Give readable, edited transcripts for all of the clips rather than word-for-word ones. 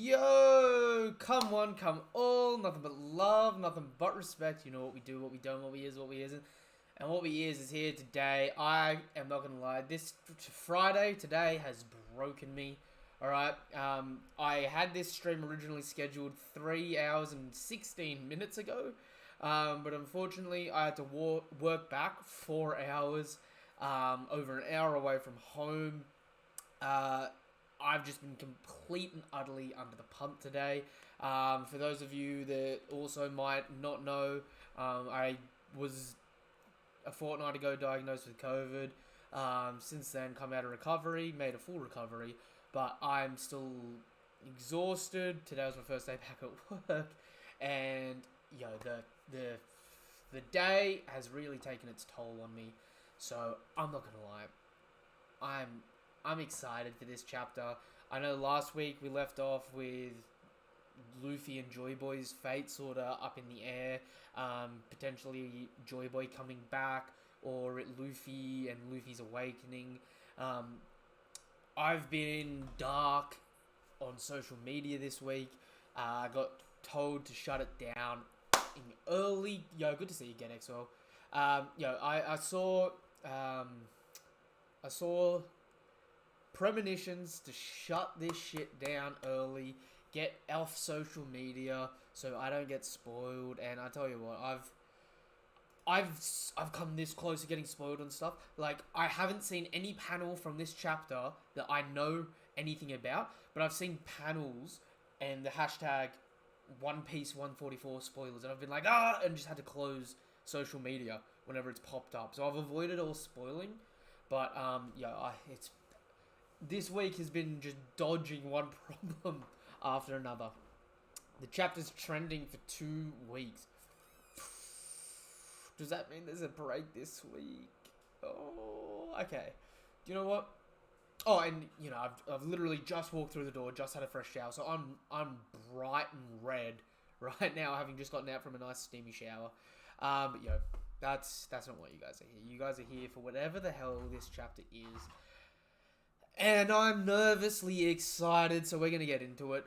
Yo, come one, come all, nothing but love, nothing but respect. You know what we do, what we don't, what we is, what we isn't. And what we is here today. I am not going to lie, this Friday today has broken me. Alright, I had this stream originally scheduled 3 hours and 16 minutes ago. But unfortunately, I had to work back 4 hours, over an hour away from home. I've just been complete and utterly under the pump today. For those of you that also might not know, I was a fortnight ago diagnosed with COVID. Since then, come out of recovery, made a full recovery, but I'm still exhausted. Today was my first day back at work, and yo, the day has really taken its toll on me. So I'm not gonna lie, I'm excited for this chapter. I know last week we left off with Luffy and Joy Boy's fate sort of up in the air. Potentially Joy Boy coming back, or Luffy and Luffy's awakening. I've been dark on social media this week. I got told to shut it down in early. Yo, good to see you again, XO. I saw premonitions to shut this shit down early, get off social media so I don't get spoiled. And I tell you what, I've come this close to getting spoiled on stuff. Like, I haven't seen any panel from this chapter that I know anything about, but I've seen panels and the hashtag One Piece 144 spoilers, and I've been like, and just had to close social media whenever it's popped up. So I've avoided all spoiling, but it's this week has been just dodging one problem after another. The chapter's trending for 2 weeks. Does that mean there's a break this week? Oh, okay. Do you know what? Oh, and you know, I've literally just walked through the door, just had a fresh shower, so I'm bright and red right now, having just gotten out from a nice steamy shower. But yo, that's not what you guys are here. You guys are here for whatever the hell this chapter is. And I'm nervously excited, so we're going to get into it.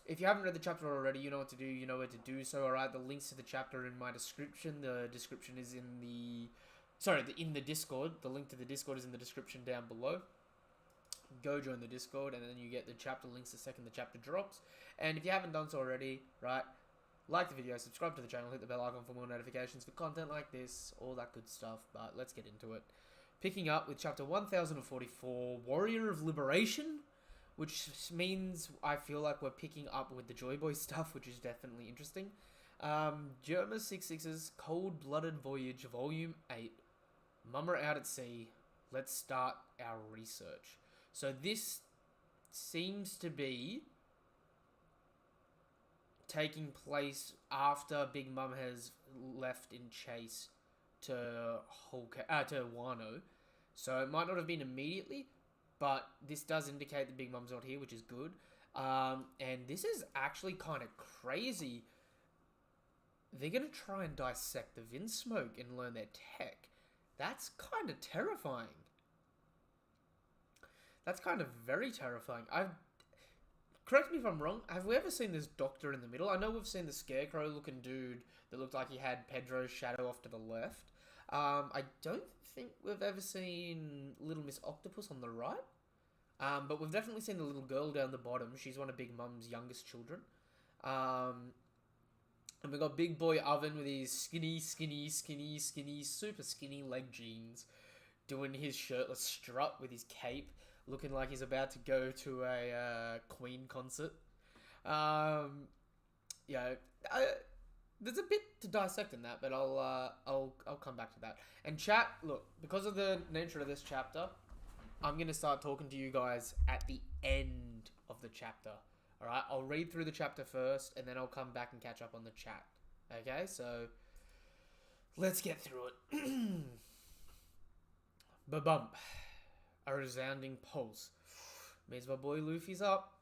If you haven't read the chapter already, you know what to do, you know where to do so, alright? The links to the chapter are in my description. The description is in the Discord. The link to the Discord is in the description down below. Go join the Discord, and then you get the chapter links the second the chapter drops. And if you haven't done so already, right, like the video, subscribe to the channel, hit the bell icon for more notifications for content like this, all that good stuff. But let's get into it. Picking up with chapter 1044, Warrior of Liberation, which means I feel like we're picking up with the Joy Boy stuff, which is definitely interesting. Germa 66's Cold-Blooded Voyage, Volume 8, Mama Out at Sea. Let's start our research. So this seems to be taking place after Big Mum has left in chase to Wano. So it might not have been immediately, but this does indicate that Big Mum's not here, which is good. And this is actually kind of crazy. They're going to try and dissect the Vinsmoke and learn their tech. That's kind of terrifying. That's kind of very terrifying. Correct me if I'm wrong, have we ever seen this doctor in the middle? I know we've seen the scarecrow-looking dude that looked like he had Pedro's shadow off to the left. I don't think we've ever seen Little Miss Octopus on the right. But we've definitely seen the little girl down the bottom. She's one of Big Mum's youngest children. And we got Big Boy Oven with his skinny, super skinny leg jeans, doing his shirtless strut with his cape, looking like he's about to go to a Queen concert. There's a bit to dissect in that, but I'll come back to that. And chat, look, because of the nature of this chapter, I'm gonna start talking to you guys at the end of the chapter. All right, I'll read through the chapter first, and then I'll come back and catch up on the chat. Okay, so let's get through it. Ba-bump. A resounding pulse. Means my boy Luffy's up.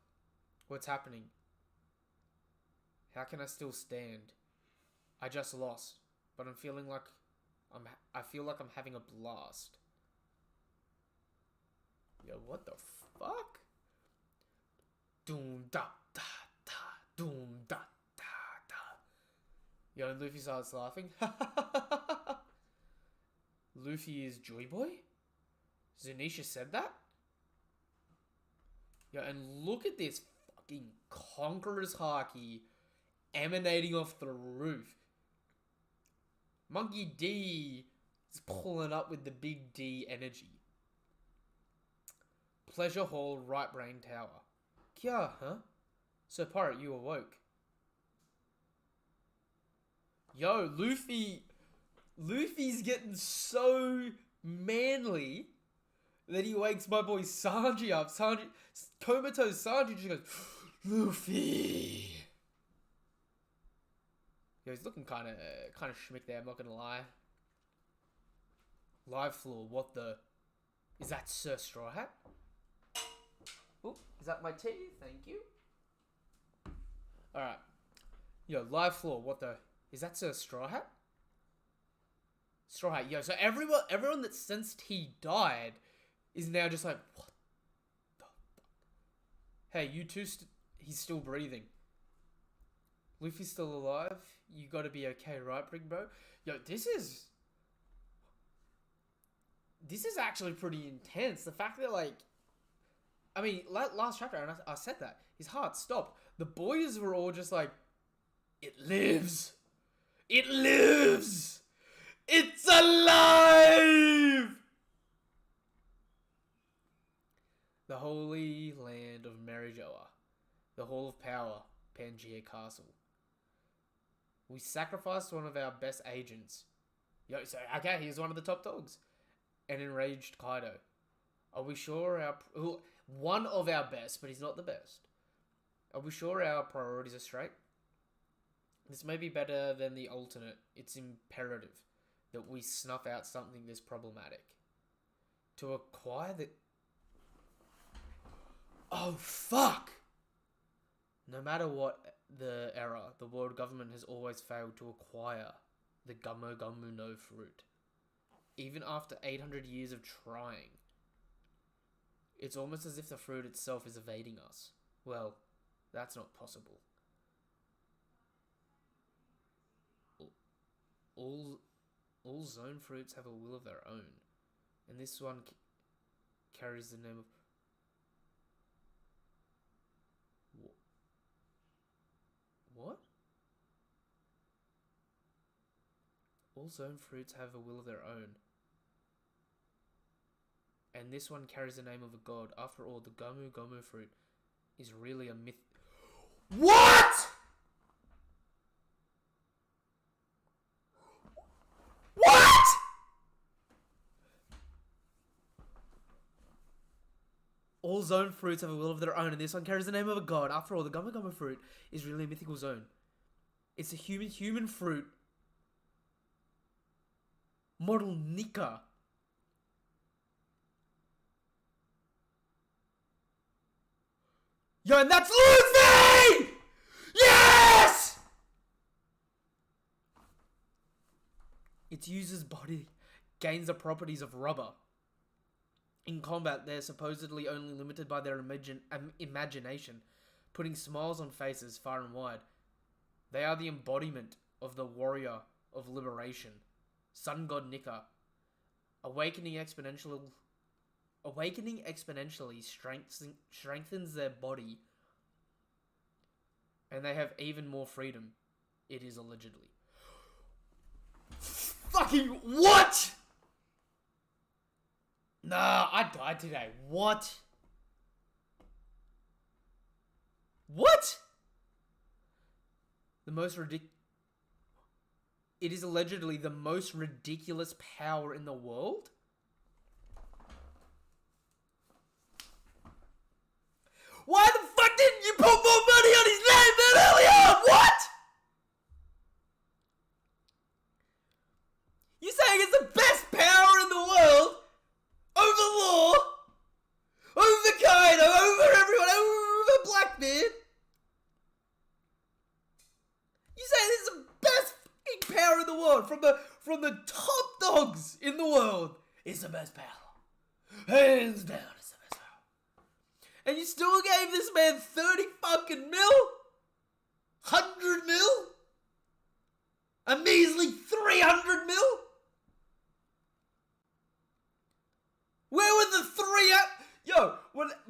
What's happening? How can I still stand? I just lost, but I feel like I'm having a blast. Yo, what the fuck? Doom da da Doom da da da. Yo, and Luffy starts laughing. Luffy is Joy Boy? Zunisha said that? Yo, and look at this fucking Conqueror's Haki emanating off the roof. Monkey D is pulling up with the big D energy. Pleasure Hall, Right Brain Tower. Kya, huh? So, Pirate, you awoke. Yo, Luffy's getting so manly that he wakes my boy Sanji up. Comatose Sanji just goes, Luffy. Yo, he's looking kind of schmick there, I'm not gonna lie. Live floor, what the... Is that Sir Straw Hat? Oh, is that my tea? Thank you. Alright. Yo, live floor, what the... Is that Sir Straw Hat? Straw Hat, yo, so everyone that sensed he died is now just like, what the fuck? Hey, you two, he's still breathing. Luffy's still alive. You gotta be okay, right, Big Bro? Yo, this is actually pretty intense. The fact that, like, I mean, last chapter, and I said that, his heart stopped. The boys were all just like, it lives! It lives! It's alive! The holy land of Merijoa. The Hall of Power, Pangaea Castle. We sacrificed one of our best agents. Yo, so, okay, he's one of the top dogs. An enraged Kaido. Are we sure one of our best, but he's not the best. Are we sure our priorities are straight? This may be better than the alternate. It's imperative that we snuff out something this problematic. To acquire the... Oh, fuck! No matter what the error, the world government has always failed to acquire the Gummo Gummo no fruit. Even after 800 years of trying. It's almost as if the fruit itself is evading us. Well, that's not possible. All zone fruits have a will of their own. And this one carries the name of... What? All zone fruits have a will of their own. And this one carries the name of a god. After all, the Gomu Gomu fruit is really a myth. What?! What?! All zone fruits have a will of their own, and this one carries the name of a god. After all, the Gomu Gomu fruit is really a mythical zone. It's a human fruit. Model Nika. Yo, and that's Luffy! Yes! Its user's body gains the properties of rubber. In combat, they're supposedly only limited by their imagination, putting smiles on faces far and wide. They are the embodiment of the warrior of liberation, Sun God Nika. Awakening exponentially strengthens their body, and they have even more freedom. It is allegedly. Fucking what? Nah, I died today. What? What? It is allegedly the most ridiculous power in the world? Why the fuck didn't you put more money on his name than earlier? What? You saying it's the best power in the world? Over Law? Over Kaido? Over everyone? Over Blackbeard? You saying it's the best fucking power in the world? From the top dogs in the world. It's the best power. Hands down, it's the best power. And you still gave this man 30 fucking mil? 100 mil? A measly 300 mil? Where were the three at? Yo,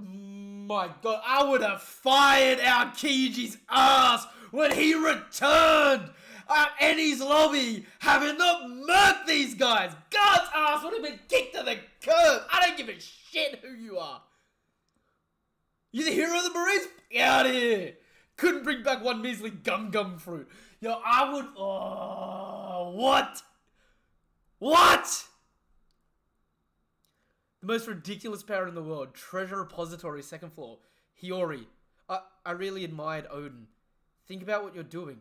my God, I would have fired our Kiji's ass when he returned at Annie's lobby, having not murked these guys. God's ass would have been kicked to the curb. I don't give a shit who you are. You the hero of the Marines? Get out of here. Couldn't bring back one measly gum fruit. Yo, I would... Oh, what? What? The most ridiculous power in the world. Treasure repository, second floor. Hiyori. I really admired Odin. Think about what you're doing.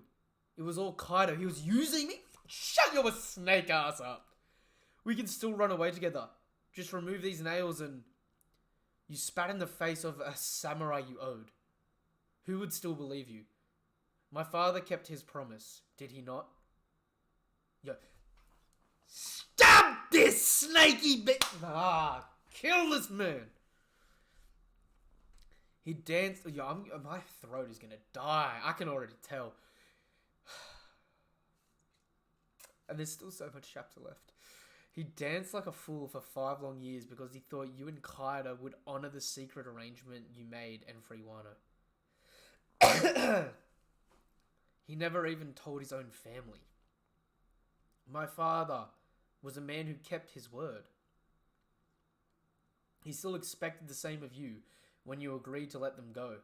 It was all Kaido. He was using me? Shut your snake ass up. We can still run away together. Just remove these nails and... You spat in the face of a samurai you owed. Who would still believe you? My father kept his promise. Did he not? Yo. Stab this snaky bit. Kill this man. He danced. Yo, my throat is gonna die. I can already tell. And there's still so much chapter left. He danced like a fool for 5 long years because he thought you and Kaido would honor the secret arrangement you made and free Wano. He never even told his own family. My father was a man who kept his word. He still expected the same of you when you agreed to let them go.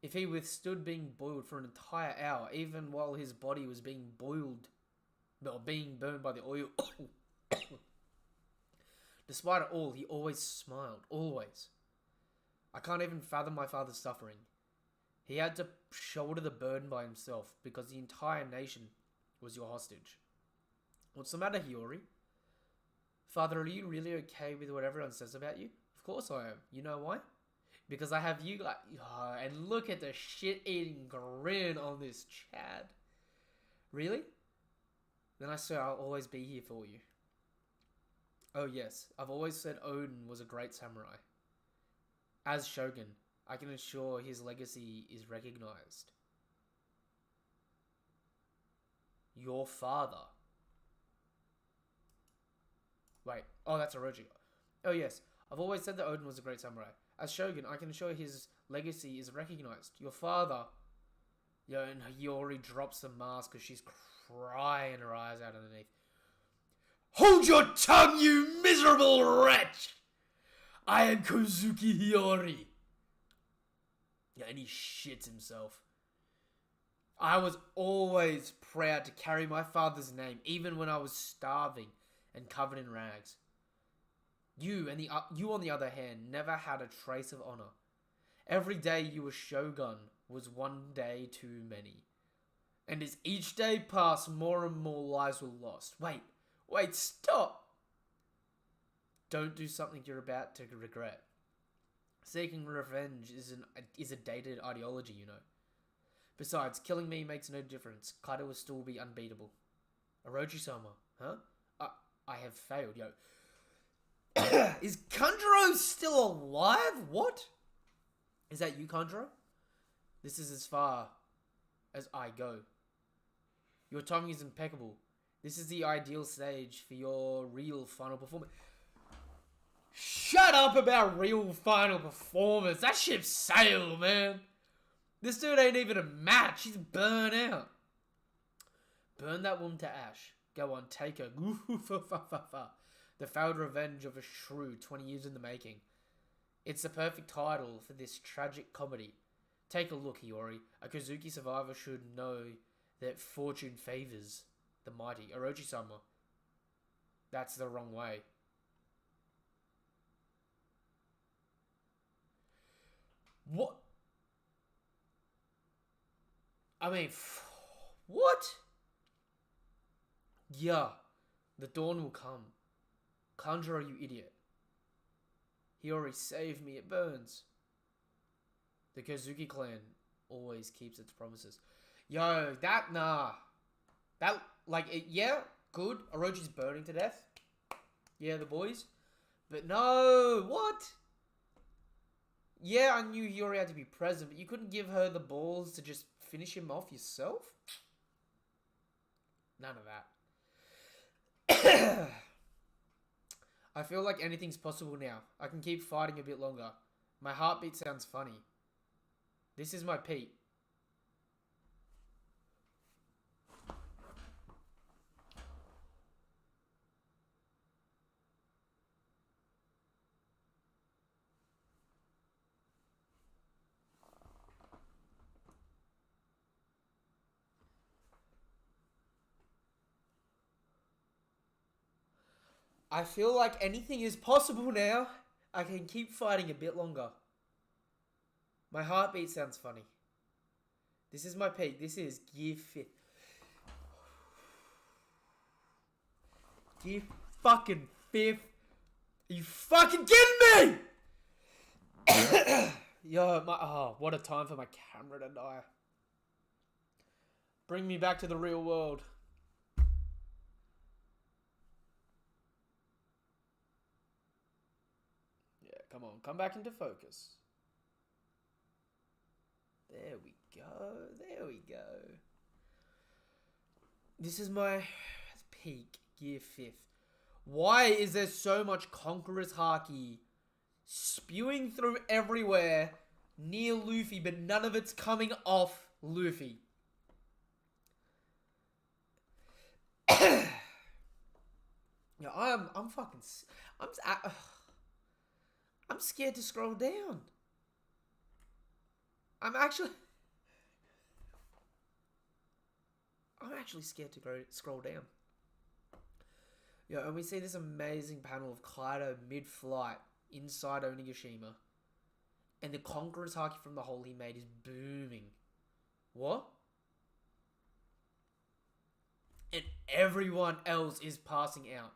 If he withstood being boiled for an entire hour, even while his body was being boiled, or being burned by the oil, despite it all, he always smiled. Always. I can't even fathom my father's suffering. He had to shoulder the burden by himself because the entire nation was your hostage. What's the matter, Hiyori? Father, are you really okay with what everyone says about you? Of course I am. You know why? Because I have you guys... Oh, and look at the shit-eating grin on this Chad. Really? Then I swear I'll always be here for you. Oh yes, I've always said Odin was a great samurai. As Shogun, I can assure his legacy is recognized. Your father. Wait, oh that's Orochi. Oh yes, I've always said that Odin was a great samurai. As Shogun, I can assure his legacy is recognized. Your father... Yo, and Hiyori drops the mask because she's crying her eyes out underneath. Hold your tongue, you miserable wretch! I am Kozuki Hiyori. Yeah, and he shits himself. I was always proud to carry my father's name, even when I was starving and covered in rags. You, on the other hand, never had a trace of honor. Every day you were Shogun was one day too many. And as each day passed, more and more lives were lost. Wait, stop! Don't do something you're about to regret. Seeking revenge is a dated ideology, you know. Besides, killing me makes no difference. Kaido will still be unbeatable. Orochi-sama, huh? I have failed, yo. Is Kanjuro still alive? What? Is that you, Kanjuro? This is as far as I go. Your timing is impeccable. This is the ideal stage for your real final performance. Shut up about real final performance. That ship sailed, man. This dude ain't even a match. He's burnt out. Burn that woman to ash. Go on, take her. The failed revenge of a shrew 20 years in the making. It's the perfect title for this tragic comedy. Take a look, Hiyori. A Kozuki survivor should know that fortune favors the mighty. Orochi-sama. That's the wrong way. What? I mean, what? Yeah, the dawn will come. Kanjuro, you idiot. Hiyori, save me, it burns. The Kozuki clan always keeps its promises. Yo, yeah, good. Orochi's burning to death. Yeah, the boys. But no, what? Yeah, I knew Hiyori had to be present, but you couldn't give her the balls to just finish him off yourself? None of that. I feel like anything's possible now. I can keep fighting a bit longer. My heartbeat sounds funny. This is my peak. I feel like anything is possible now. I can keep fighting a bit longer. My heartbeat sounds funny. This is my peak. This is gear 5. Gear fucking 5. Are you fucking kidding me? Yo, what a time for my camera to die. Bring me back to the real world. Come on, come back into focus. There we go. There we go. This is my peak, gear 5th. Why is there so much Conqueror's Haki spewing through everywhere near Luffy, but none of it's coming off Luffy? Yeah, I'm scared to scroll down. I'm actually scared to scroll down. Yeah, and we see this amazing panel of Kaido mid-flight inside Onigashima. And the Conqueror's Haki from the hole he made is booming. What? And everyone else is passing out.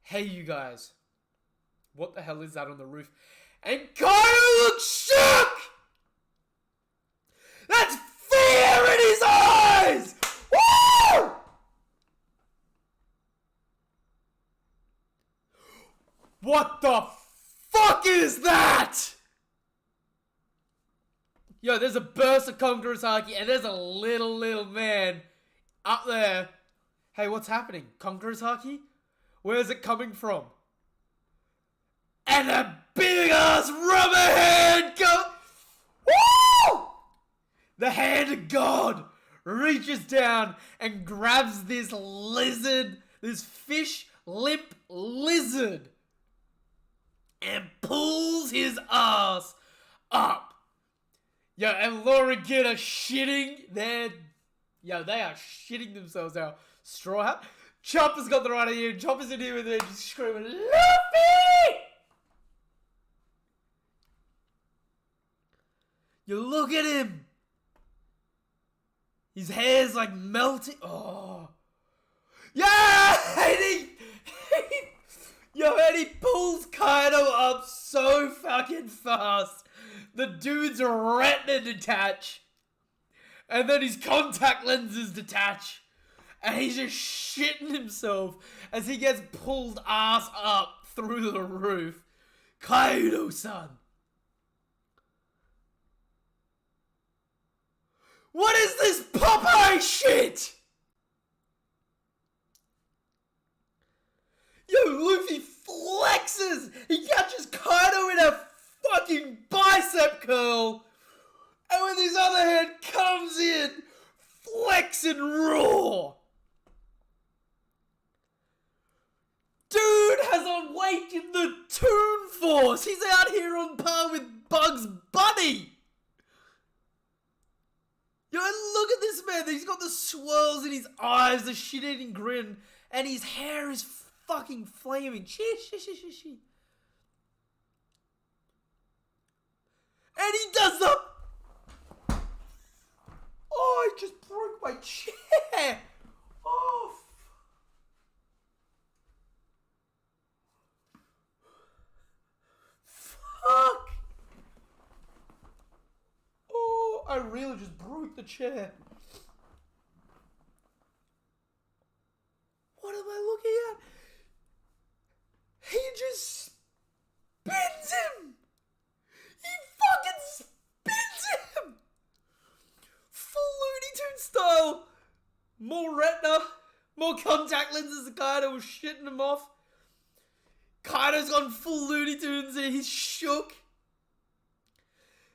Hey, you guys. What the hell is that on the roof? And Kaido looks shook! That's fear in his eyes! Woo! What the fuck is that? Yo, there's a burst of Conqueror's Haki and there's a little man up there. Hey, what's happening? Conqueror's Haki? Where's it coming from? And a big ass rubber hand Woo! The hand of God reaches down and grabs this lizard, this fish lip lizard, and pulls his ass up. Yo, and Laura and Kid are shitting they are shitting themselves out. Straw Hat. Chopper's got the right idea. Chopper's in here with it, just screaming, Luffy! You look at him. His hair's like melting. Oh. Yeah! And he pulls Kaido up so fucking fast. The dude's retina detach. And then his contact lenses detach. And he's just shitting himself as he gets pulled ass up through the roof. Kaido-san. What is this Popeye shit? Yo, Luffy flexes. He catches Kaido in a fucking bicep curl. And with his other hand comes in, flexing raw. Dude has awakened the Toon Force. He's out here on par with Bugs Bunny. Yo, look at this man. He's got the swirls in his eyes, the shit-eating grin, and his hair is fucking flaming. And he does the... Oh, I just broke my chair. Oh, fuck. Oh, I really just broke the chair. What am I looking at? He just spins him. He fucking spins him. More retina. More contact lenses. Kaido was shitting them off. Kaido's gone full Looney Tunes and he's shook.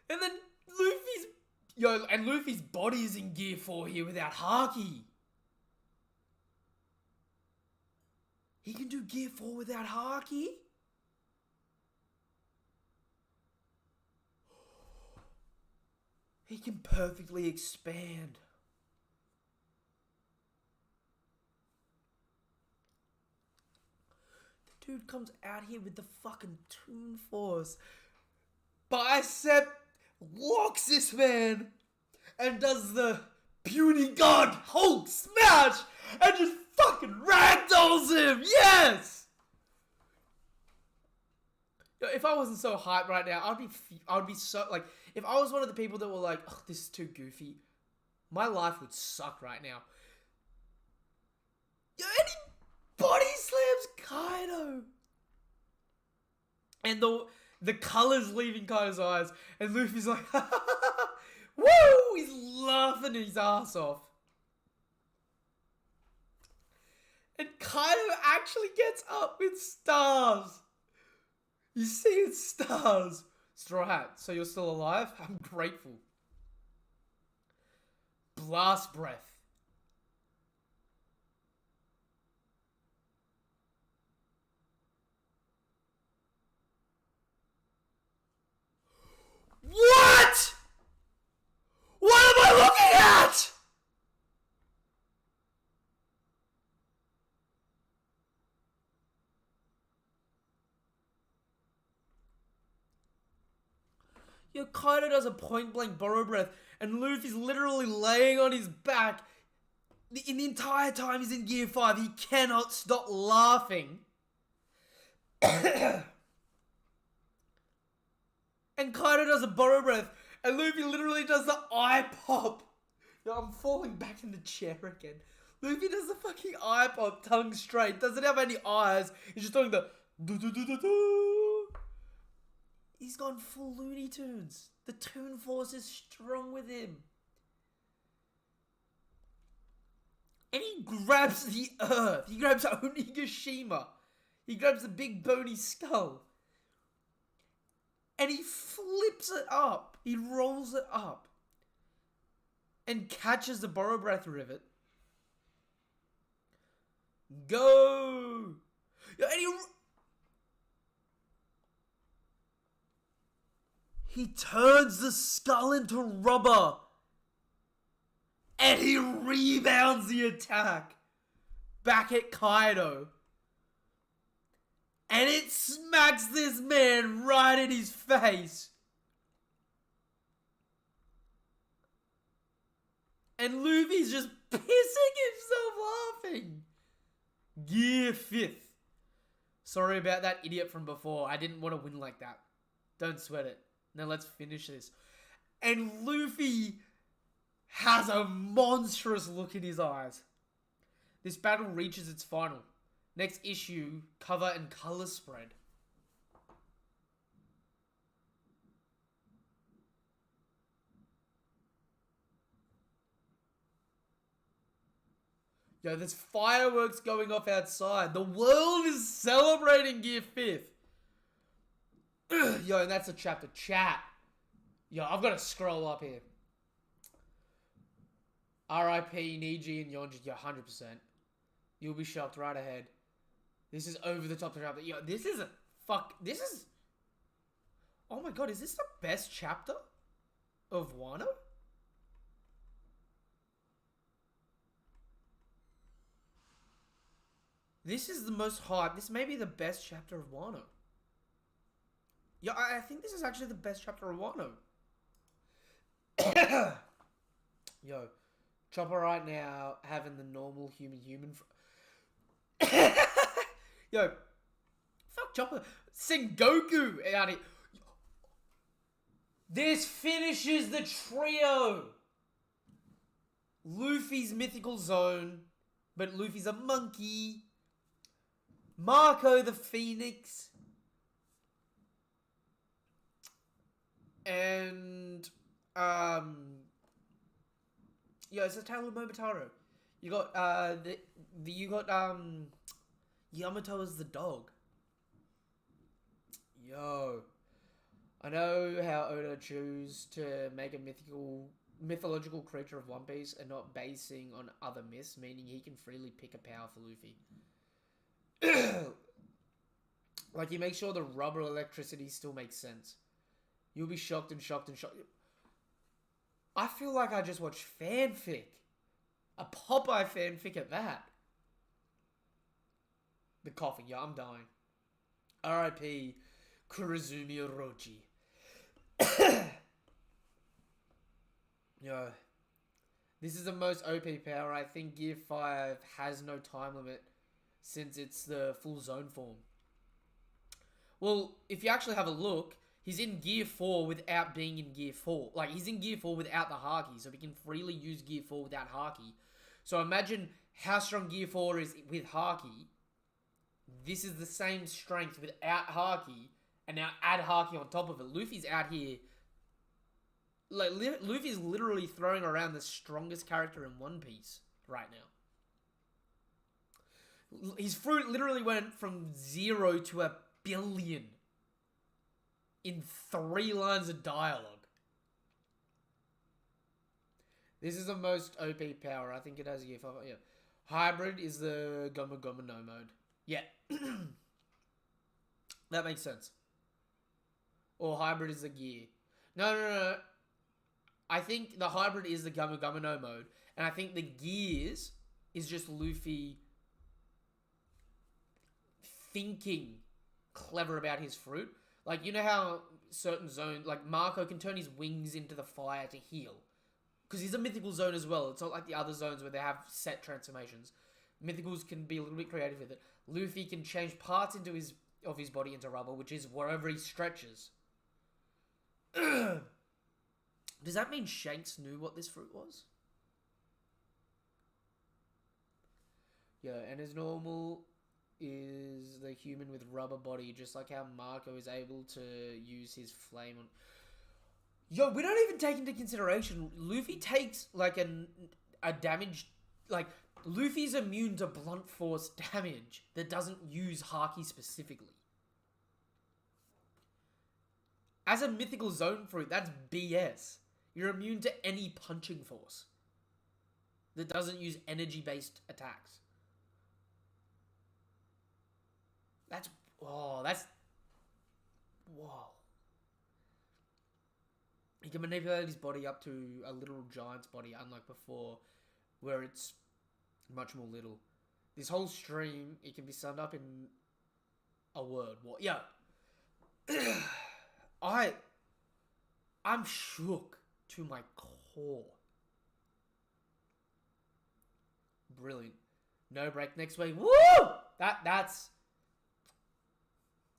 And then Luffy's body is in Gear 4 here without Haki. He can do Gear 4 without Haki? He can perfectly expand. The dude comes out here with the fucking Toon Force. Bicep locks this man and does the puny god Hulk smash and just fucking ragdolls him. Yes. If I wasn't so hyped right now, I'd be so like, if I was one of the people that were like, oh, this is too goofy, my life would suck right now. And he body slams Kaido, and the colors leaving Kaido's eyes, and Luffy's like, woo! He's laughing his ass off. And Kaido actually gets up with stars. You see it's stars. Straw Hat, so you're still alive? I'm grateful. Blast breath. What? What am I looking at? Yo, Kaido does a point blank borrow breath, and Luffy's literally laying on his back. In the entire time he's in Gear 5, he cannot stop laughing. And Kaido does a borrow breath, and Luffy literally does the eye pop. Yo, I'm falling back in the chair again. Luffy does the fucking eye pop, tongue straight. Doesn't have any eyes. He's just doing the do-do-do-do-do. He's gone full Looney Tunes. The Toon Force is strong with him. And he grabs the earth. He grabs Onigashima. He grabs the big bony skull. And he flips it up. He rolls it up. And catches the borrow breath rivet. Go! And he turns the skull into rubber. And he rebounds the attack back at Kaido. And it smacks this man right in his face. And Luffy's just pissing himself laughing. Gear 5th. Sorry about that idiot from before. I didn't want to win like that. Don't sweat it. Now let's finish this. And Luffy has a monstrous look in his eyes. This battle reaches its final. Next issue, cover and color spread. Yo, there's fireworks going off outside. The world is celebrating Gear 5th. Yo, and that's a chapter. Chat. Yo, I've got to scroll up here. R.I.P. Niji and Yonji. Yo, 100%. You'll be shocked right ahead. This is over the top chapter. Yo, this is a this is... Oh my god, is this the best chapter of Wano? This is the most hype. This may be the best chapter of Wano. Yeah, I think this is actually the best chapter of Wano. Yo, Chopper right now having the normal human. Yo, fuck Chopper. Sengoku out here. This finishes the trio. Luffy's mythical zone, but Luffy's a monkey. Marco the Phoenix. And, yo, it's the Tale of Momotaro. You got you got Yamato as the dog. Yo, I know how Oda chose to make a mythological creature of One Piece and not basing on other myths, meaning he can freely pick a power for Luffy. Like, he makes sure the rubber electricity still makes sense. You'll be shocked and shocked and shocked. I feel like I just watched fanfic. A Popeye fanfic at that. The coughing. Yeah, I'm dying. R.I.P. Kurozumi Orochi. Yo. This is the most OP power. I think Gear 5 has no time limit since it's the full zone form. Well, if you actually have a look, he's in Gear 4 without being in Gear 4. Like, he's in Gear 4 without the Haki, so he can freely use Gear 4 without Haki. So imagine how strong Gear 4 is with Haki. This is the same strength without Haki, and now add Haki on top of it. Luffy's out here... Like, Luffy's literally throwing around the strongest character in One Piece right now. His fruit literally went from 0 to 1 billion in 3 lines of dialogue. This is the most OP power. I think it has a Gear 5. Yeah. Hybrid is the Goma Goma no mode. Yeah. That makes sense. Or hybrid is the gear. No. I think the hybrid is the Goma Goma no mode. And I think the gears is just Luffy thinking clever about his fruit. Like, you know how certain zones, like Marco can turn his wings into the fire to heal. Because he's a mythical zone as well. It's not like the other zones where they have set transformations. Mythicals can be a little bit creative with it. Luffy can change parts of his body into rubber, which is wherever he stretches. Does that mean Shanks knew what this fruit was? Yeah, and as normal is the human with rubber body, just like how Marco is able to use his flame on... Yo, we don't even take into consideration, Luffy takes, like, a damage... Like, Luffy's immune to blunt force damage that doesn't use Haki specifically. As a mythical zone fruit, that's BS. You're immune to any punching force that doesn't use energy-based attacks. That's... Whoa. He can manipulate his body up to a literal giant's body, unlike before, where it's much more little. This whole stream, it can be summed up in a word. What? Yeah. I'm shook to my core. Brilliant. No break next week. Woo! That's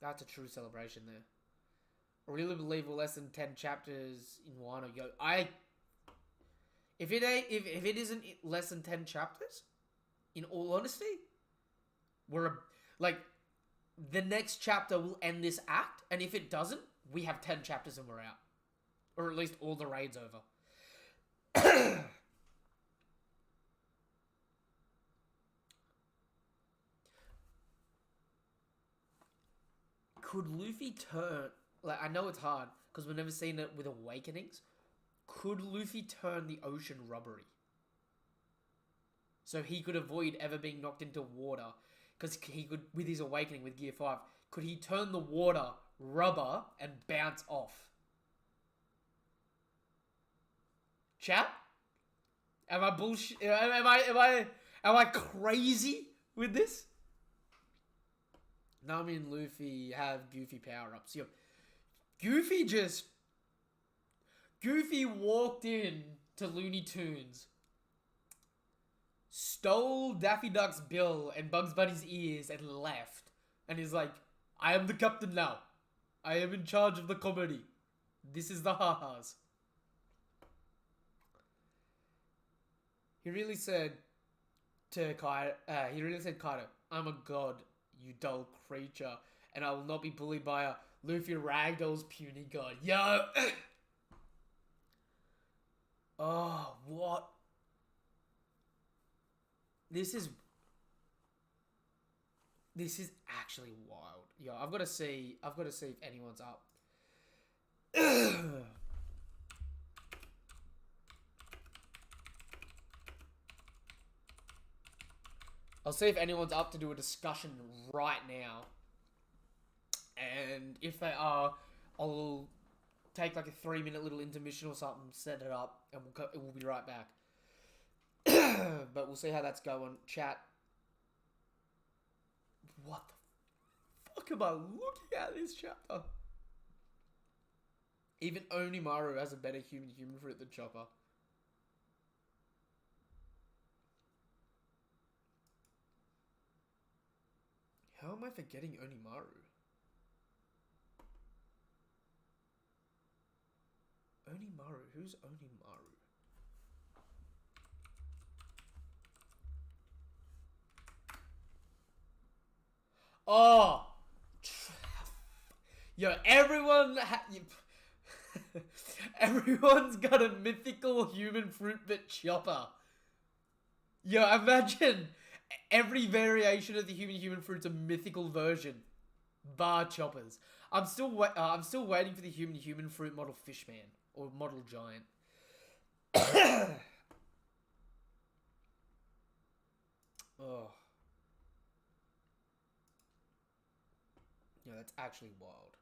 a true celebration there. I really believe we're less than 10 chapters in Wano. Yo, if it isn't less than 10 chapters, in all honesty, the next chapter will end this act, and if it doesn't, we have 10 chapters and we're out. Or at least all the raids over. Could Luffy turn... Like, I know it's hard, because we've never seen it with Awakenings. Could Luffy turn the ocean rubbery? So he could avoid ever being knocked into water. Because he could, with his Awakening, with Gear 5, could he turn the water rubber and bounce off? Chat? Am I bullshit? Am I crazy with this? Nami and Luffy have Goofy power-ups. Yo, Goofy walked in to Looney Tunes, stole Daffy Duck's bill and Bugs Bunny's ears and left. And he's like, I am the captain now. I am in charge of the comedy. This is the ha-has. He really said to Kaido, I'm a god, you dull creature, and I will not be bullied by a Luffy Ragdoll's puny god. Yo! Oh, what? This is actually wild. Yo, I've got to see if anyone's up. I'll see if anyone's up to do a discussion right now. And if they are, I'll take like a 3-minute little intermission or something, set it up, and we'll be right back. But we'll see how that's going. Chat. What the fuck am I looking at this chapter? Even Onimaru has a better human fruit than Chopper. How am I forgetting Onimaru? Onimaru? Who's Onimaru? Oh! Yo, everyone's got a mythical human fruit but Chopper. Yo, imagine every variation of the human fruit's a mythical version, bar Choppers. I'm still waiting for the human fruit model Fishman or model Giant. Oh, yeah, that's actually wild.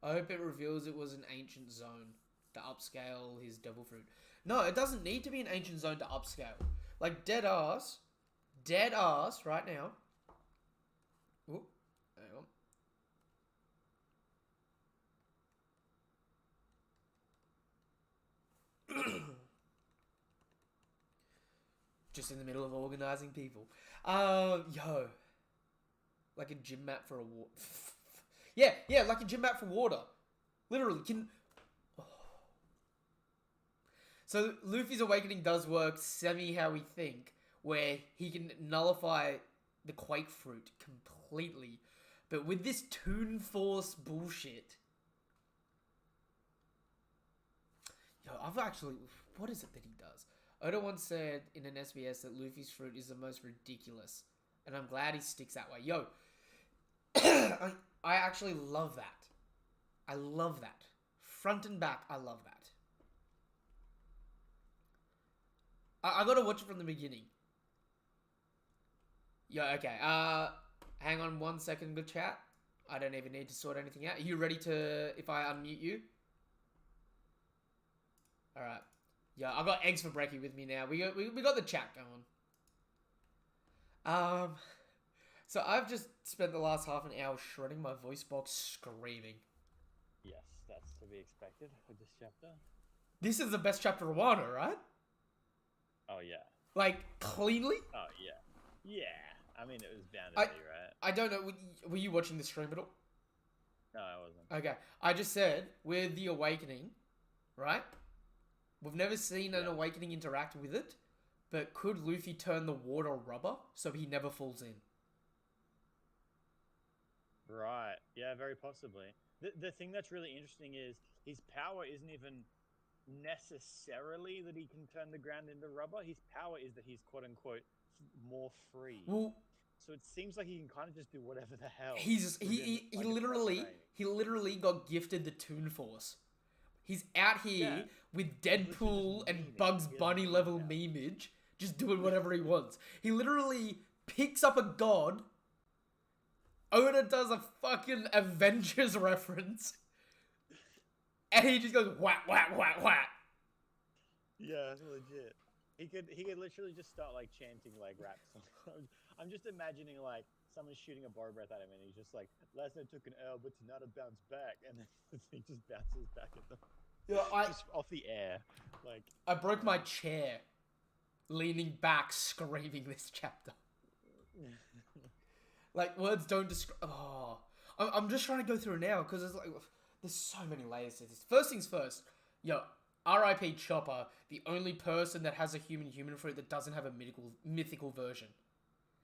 I hope it reveals it was an ancient zone to upscale his devil fruit. No, it doesn't need to be an ancient zone to upscale. Like, dead ass right now. Oop, hang on. Just in the middle of organizing people. Yo. Like a gym mat for a water. yeah, like a gym mat for water. Literally, So Luffy's awakening does work semi how we think, where he can nullify the Quake fruit completely. But with this Toon Force bullshit... Yo, what is it that he does? Oda once said in an SBS that Luffy's fruit is the most ridiculous. And I'm glad he sticks that way. Yo, I actually love that. I love that. Front and back, I love that. I gotta watch it from the beginning. Yeah, okay. Hang on 1 second, good chat. I don't even need to sort anything out. Are you ready to, if I unmute you? Alright. Yeah, I got eggs for brekkie with me now. We got the chat going. So I've just spent the last half an hour shredding my voice box screaming. Yes, that's to be expected with this chapter. This is the best chapter of Wano, right? Oh, yeah. Like, cleanly? Oh, yeah. Yeah. I mean, it was bound to be, right? I don't know. Were you watching the stream at all? No, I wasn't. Okay. I just said, with the awakening, right? We've never seen an awakening interact with it, but could Luffy turn the water rubber so he never falls in? Right. Yeah, very possibly. The thing that's really interesting is his power isn't even necessarily that he can turn the ground into rubber. His power is that he's quote-unquote more free. Well, so it seems like he can kind of just do whatever the hell. He literally got gifted the Toon Force. He's out here with Deadpool and Bugs Bunny level memeage, just doing whatever he wants. He literally picks up a god. Oda does a fucking Avengers reference. And he just goes whack, whack, whack, whack. Yeah, legit. He could literally just start like chanting like rap songs. I'm just imagining like someone's shooting a bow breath at him and he's just like, last night took an L, but tonight I bounce back, and then he just bounces back at them. Yeah, just off the air. Like, I broke my chair, leaning back, screaming this chapter. Like, words don't describe. Oh, I'm just trying to go through it now because there's so many layers to this. First things first, yo, R.I.P. Chopper, the only person that has a human fruit that doesn't have a mythical version.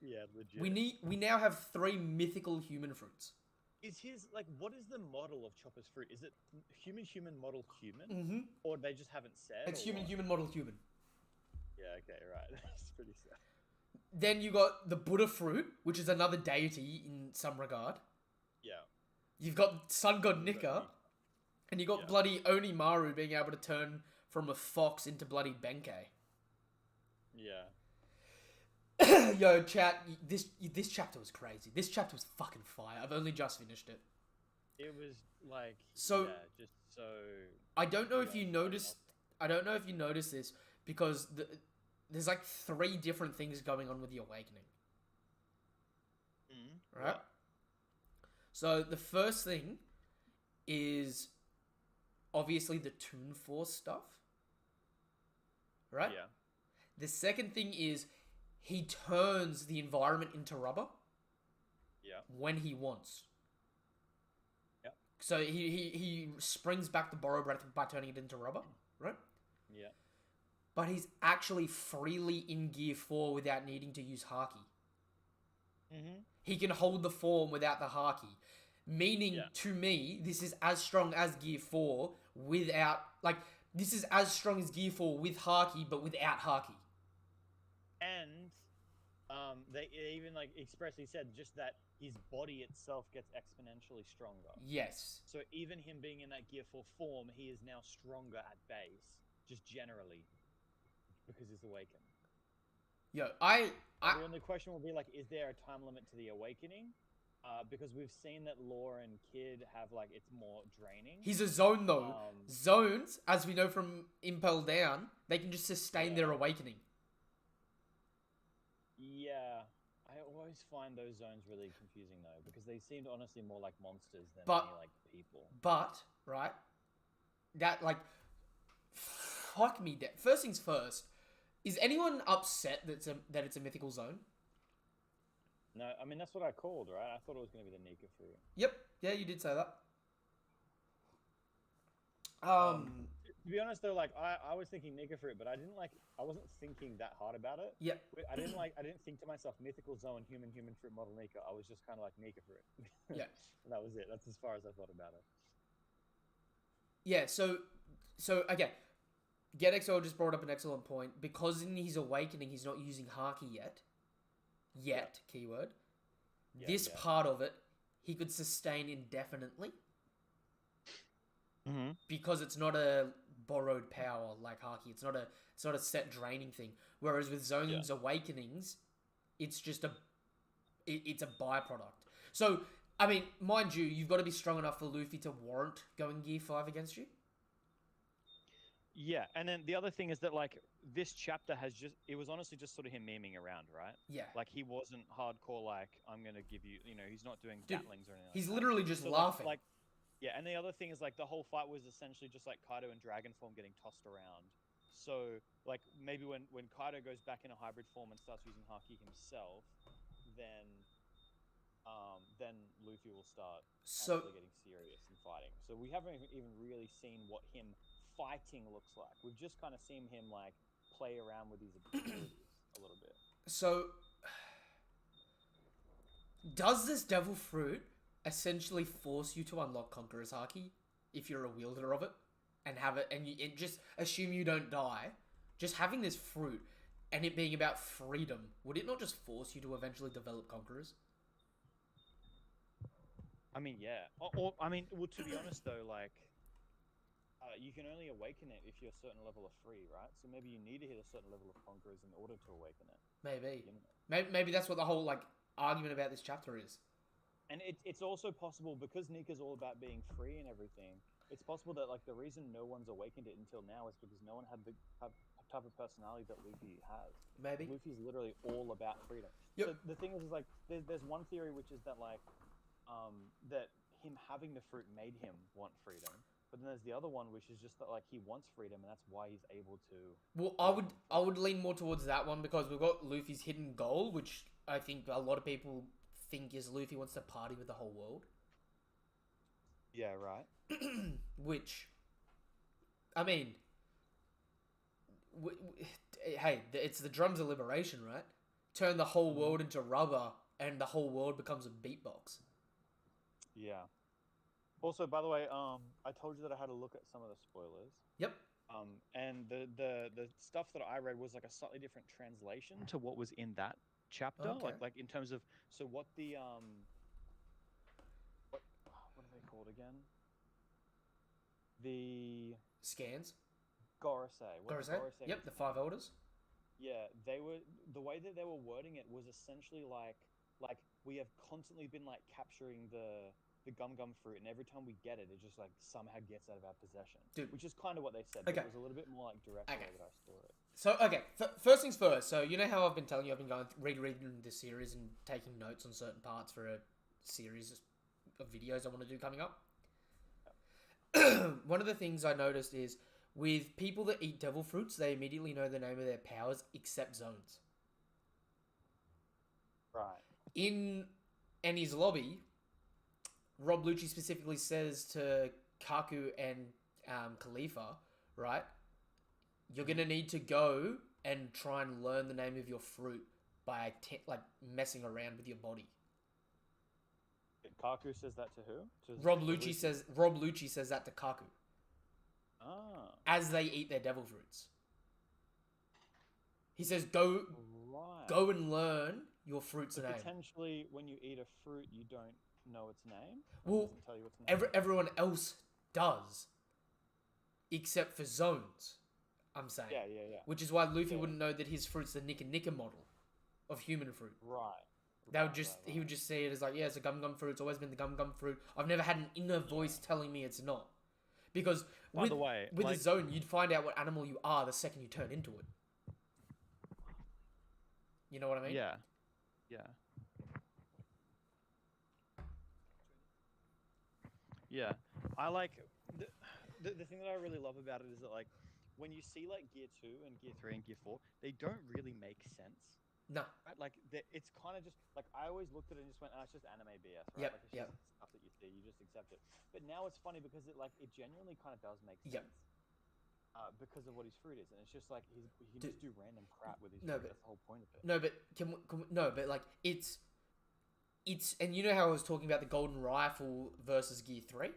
Yeah, legit. We now have 3 mythical human fruits. Is his like what is the model of Chopper's fruit? Is it human model human, Mm-hmm. or they just haven't said, It's or human, what? human model human. Yeah, okay, right. That's pretty sad. Then you got the Buddha fruit, which is another deity in some regard. Yeah, You've got Sun God you got Nika, Nick. and you got Yeah, bloody Onimaru being able to turn from a fox into bloody Benkei. yeah. Yo, chat, this chapter was crazy. This chapter was fucking fire. I've only just finished it. It was like So yeah, just so I don't know if yeah. you noticed. I don't know if you noticed this because there's like 3 different things going on with the awakening, right? What? So the first thing is obviously the Toon Force stuff, right? Yeah, The second thing is he turns the environment into rubber yeah, when he wants. yeah, So he springs back the borrow breath by turning it into rubber, right? yeah. But he's actually freely in Gear 4 without needing to use Haki. Mm-hmm. He can hold the form without the Haki. Meaning, Yeah. to me, this is as strong as Gear 4 without... Like, this is as strong as Gear 4 with Haki, but without Haki. And they even like expressly said just that his body itself gets exponentially stronger. Yes. So even him being in that Gear 4 form, he is now stronger at base, just generally, because he's awakened. Yo, The only question will be like, is there a time limit to the awakening? Because we've seen that Law and Kid have like it's more draining. He's a zone, though. Um, Zones, as we know from Impel Down, they can just sustain their awakening. Yeah, I always find those zones really confusing though, because they seemed honestly more like monsters than But- any like people. But, right, that, like, fuck me dead. First things first, is anyone upset that it's a mythical zone? No, I mean that's what I called, right? I thought it was going to be the Nika fruit. Yep. Yeah, you did say that. To be honest though, like I was thinking Nika fruit, but I wasn't thinking that hard about it. Yep. I didn't think to myself mythical zone human fruit model Nika. I was just kind of like Nika fruit. Yeah. And that was it. That's as far as I thought about it. Yeah, so again, GetXO just brought up an excellent point. Because in his awakening, he's not using Haki yet. Keyword. Yeah, This yeah. part of it, he could sustain indefinitely. Mm-hmm. Because it's not a borrowed power like Haki. It's not a set draining thing. Whereas with Zone's awakenings, it's just it's a byproduct. So, I mean, mind you, you've got to be strong enough for Luffy to warrant going Gear 5 against you. Yeah, and then the other thing is that like this chapter it was honestly just sort of him memeing around, right? Yeah. Like he wasn't hardcore like I'm gonna give you, he's not doing Dude, gatlings or anything. He's like literally just that. laughing. Like, yeah, and the other thing is like the whole fight was essentially just like Kaido and Dragon form getting tossed around. So like maybe when Kaido goes back in a hybrid form and starts using Haki himself, then Luffy will start actually getting serious and fighting. So we haven't even really seen what him fighting looks like. We've just kind of seen him like play around with his abilities a little bit. So, does this devil fruit essentially force you to unlock Conqueror's Haki if you're a wielder of it and have it, and just assume you don't die? Just having this fruit and it being about freedom, would it not just force you to eventually develop Conquerors? I mean, yeah. Or I mean, well, to be honest though, like. You can only awaken it if you're a certain level of free, right? So maybe you need to hit a certain level of conquerors in order to awaken it. Maybe. You know? Maybe that's what the whole like argument about this chapter is. And it's also possible because Nika's all about being free and everything. It's possible that like the reason no one's awakened it until now is because no one had the type of personality that Luffy has. Maybe. Luffy's literally all about freedom. Yep. So the thing is like there's one theory which is that like that him having the fruit made him want freedom. But then there's the other one, which is just that like he wants freedom, and that's why he's able to. Well, I would lean more towards that one because we've got Luffy's hidden goal, which I think a lot of people think is Luffy wants to party with the whole world. Yeah, right. Which, I mean, hey, it's the drums of liberation, right? Turn the whole world into rubber, and the whole world becomes a beatbox. Yeah. Also, by the way, I told you that I had a look at some of the spoilers. Yep. And the stuff that I read was like a slightly different translation to what was in that chapter. Okay. Like in terms of so what the what are they called again? The Scans. Gorosei. What the Gorosei. Gorosei Yep. was The five saying. elders. Yeah, they were the way that they were wording it was essentially like we have constantly been like capturing the gum gum fruit, and every time we get it, it just like somehow gets out of our possession. Dude. Which is kind of what they said, but Okay. it was a little bit more like direct the Okay. way that I saw it. So okay. First things first. So you know how I've been telling you I've been going rereading this series and taking notes on certain parts for a series of videos I want to do coming up. One of the things I noticed is with people that eat devil fruits, they immediately know the name of their powers except zones. Right. In Annie's lobby, Rob Lucci specifically says to Kaku and Khalifa, right? You're gonna need to go and try and learn the name of your fruit by like messing around with your body. Kaku says that to who? Rob Lucci says that to Kaku Ah. as they eat their devil fruits. He says, "Go Right. and learn your fruit's So name." potentially, when you eat a fruit, you don't know its name. Well, It doesn't tell you its name. everyone else does, except for zones. I'm saying. Yeah. Which is why Luffy Yeah. wouldn't know that his fruit's the Nika Nika model of human fruit. Right. They would just he would just see it as like, yeah, it's a gum gum fruit. It's always been the gum gum fruit. I've never had an inner voice telling me it's not. Because By the way, with like, a zone, you'd find out what animal you are the second you turn into it. You know what I mean? yeah. Yeah. I like the thing that I really love about it is that like when you see like Gear 2 and Gear 3 and Gear 4, they don't really make sense. No. Right? Like it's kind of just like I always looked at it and just went, oh, it's just anime BS, right? Yep, Like it's yep. just stuff that you see, you just accept it. But now it's funny because it genuinely kind of does make Yep. sense. Because of what his fruit is, and it's just like he can Dude, just do random crap with his no, fruit. but- That's the whole point of it. No, but but like it's and you know how I was talking about the golden rifle versus Gear 3?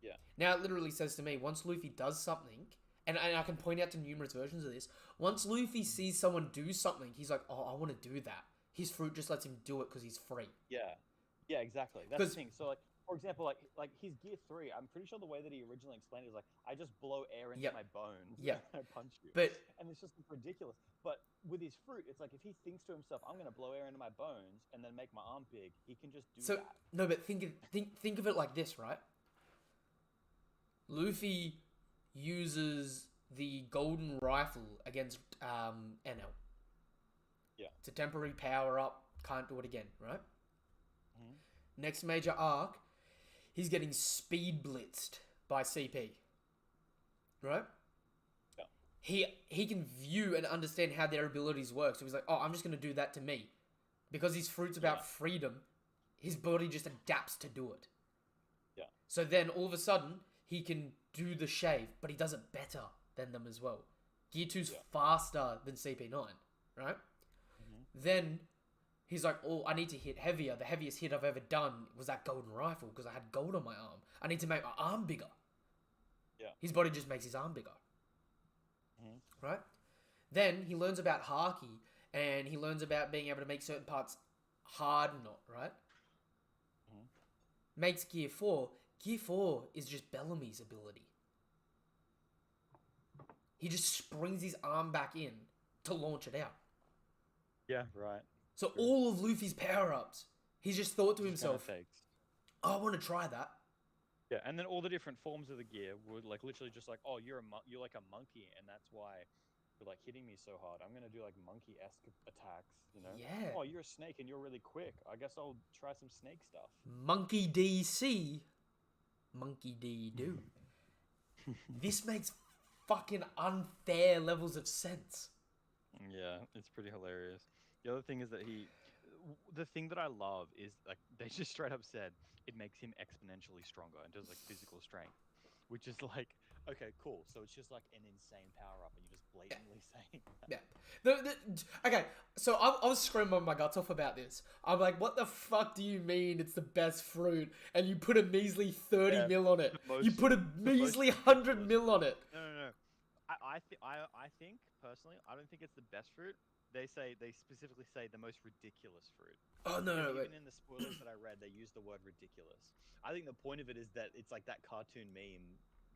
Yeah. Now it literally says to me, once Luffy does something, and I can point out to numerous versions of this, once Luffy sees someone do something, he's like, oh, I want to do that. His fruit just lets him do it because he's free. Yeah, exactly. That's 'Cause- the thing. So like, for example, like his Gear 3, I'm pretty sure the way that he originally explained it is like, I just blow air into Yep. my bones. Yep. And I punch you. But And it's just ridiculous. But with his fruit, it's like if he thinks to himself, I'm gonna blow air into my bones and then make my arm big, he can just do so that. no, but think of it like this, right? Luffy uses the golden rifle against NL. Yeah. It's a temporary power up. Can't do it again, right? Mhm. Next major arc, he's getting speed blitzed by CP. Right? Yeah. He can view and understand how their abilities work. So he's like, oh, I'm just going to do that to me. Because his fruit's about freedom, his body just adapts to do it. Yeah. So then all of a sudden, he can do the shave, but he does it better than them as well. Gear 2's faster than CP9, right? Then he's like, oh, I need to hit heavier. The heaviest hit I've ever done was that golden rifle because I had gold on my arm. I need to make my arm bigger. Yeah. His body just makes his arm bigger. Mhm. Right? Then he learns about Haki and he learns about being able to make certain parts hard and not, right? Mhm. Makes Gear 4. Gear 4 is just Bellamy's ability. He just springs his arm back in to launch it out. Yeah, right. So all of Luffy's power-ups, he's just thought to himself, Fakes. oh, I want to try that. Yeah, and then all the different forms of the gear were like literally just like, oh, you're like a monkey, and that's why you're like hitting me so hard. I'm gonna do like monkey-esque attacks, you know? Yeah. Oh, you're a snake and you're really quick. I guess I'll try some snake stuff. Monkey DC. Monkey D do. This makes fucking unfair levels of sense. Yeah, it's pretty hilarious. The other thing is that the thing that I love is like they just straight up said it makes him exponentially stronger in terms of like physical strength, which is like Okay, cool. So it's just like an insane power up, and you're just blatantly saying that. Yeah. Okay, so I was screaming my guts off about this. I'm like, what the fuck do you mean it's the best fruit? And you put a measly 30 Yeah, mil on it. the You most put a the most measly 100 ridiculous mil on fruit. it. No. I think personally, I don't think it's the best fruit. They specifically say the most ridiculous fruit. Oh, no, Because no, wait. even in the spoilers that I read, they use the word ridiculous. I think the point of it is that it's like that cartoon meme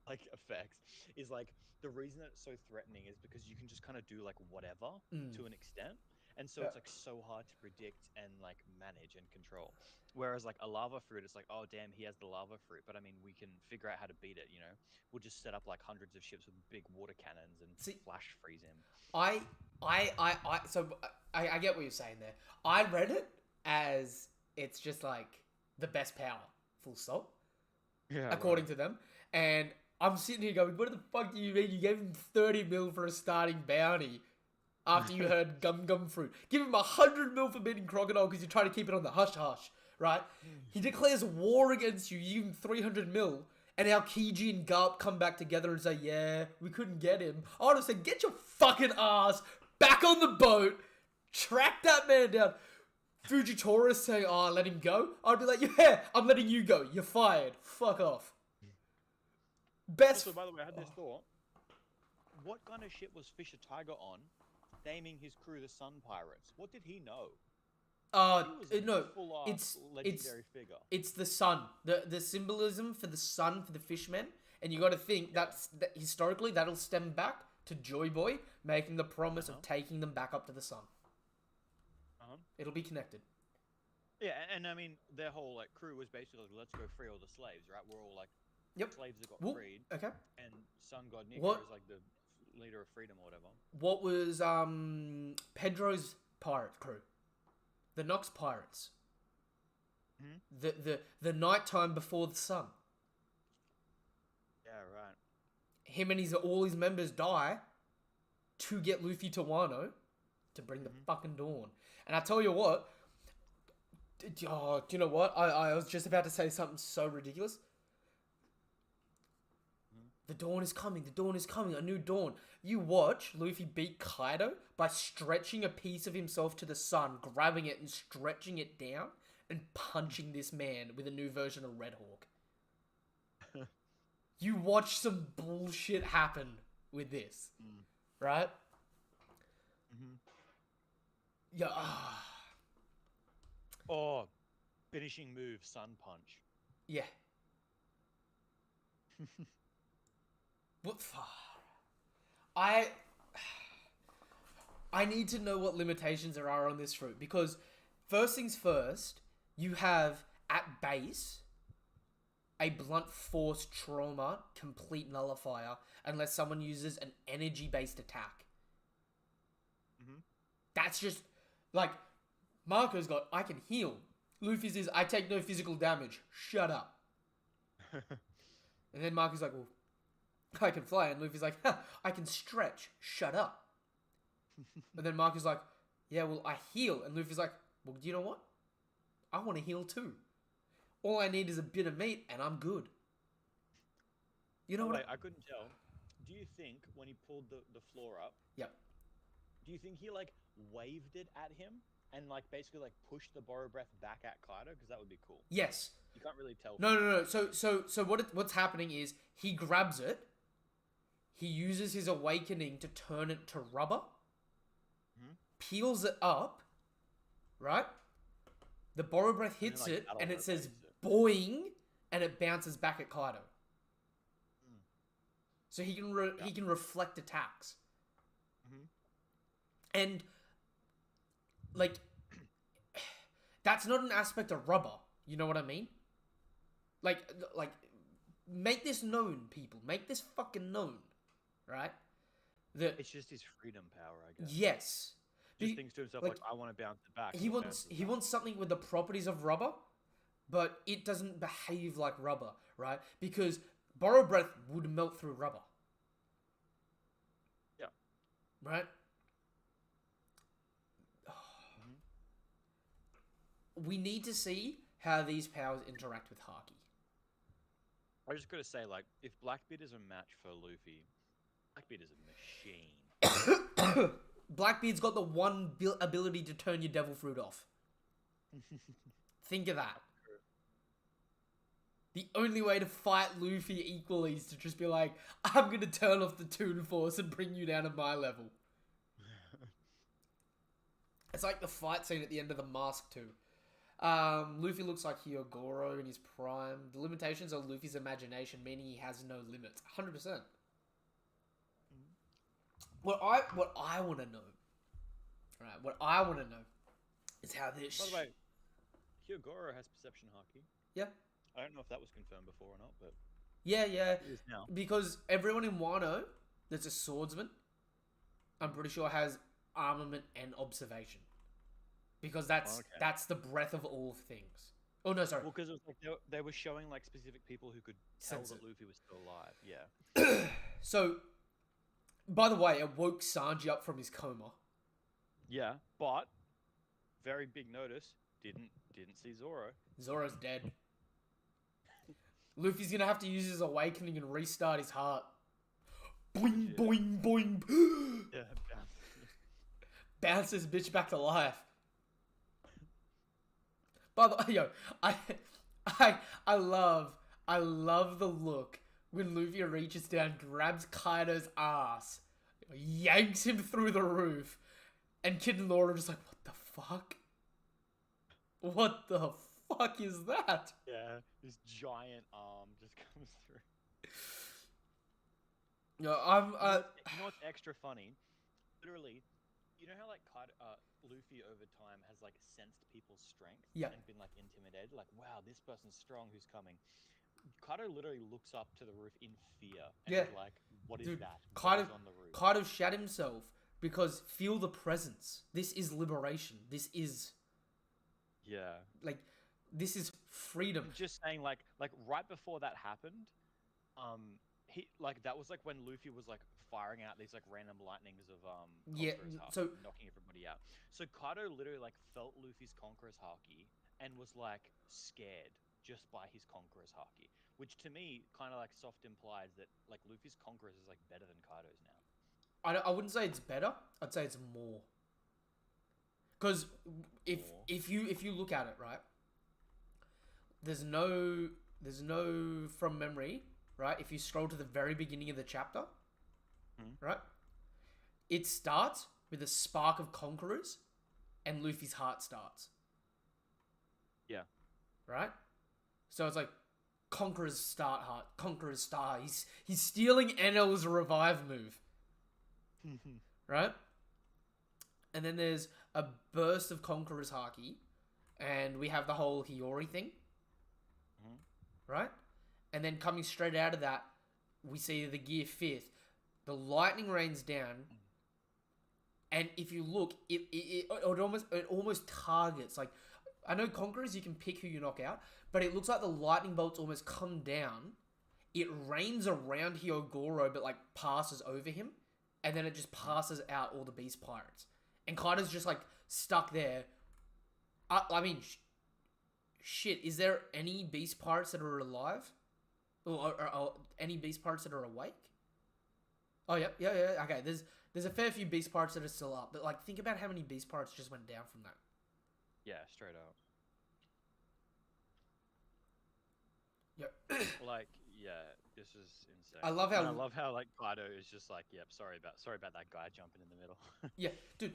like effects is like the reason that it's so threatening is because you can just kind of do like whatever Mm. to an extent. And so Yeah. it's like so hard to predict and like manage and control. Whereas like a lava fruit, it's like, oh damn, he has the lava fruit. But I mean, we can figure out how to beat it, you know? We'll just set up like hundreds of ships with big water cannons and See, flash freeze him. I, so I get what you're saying there. I read it as it's just like the best power, full stop, Yeah, according to them. And I'm sitting here going, what the fuck do you mean? You gave him 30 mil for a starting bounty after you heard Gum Gum Fruit. Give him 100 mil for beating Crocodile because you're trying to keep it on the hush hush, right? He declares war against you, you give him 300 mil, and now Kiji and Garp come back together and say, yeah, we couldn't get him. I would have said, get your fucking ass back on the boat, track that man down. Fujitora saying, oh, let him go. I'd be like, yeah, I'm letting you go. You're fired. Fuck off. Best. Also, by the way, I had this thought. What kind of shit was Fisher Tiger on, naming his crew the Sun Pirates? What did he know? He was a No, full-ass legendary figure. it's the sun. The symbolism for the sun for the fishmen, and you got to think that historically that'll stem back to Joy Boy making the promise of taking them back up to the sun. It'll be connected. Yeah, and I mean, their whole like crew was basically like, let's go free all the slaves, right? We're all like Yep. slaves that got freed, Okay. and Sun God Nico What- is like the leader of freedom or whatever. What was Pedro's pirate crew? The Nox pirates. The nighttime before the sun. Yeah, right. Him and all his members die to get Luffy to Wano to bring the fucking dawn. And I tell you what, do you know what? I was just about to say something so ridiculous. The dawn is coming. The dawn is coming. A new dawn. You watch Luffy beat Kaido by stretching a piece of himself to the sun, grabbing it and stretching it down, and punching this man with a new version of Red Hawk. You watch some bullshit happen with this, right? Yeah. Oh, finishing move, Sun Punch. Yeah. What? I need to know what limitations there are on this fruit because first things first, you have at base a blunt force trauma complete nullifier unless someone uses an energy based attack. That's just like Marco's got I can heal. Luffy's is I take no physical damage. Shut up. And then Marco's like, well, I can fly. And Luffy's like, I can stretch. Shut up. And then Marco's like, yeah, well, I heal. And Luffy's like, well, do you know what? I want to heal too. All I need is a bit of meat and I'm good. You know what? I couldn't tell. Do you think when he pulled the floor up, Yep. do you think he like waved it at him and like basically like pushed the borrow breath back at Kaido? Because that would be cool. Yes. You can't really tell. No. So what's happening is he grabs it. He uses his awakening to turn it to rubber. Peels it up. Right? The borrow breath hits like, it and it says teleportates it. boing and it bounces back at Kaido. So he can reflect attacks. And like that's not an aspect of rubber. You know what I mean? Like make this known, people. Make this fucking known. Right? It's just his freedom power, I guess. Yes. Just thinks to himself like I want to bounce it back. He wants something with the properties of rubber, but it doesn't behave like rubber, right? Because borrow breath would melt through rubber. Yeah. Right? We need to see how these powers interact with Haki. I just gotta say, like, if Blackbeard is a match for Luffy, Blackbeard is a machine. Blackbeard's got the one ability to turn your devil fruit off. Think of that. The only way to fight Luffy equally is to just be like, I'm gonna turn off the Toon Force and bring you down to my level. It's like the fight scene at the end of The Mask 2. Luffy looks like Hyogoro in his prime. The limitations are Luffy's imagination, meaning he has no limits. 100%. What I want to know, right? What I want to know is how this. By the way, Hyogoro has perception haki. Yeah. I don't know if that was confirmed before or not, but Yeah. it is now. Because everyone in Wano that's a swordsman, I'm pretty sure has armament and observation. Because that's the breadth of all things. Oh no, sorry. Well, because it was like they were showing like specific people who could tell Sense that it. Luffy was still alive. Yeah. So, by the way, it woke Sanji up from his coma. Yeah, but very big notice. Didn't see Zoro. Zoro's dead. Luffy's gonna have to use his awakening and restart his heart. Boing, Yeah. boing, boing. Yeah. Bounce this bitch back to life. By the way, yo, I love the look when Luffy reaches down, grabs Kaido's ass, yanks him through the roof, and Kid and Laura are just like, what the fuck? What the fuck is that? Yeah. This giant arm just comes through. Yo, You know what's extra funny? Literally, you know how like Luffy over time has like sensed people's strength Yeah. and been like intimidated, like wow, this person's strong. Who's coming? Kaido literally looks up to the roof in fear and Yeah. is like, "What is Dude, that? Kaido- What is on the roof?" Kaido shat himself because feel the presence. This is liberation. This is Yeah. like, this is freedom. Just saying, like right before that happened, he like that was like when Luffy was like firing out these like random lightnings of Yeah, Conqueror's Haki, so- knocking everybody out. So Kaido literally like felt Luffy's Conqueror's Haki and was like scared just by his Conqueror's Haki, which to me kind of like soft implies that like Luffy's Conqueror's is like better than Kaido's now. I wouldn't say it's better. I'd say it's more. Because if More. if you look at it, right, there's no from memory, right? If you scroll to the very beginning of the chapter, right, it starts with a spark of Conquerors, and Luffy's heart starts. Yeah. Right. So it's like Conqueror's start heart, Conqueror's star. He's stealing Enel's revive move. Right? And then there's a burst of Conqueror's Haki, and we have the whole Hiyori thing. Right? And then coming straight out of that, we see the Gear 5th. The lightning rains down, and if you look, it almost targets. Like, I know Conquerors, you can pick who you knock out, but it looks like the lightning bolts almost come down. It rains around Hyogoro, but like passes over him, and then it just passes out all the Beast Pirates. And Kaido's just like stuck there. I mean, shit, is there any Beast Pirates that are alive? Or any Beast Pirates that are awake? Oh, yeah. Okay, there's a fair few Beast Pirates that are still up, but like, think about how many Beast Pirates just went down from that. Yeah, straight up. Yeah. Like, yeah, this is insane. I love how like Kaido is just like, yep, sorry about that guy jumping in the middle. Yeah, dude.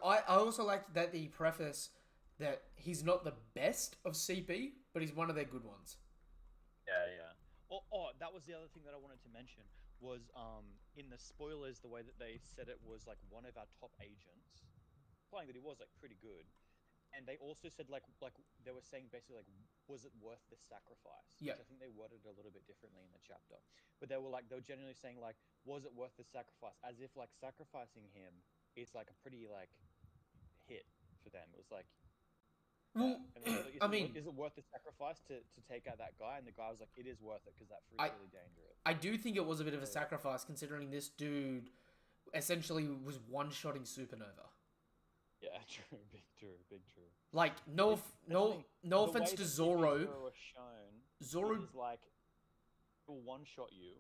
I also like that they preface that he's not the best of CP, but he's one of their good ones. Yeah. Oh, that was the other thing that I wanted to mention was in the spoilers, the way that they said it was like one of our top agents, implying that he was like pretty good. And they also said like they were saying basically like, was it worth the sacrifice? Yeah. Which I think they worded it a little bit differently in the chapter. But they were genuinely saying like, was it worth the sacrifice? As if like sacrificing him is like a pretty like hit for them. It was like, Well, I mean, is it worth the sacrifice to take out that guy? And the guy was like, it is worth it because that fruit's really dangerous. I do think it was a bit of a sacrifice considering this dude essentially was one-shotting Supernova. Yeah, true, big true. Like, no offense to Zoro. Zoro is like will one shot you,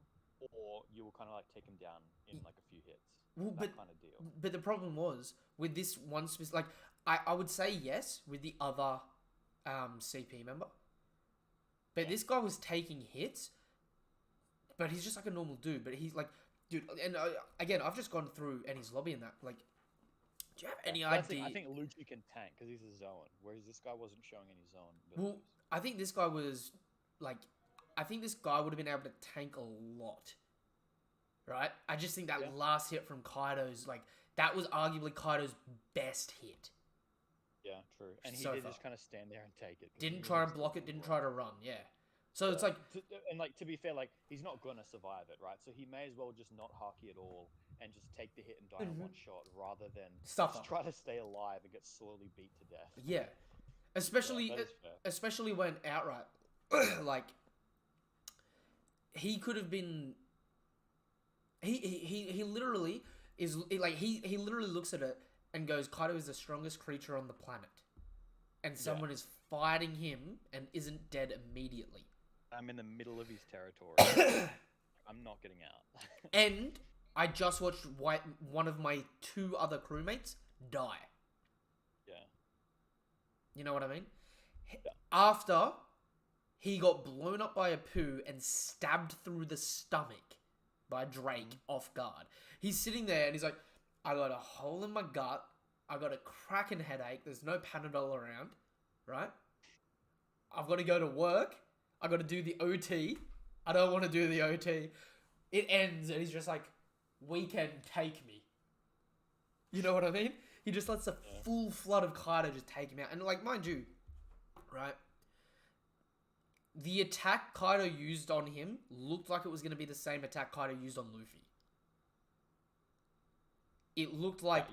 or you will kind of like take him down in like a few hits. Well, That kind of deal. but the problem was with this one specific. Like, I would say yes with the other CP member, but Yeah. this guy was taking hits, but he's just like a normal dude. But he's like, dude, and again, I've just gone through Annie's lobby and that. Like, do you have any But I idea? think Lucci can tank because he's a zone, whereas this guy wasn't showing any zone Well, abilities. I think this guy was like, I think this guy would have been able to tank a lot. Right? I just think that Yeah. last hit from Kaido's, like, that was arguably Kaido's best hit. Yeah, true. And he So did far. just kind of stand there and take it. 'cause Didn't he try to wasn't block still it, didn't gonna try run. to run, yeah. So it's Yeah. like, And like to be fair, like he's not gonna survive it, right? So he may as well just not haki at all and just take the hit and die in one shot, rather than Suffer. just try to stay alive and get slowly beat to death. yeah. Especially, that is fair. especially when outright, like, he could have been, he literally is, like, he literally looks at it and goes, Kaido is the strongest creature on the planet. And someone is fighting him and isn't dead immediately. I'm in the middle of his territory. I'm not getting out. And I just watched one of my two other crewmates die. Yeah. You know what I mean? Yeah. After he got blown up by a poo and stabbed through the stomach by Drake off guard. He's sitting there and he's like, I got a hole in my gut. I got a cracking headache. There's no Panadol around, right? I've got to go to work. I got to do the OT. I don't want to do the OT. It ends and he's just like, weekend, take me. You know what I mean? He just lets the full flood of Kaido just take him out. And like, mind you, right? The attack Kaido used on him looked like it was going to be the same attack Kaido used on Luffy. It looked like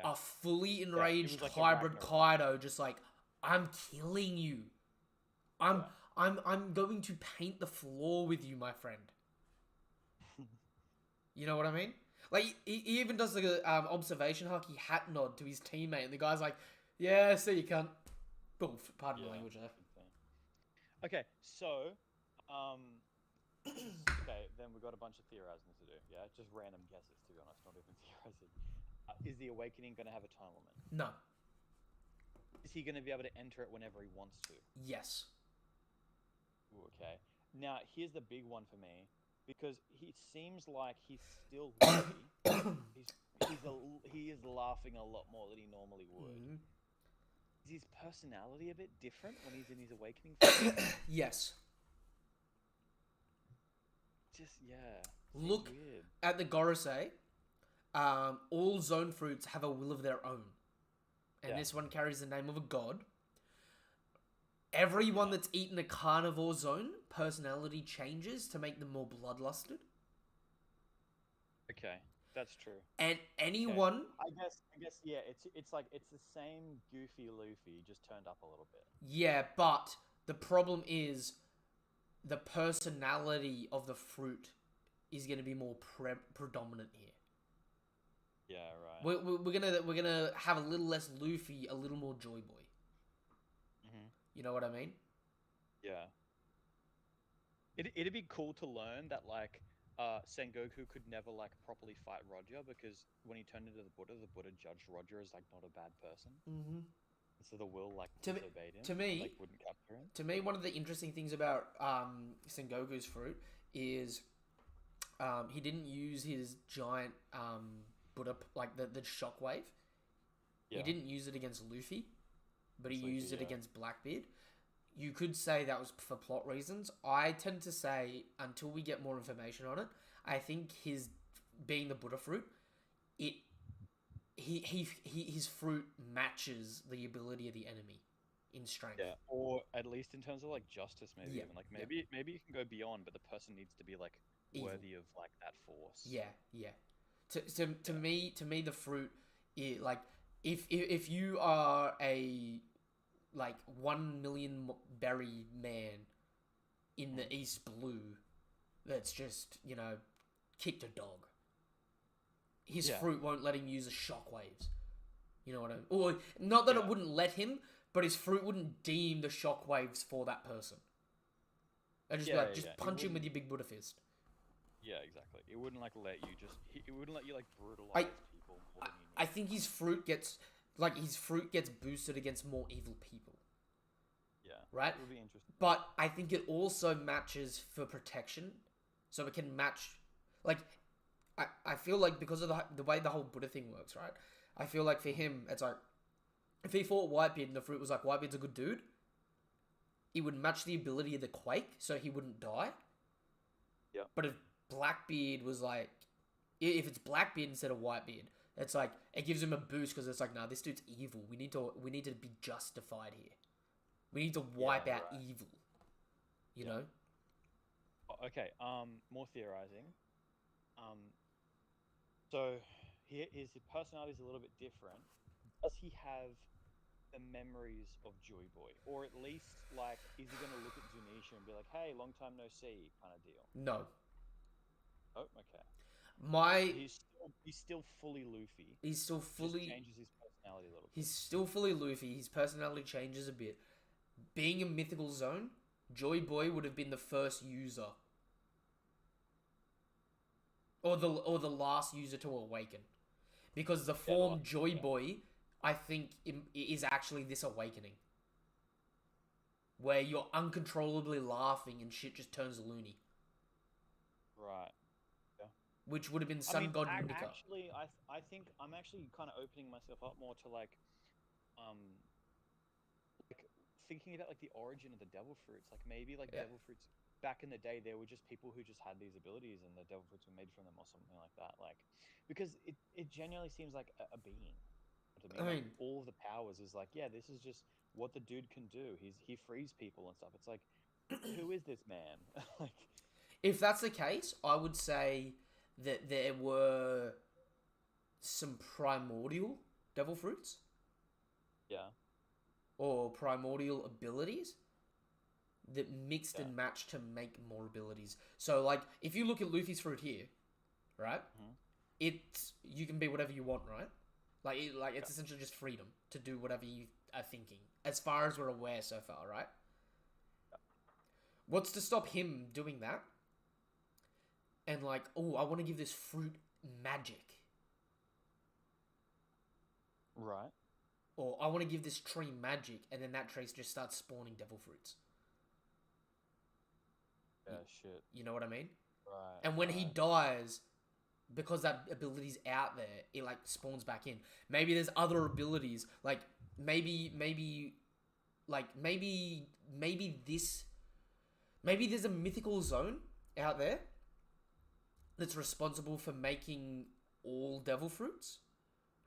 a fully enraged like a hybrid Ragnarok. Kaido, just like, I'm killing you. I'm going to paint the floor with you, my friend. You know what I mean? Like, he even does like a observation haki hat nod to his teammate, and the guy's like, yeah, see you cunt. Oh, pardon the language there. Okay, so, okay, then we've got a bunch of theorizing to do, yeah? Just random guesses, to be honest, not even theorizing. Is the Awakening going to have a time limit? No. Is he going to be able to enter it whenever he wants to? Yes. Ooh, okay. Now, here's the big one for me, because he seems like he's still Luffy. He is laughing a lot more than he normally would. Mhm. Is his personality a bit different when he's in his Awakening phase? Yes. Just, yeah. Look Weird. at the Gorosei. All zone fruits have a will of their own. And Yeah. this one carries the name of a god. Everyone that's eaten a carnivore zone, personality changes to make them more bloodlusted. Okay, that's true. And anyone... I guess, yeah, it's like, it's the same goofy Luffy, just turned up a little bit. Yeah, but the problem is the personality of the fruit is going to be more predominant here. Yeah, right. We're gonna have a little less Luffy, a little more Joy Boy. Mm-hmm. You know what I mean? Yeah. It'd be cool to learn that, like, Sengoku could never, like, properly fight Roger, because when he turned into the Buddha judged Roger as, like, not a bad person. Mm-hmm. So the will, like, To me- disobeyed him. to me- like, wouldn't capture him. To me, one of the interesting things about Sengoku's fruit is he didn't use his giant Buddha, like the shockwave. Yeah. He didn't use it against Luffy, but he Luffy, used it yeah. against Blackbeard. You could say that was for plot reasons. I tend to say, until we get more information on it, I think his being the Buddha fruit, his fruit matches the ability of the enemy in strength. Yeah, or at least in terms of, like, justice, maybe Yeah, even. Like, yeah. maybe you can go beyond, but the person needs to be, like, Evil. worthy of, like, that force. Yeah. To me, the fruit, like, if you are a like 1 million berry man in the East Blue, that's just, you know, kicked a dog. His fruit won't let him use the shockwaves. You know what I mean? Or not that it wouldn't let him, but his fruit wouldn't deem the shockwaves for that person. And just be Yeah, like, yeah, just yeah. It punch him with wouldn't- your big Buddha fist. Yeah, exactly. It wouldn't like let you just. It wouldn't let you like brutalize I- people more than you I need. think his fruit gets boosted against more evil people, Yeah. right? It would be interesting. But I think it also matches for protection, so it can match. Like, I feel like because of the way the whole Buddha thing works, right? I feel like for him, it's like if he fought Whitebeard and the fruit was like Whitebeard's a good dude, it would match the ability of the Quake, so he wouldn't die. Yeah. But if Blackbeard was like, if it's Blackbeard instead of Whitebeard, it's like it gives him a boost because it's like, nah, this dude's evil. We need to be justified here. We need to wipe out right. evil. You Yeah. know? Okay. More theorizing. So his personality is a little bit different. Does he have the memories of Joy Boy, or at least like, is he gonna look at Zunisha and be like, "Hey, long time no see," kind of deal? No. Oh, okay. My He's still fully Luffy. he's still Just fully changes his personality a little bit. he's still fully Luffy. His personality changes a bit. Being a mythical zone, Joy Boy would have been the first user. Or the last user to awaken. Because the form last, Joy yeah. Boy, I think, is actually this awakening. Where you're uncontrollably laughing and shit just turns loony. Right. Which would have been Sun God Nika. Actually, I think I'm actually kind of opening myself up more to like thinking about like the origin of the devil fruits. Like maybe like Yeah. devil fruits back in the day, there were just people who just had these abilities, and the devil fruits were made from them or something like that. Like, because it genuinely seems like a being. To me, I like mean- all of the powers is like, yeah, this is just what the dude can do. He frees people and stuff. It's like, who is this man? Like, If that's the case, I would say that there were some primordial devil fruits. yeah, Or primordial abilities that mixed Yeah. and matched to make more abilities. So, like, if you look at Luffy's fruit here, right? Mhm. You can be whatever you want, right? Like it's essentially just freedom to do whatever you are thinking, as far as we're aware so far, right? What's to stop him doing that? And like, oh, I want to give this fruit magic, right. or I want to give this tree magic, and then that tree just starts spawning devil fruits. Yeah, shit. You know what I mean? Right. And when he right. dies, because that ability's out there, it like spawns back in. Maybe there's other abilities, like maybe there's a mythical zone out there that's responsible for making all devil fruits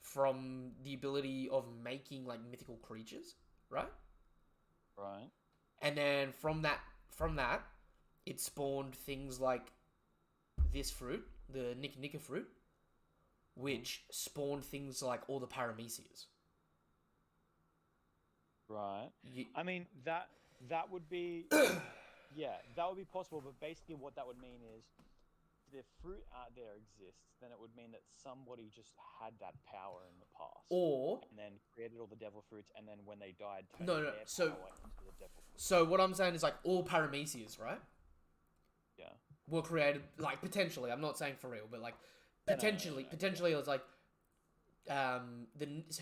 from the ability of making like mythical creatures, right? Right. And then from that, it spawned things like this fruit, the Nika Nika fruit, which spawned things like all the Paramecias. Right. You, I mean that would be yeah, that would be possible, but basically what that would mean is if the fruit out there exists, then it would mean that somebody just had that power in the past. or And then created all the devil fruits, and then when they died, turned No, no, their so- power into the devil fruit. so what I'm saying is like all Paramecias, right? Yeah. Were created like potentially. I'm not saying for real, but like No, no, no, potentially, no, potentially it was like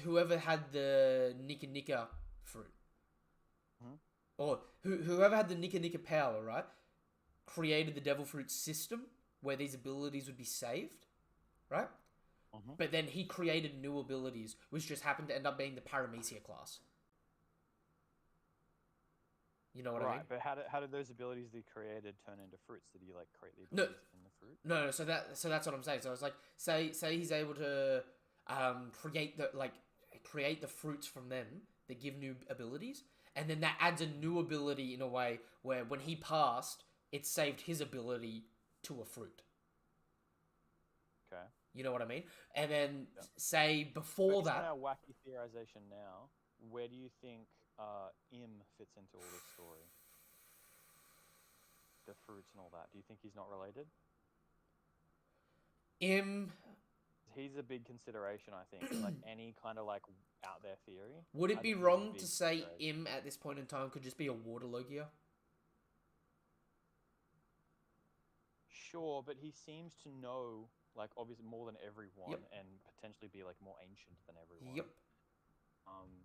whoever had the Nika Nika fruit, Mhm. or whoever had the Nika Nika power, right, created the devil fruit system where these abilities would be saved, right? Mhm. But then he created new abilities, which just happened to end up being the Paramecia class. You know what I mean? Right, but how did those abilities that he created turn into fruits? Did he like create the No. abilities in the fruit? No, so that's what I'm saying. So I was like, say he's able to create the fruits from them that give new abilities, and then that adds a new ability in a way where when he passed, it saved his ability to a fruit. Okay. You know what I mean? And then Yeah. say before Based on that, our wacky theorization now, where do you think Im fits into all this story? The fruits and all that. Do you think he's not related? He's a big consideration, I think. Like any kind of like out there theory. would I it be think he's a wrong big to say consideration. at this point in time could just be a water logia? Sure, but he seems to know, like, obviously more than everyone, Yep. and potentially be like more ancient than everyone. Yep. Um.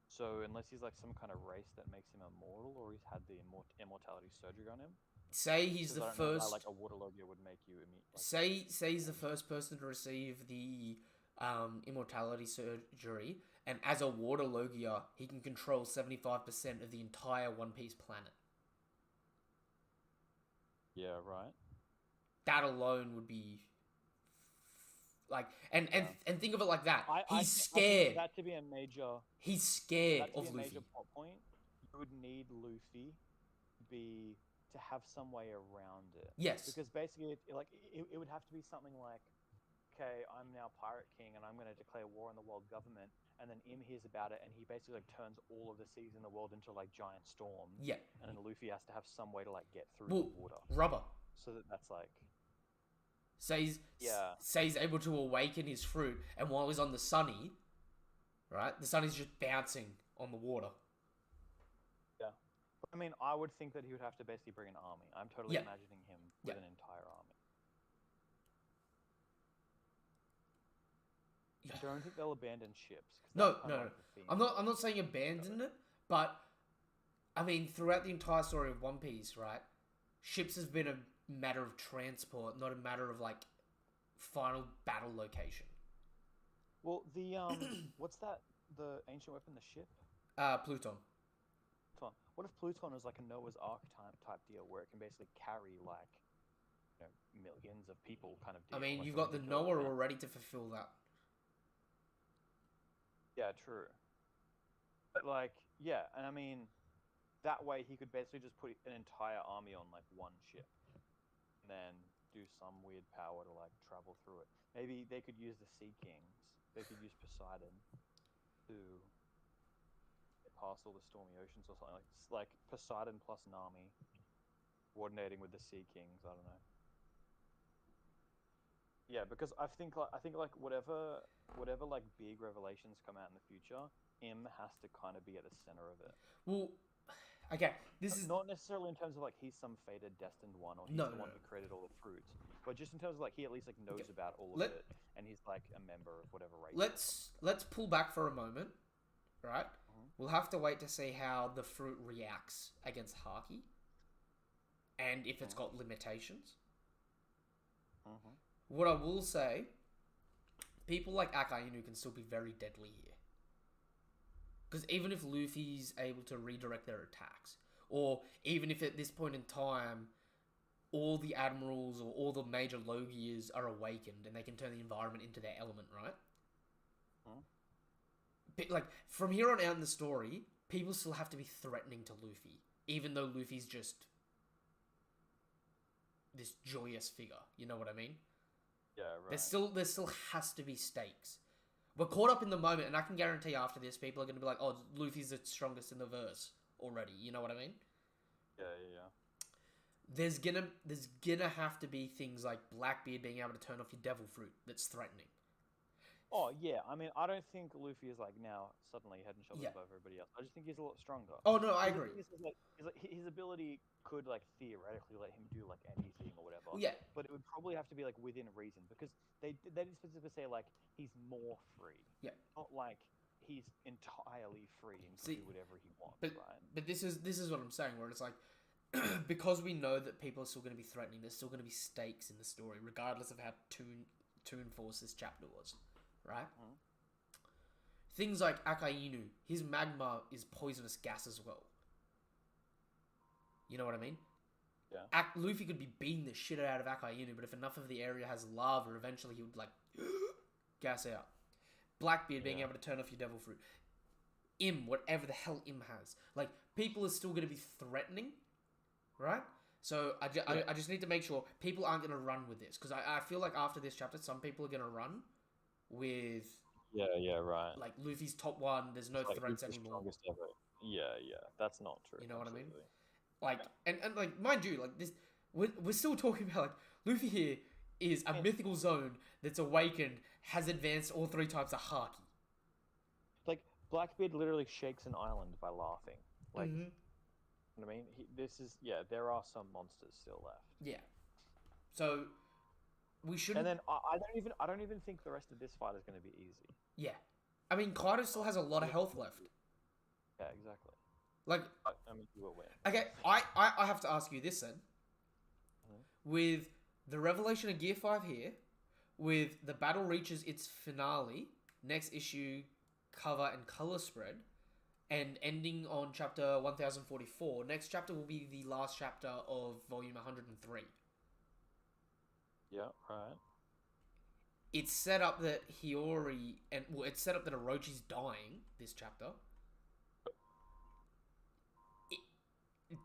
So unless he's like some kind of race that makes him immortal, or he's had the immortality surgery on him, Say he's because the I don't know why first. like a water logia would make you like. Say he's the first person to receive the immortality surgery, and as a water logia, he can control 75% of the entire One Piece planet. Yeah. Right. That alone would be like, and think of it like that. I He's think scared. that to be a major. He's For scared that to be of a major Luffy. plot point, you would need Luffy to have some way around it. Yes. Because basically, it would have to be something like, okay, I'm now Pirate King, and I'm going to declare war on the world government, and then Im hears about it, and he basically like turns all of the seas in the world into like giant storms. Yeah. And then Luffy has to have some way to like get through Well, the water, rubber. so that's like. Say he's able to awaken his fruit, and while he's on the sunny, right, the sunny's just bouncing on the water. Yeah. I mean, I would think that he would have to basically bring an army. I'm totally imagining him with an entire army. Yeah. I don't think they'll abandon ships. No. I'm not saying abandon it, but I mean, throughout the entire story of One Piece, right, ships has been a matter of transport, not a matter of like final battle location. Well, the what's that? The ancient weapon, the ship. Pluton. What if Pluton is like a Noah's Ark type deal, where it can basically carry like, millions of people, kind of deal? I mean, like you've a got the ridiculous Noah amount. already to fulfill that. Yeah, true. But like, yeah, and I mean, that way he could basically just put an entire army on like one ship, and then do some weird power to like travel through it. Maybe they could use the Sea Kings. They could use Poseidon to get past all the stormy oceans or something like Poseidon plus Nami coordinating with the Sea Kings. I don't know. Yeah, because I think like whatever like big revelations come out in the future, Im has to kind of be at the center of it. Well, okay, this is not necessarily in terms of like he's some fated destined one, or he's the one who created all the fruits, but just in terms of like he at least like knows about all of it, and he's like a member of whatever race. Let's pull back for a moment, right? We'll have to wait to see how the fruit reacts against Haki, and if it's got limitations. What I will say, people like Akainu can still be very deadly here. Because even if Luffy's able to redirect their attacks, or even if at this point in time, all the admirals or all the major Logias are awakened and they can turn the environment into their element, right? But like, from here on out in the story, people still have to be threatening to Luffy, even though Luffy's just this joyous figure. You know what I mean? Yeah, right. There still has to be stakes. We're caught up in the moment, and I can guarantee after this, people are going to be like, "Oh, Luffy's the strongest in the verse already." You know what I mean? Yeah. There's gonna have to be things like Blackbeard being able to turn off your devil fruit that's threatening. Oh yeah, I mean, I don't think Luffy is like now suddenly head and shoulders above everybody else. I just think he's a lot stronger. Oh no, I agree. His ability could like theoretically let him do like anything or whatever. Yeah. But it would probably have to be like within reason, because they didn't specifically say like he's more free. Yeah. Not like he's entirely free and can do whatever he wants. Right. But this is what I'm saying, where it's like, because we know that people are still going to be threatening, there's still going to be stakes in the story, regardless of how Toon-Force this chapter was. Right? Things like Akainu, his magma is poisonous gas as well. You know what I mean? Yeah. Luffy could be beating the shit out of Akainu, but if enough of the area has lava, eventually he would like gas out. Blackbeard being able to turn off your devil fruit. Im, whatever the hell Im has. Like, people are still going to be threatening, right? So I just need to make sure people aren't going to run with this, because I feel like after this chapter, some people are going to run with right. Like Luffy's top one, there's no like, threats he's the anymore. strongest ever. Yeah, that's not true. You know what I mean? Absolutely. Like, and like, mind you, like this, we're still talking about like Luffy here is a mythical zone that's awakened, has advanced all three types of Haki. Like Blackbeard literally shakes an island by laughing. Like I mean, this is there are some monsters still left. Yeah. So we shouldn't. And then I don't even think the rest of this fight is going to be easy. Yeah. I mean, Kaido still has a lot of health left. Yeah, exactly. Like, I mean, you will win. okay, I have to ask you this then. With the revelation of Gear 5 here, with the battle reaches its finale, next issue cover and color spread, and ending on chapter 1044, next chapter will be the last chapter of volume 103. Yeah, right. It's set up that Hiyori it's set up that Orochi's dying this chapter.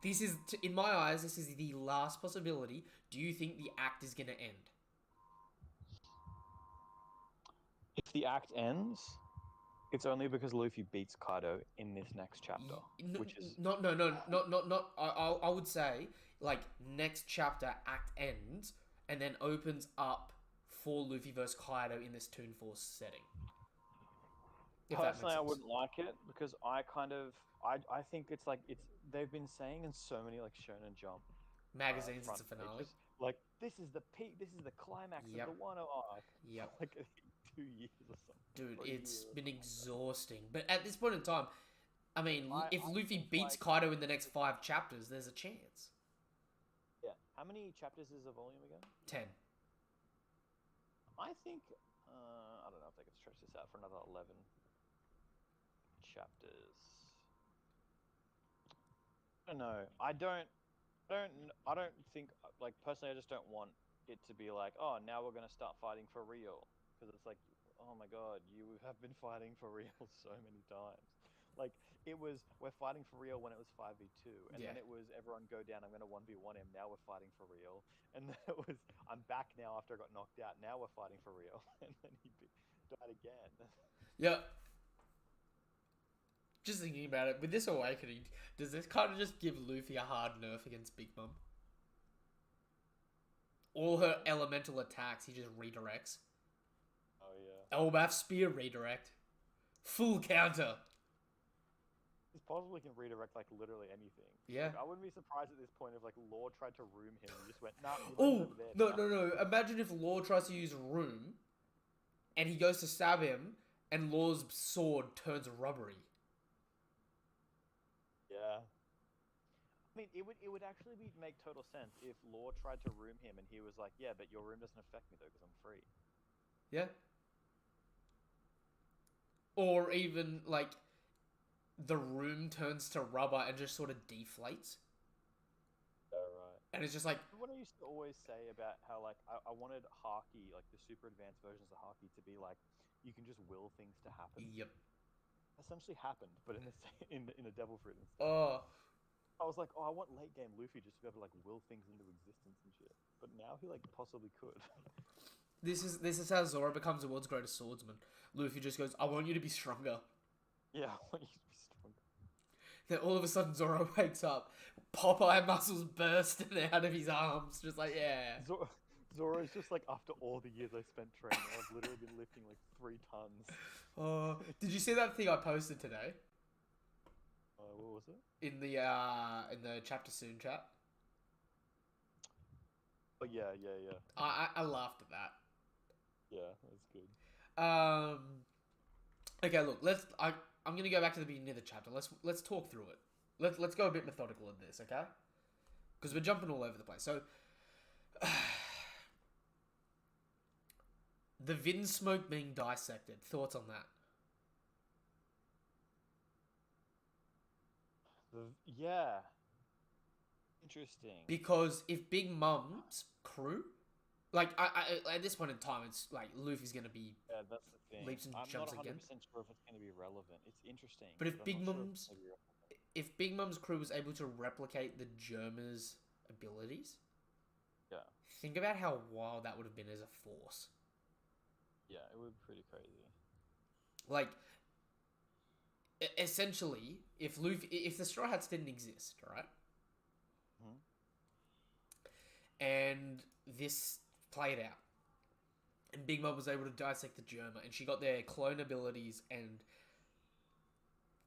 This is, in my eyes, this is the last possibility. Do you think the act is going to end? If the act ends, it's only because Luffy beats Kaido in this next chapter, which is not. I would say like next chapter act ends and then opens up for Luffy versus Kaido in this Toon Force setting. Personally, I wouldn't like it because I think it's they've been saying in so many like Shonen Jump magazines it's a finale. Pages, like this is the peak, this is the climax of the 1 arc. Yep. Like 2 years or something. Dude, it's been exhausting. But at this point in time, I mean, if Luffy beats Kaido in the next 5 chapters, there's a chance. Yeah. How many chapters is a volume again? 10. I think I don't know if they could stretch this out for another 11 chapters. I don't know. I don't think, like, personally, I just don't want it to be like, oh, now we're gonna start fighting for real, because it's like, oh my god, you have been fighting for real so many times. Like, we're fighting for real when it was 5v2, and then it was everyone go down, I'm gonna 1v1 him, now we're fighting for real, and then it was I'm back now after I got knocked out, now we're fighting for real, and then he died again. Yeah. Just thinking about it, with this awakening, does this kind of just give Luffy a hard nerf against Big Mom? All her elemental attacks, he just redirects. Oh yeah. Elbaf Spear redirect. Full counter. He possibly can redirect like literally anything. Yeah. Like, I wouldn't be surprised at this point if like Law tried to room him and just went, nah. Oh, no. Imagine if Law tries to use Room, and he goes to stab him, and Law's sword turns rubbery. Yeah. I mean, it would actually make total sense if Law tried to room him and he was like, yeah, but your room doesn't affect me though because I'm free. Yeah. Or even, like, the room turns to rubber and just sort of deflates. Yeah, right. And it's just like... What I used to always say about how, like, I wanted Haki, like, the super advanced versions of Haki to be, like, you can just will things to happen. Yep. Essentially happened, but in a Devil Fruit instead. Oh. I was like, oh, I want late game Luffy just to be able to, like, will things into existence and shit. But now he, like, possibly could. This is how Zoro becomes the world's greatest swordsman. Luffy just goes, I want you to be stronger. Yeah, I want you to be stronger. Then all of a sudden Zoro wakes up. Popeye muscles bursting out of his arms. Just like, yeah. Zoro's just like, after all the years I spent training, I've literally been lifting like 3 tons. Did you see that thing I posted today? What was it? In the chapter soon chat? Oh yeah. I laughed at that. Yeah, that's good. Okay, look, I'm gonna go back to the beginning of the chapter. Let's talk through it. Let's go a bit methodical in this, okay? Because we're jumping all over the place. So, the Vin smoke being dissected. Thoughts on that? Yeah. Interesting. Because if Big Mom's crew, like I at this point in time, it's like Luffy's gonna be that's the thing. leaps and I'm jumps not 100% again. sure if it's going to be relevant. It's interesting. But if Big I'm not Mom's sure if it's gonna be relevant. if Big Mom's crew was able to replicate the Germa's abilities, Yeah. think about how wild that would have been as a force. Yeah, it would be pretty crazy. Like, essentially, if the Straw Hats didn't exist, right? Mhm. And this played out, and Big Mom was able to dissect the Germa, and she got their clone abilities and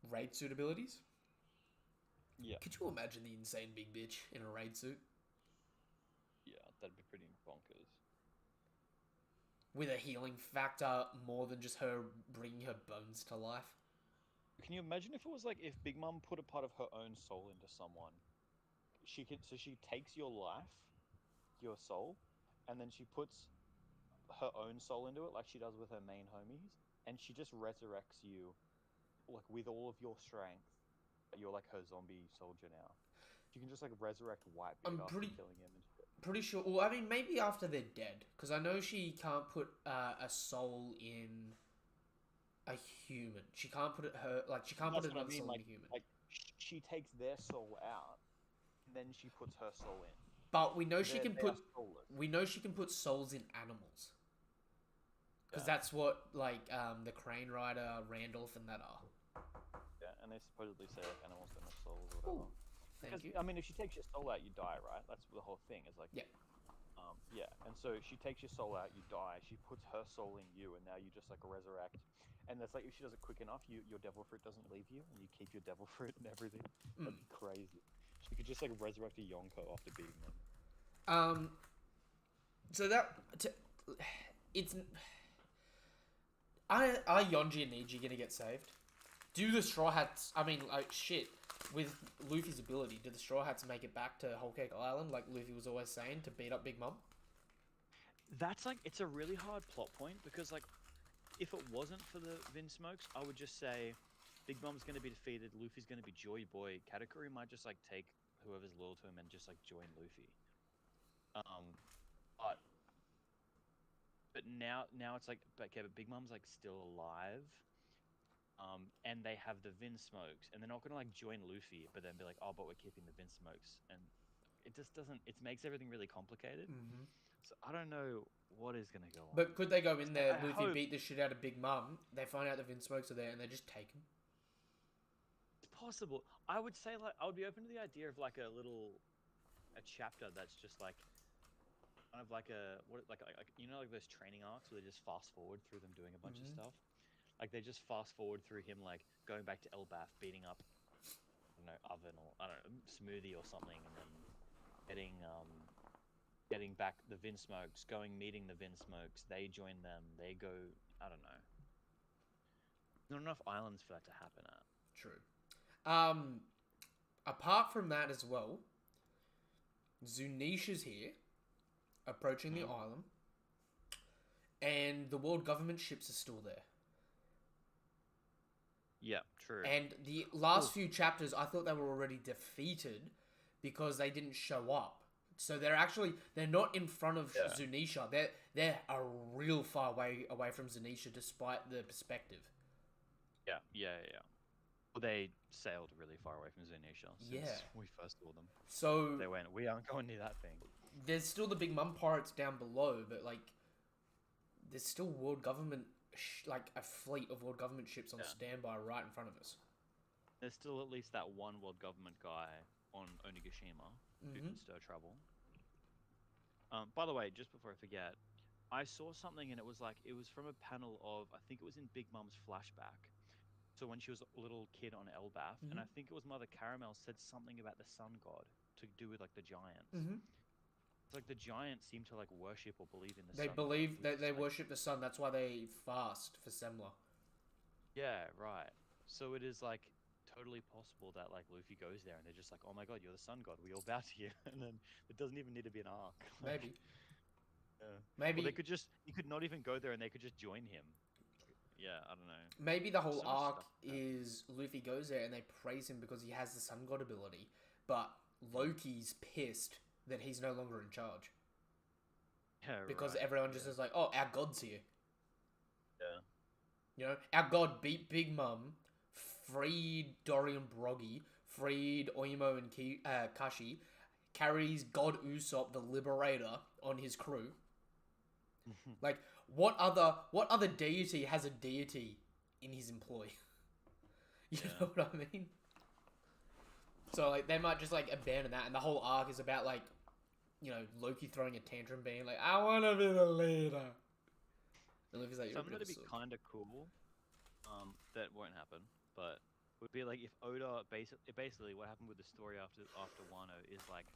raid suit abilities. Yeah, Could you imagine the insane big bitch in a raid suit yeah, that'd be pretty bonkers. with a healing factor more than just her bringing her bones to life? Can you imagine if it was like if Big Mom put a part of her own soul into someone? She takes your life, your soul, and then she puts her own soul into it, like she does with her main homies, and she just resurrects you, like with all of your strength. You're like her zombie soldier now. She can just like resurrect Whitebeard I'm after pretty killing him and shit. pretty sure. Well, I mean, maybe after they're dead, because I know she can't put a soul in a human. She can't put it her like she can't put That's what I another mean. soul in Like, a human. she takes their soul out, and then she puts her soul in. But we know So she can they are put soulless. we know she can put souls in animals. Because Yeah. that's what like the Crane Rider, Randolph, and that are. Yeah, and they supposedly say like animals don't have souls or whatever. Ooh, thank Because you. I mean, if she takes your soul out, you die, right? That's the whole thing. Is like, Yeah. yeah. And so she takes your soul out, you die. She puts her soul in you, and now you just like resurrect. And that's like if she does it quick enough, your devil fruit doesn't leave you, and you keep your devil fruit and everything. That'd be crazy. She could just like resurrect a Yonko after beating them. So it's. Are Yonji and Neji gonna get saved? Do the Straw Hats? I mean, like shit. With Luffy's ability, do the Straw Hats make it back to Whole Cake Island, like Luffy was always saying, to beat up Big Mom? That's like it's a really hard plot point because like if it wasn't for the Vinsmokes, I would just say Big Mom's going to be defeated, Luffy's going to be Joy Boy. Katakuri might just like take whoever's loyal to him and just like join Luffy. But now it's like okay, but Big Mom's like still alive. And they have the Vinsmokes, and they're not going to like join Luffy, but then be like, oh, but we're keeping the Vinsmokes, and it just doesn't. It makes everything really complicated. Mm-hmm. So I don't know what is going to go on. But could they go in there, I Luffy hope- beat the shit out of Big Mom, they find out the Vinsmokes are there, and they just take him? It's possible. I would say like I would be open to the idea of like a chapter that's just like kind of like a like you know like those training arcs where they just fast forward through them doing a bunch of stuff. Like they just fast forward through him like going back to Elbaf, beating up I don't know Oven or I don't know Smoothie or something, and then getting back the Vinsmokes, meeting the Vinsmokes. They join them. They go. I don't know. Not enough islands for that to happen at. True. Apart from that as well, Zunisha's here, approaching the island, and the world government ships are still there. Yeah, true. And the last few chapters, I thought they were already defeated because they didn't show up. So they're not in front of Zunisha. They're a real far away from Zunisha, despite the perspective. Yeah. Well, they sailed really far away from Zunisha since we first saw them. So They went, we aren't going near that thing. there's still the Big Mum pirates down below, but like, there's still world government, like a fleet of world government ships on standby right in front of us. There's still at least that one world government guy on Onigashima who can stir trouble. By the way, just before I forget, I saw something and it was from a panel of, I think it was in Big Mum's flashback. So when she was a little kid on Elbaf, and I think it was Mother Caramel said something about the sun god to do with like the giants. It's like the giants seem to like worship or believe in the sun. They believe god, that they worship the sun. That's why they fast for Semla. Yeah, right. So it is like totally possible that like Luffy goes there and they're just like, oh my god, you're the sun god. We all bow to you, and then it doesn't even need to be an arc. Maybe. Yeah. Maybe. Well, you could not even go there and they could just join him. Yeah, I don't know. Maybe the whole So much arc stuff, is Luffy goes there and they praise him because he has the sun god ability, but Loki's pissed that he's no longer in charge. Yeah, Because right. everyone just is like, oh, our god's here. Yeah. You know, our god beat Big Mum, freed Dorian Broggy, freed Oimo and Kashi, carries God Usopp, the Liberator, on his crew. Like, what other deity has a deity in his employ? You know what I mean? So, like, they might just, like, abandon that, and the whole arc is about, like, you know, Loki throwing a tantrum, being like, I want to be the leader. And Luffy's like, Something that'd be kind of cool. That won't happen, but would be like if Oda basically what happened with the story after Wano is like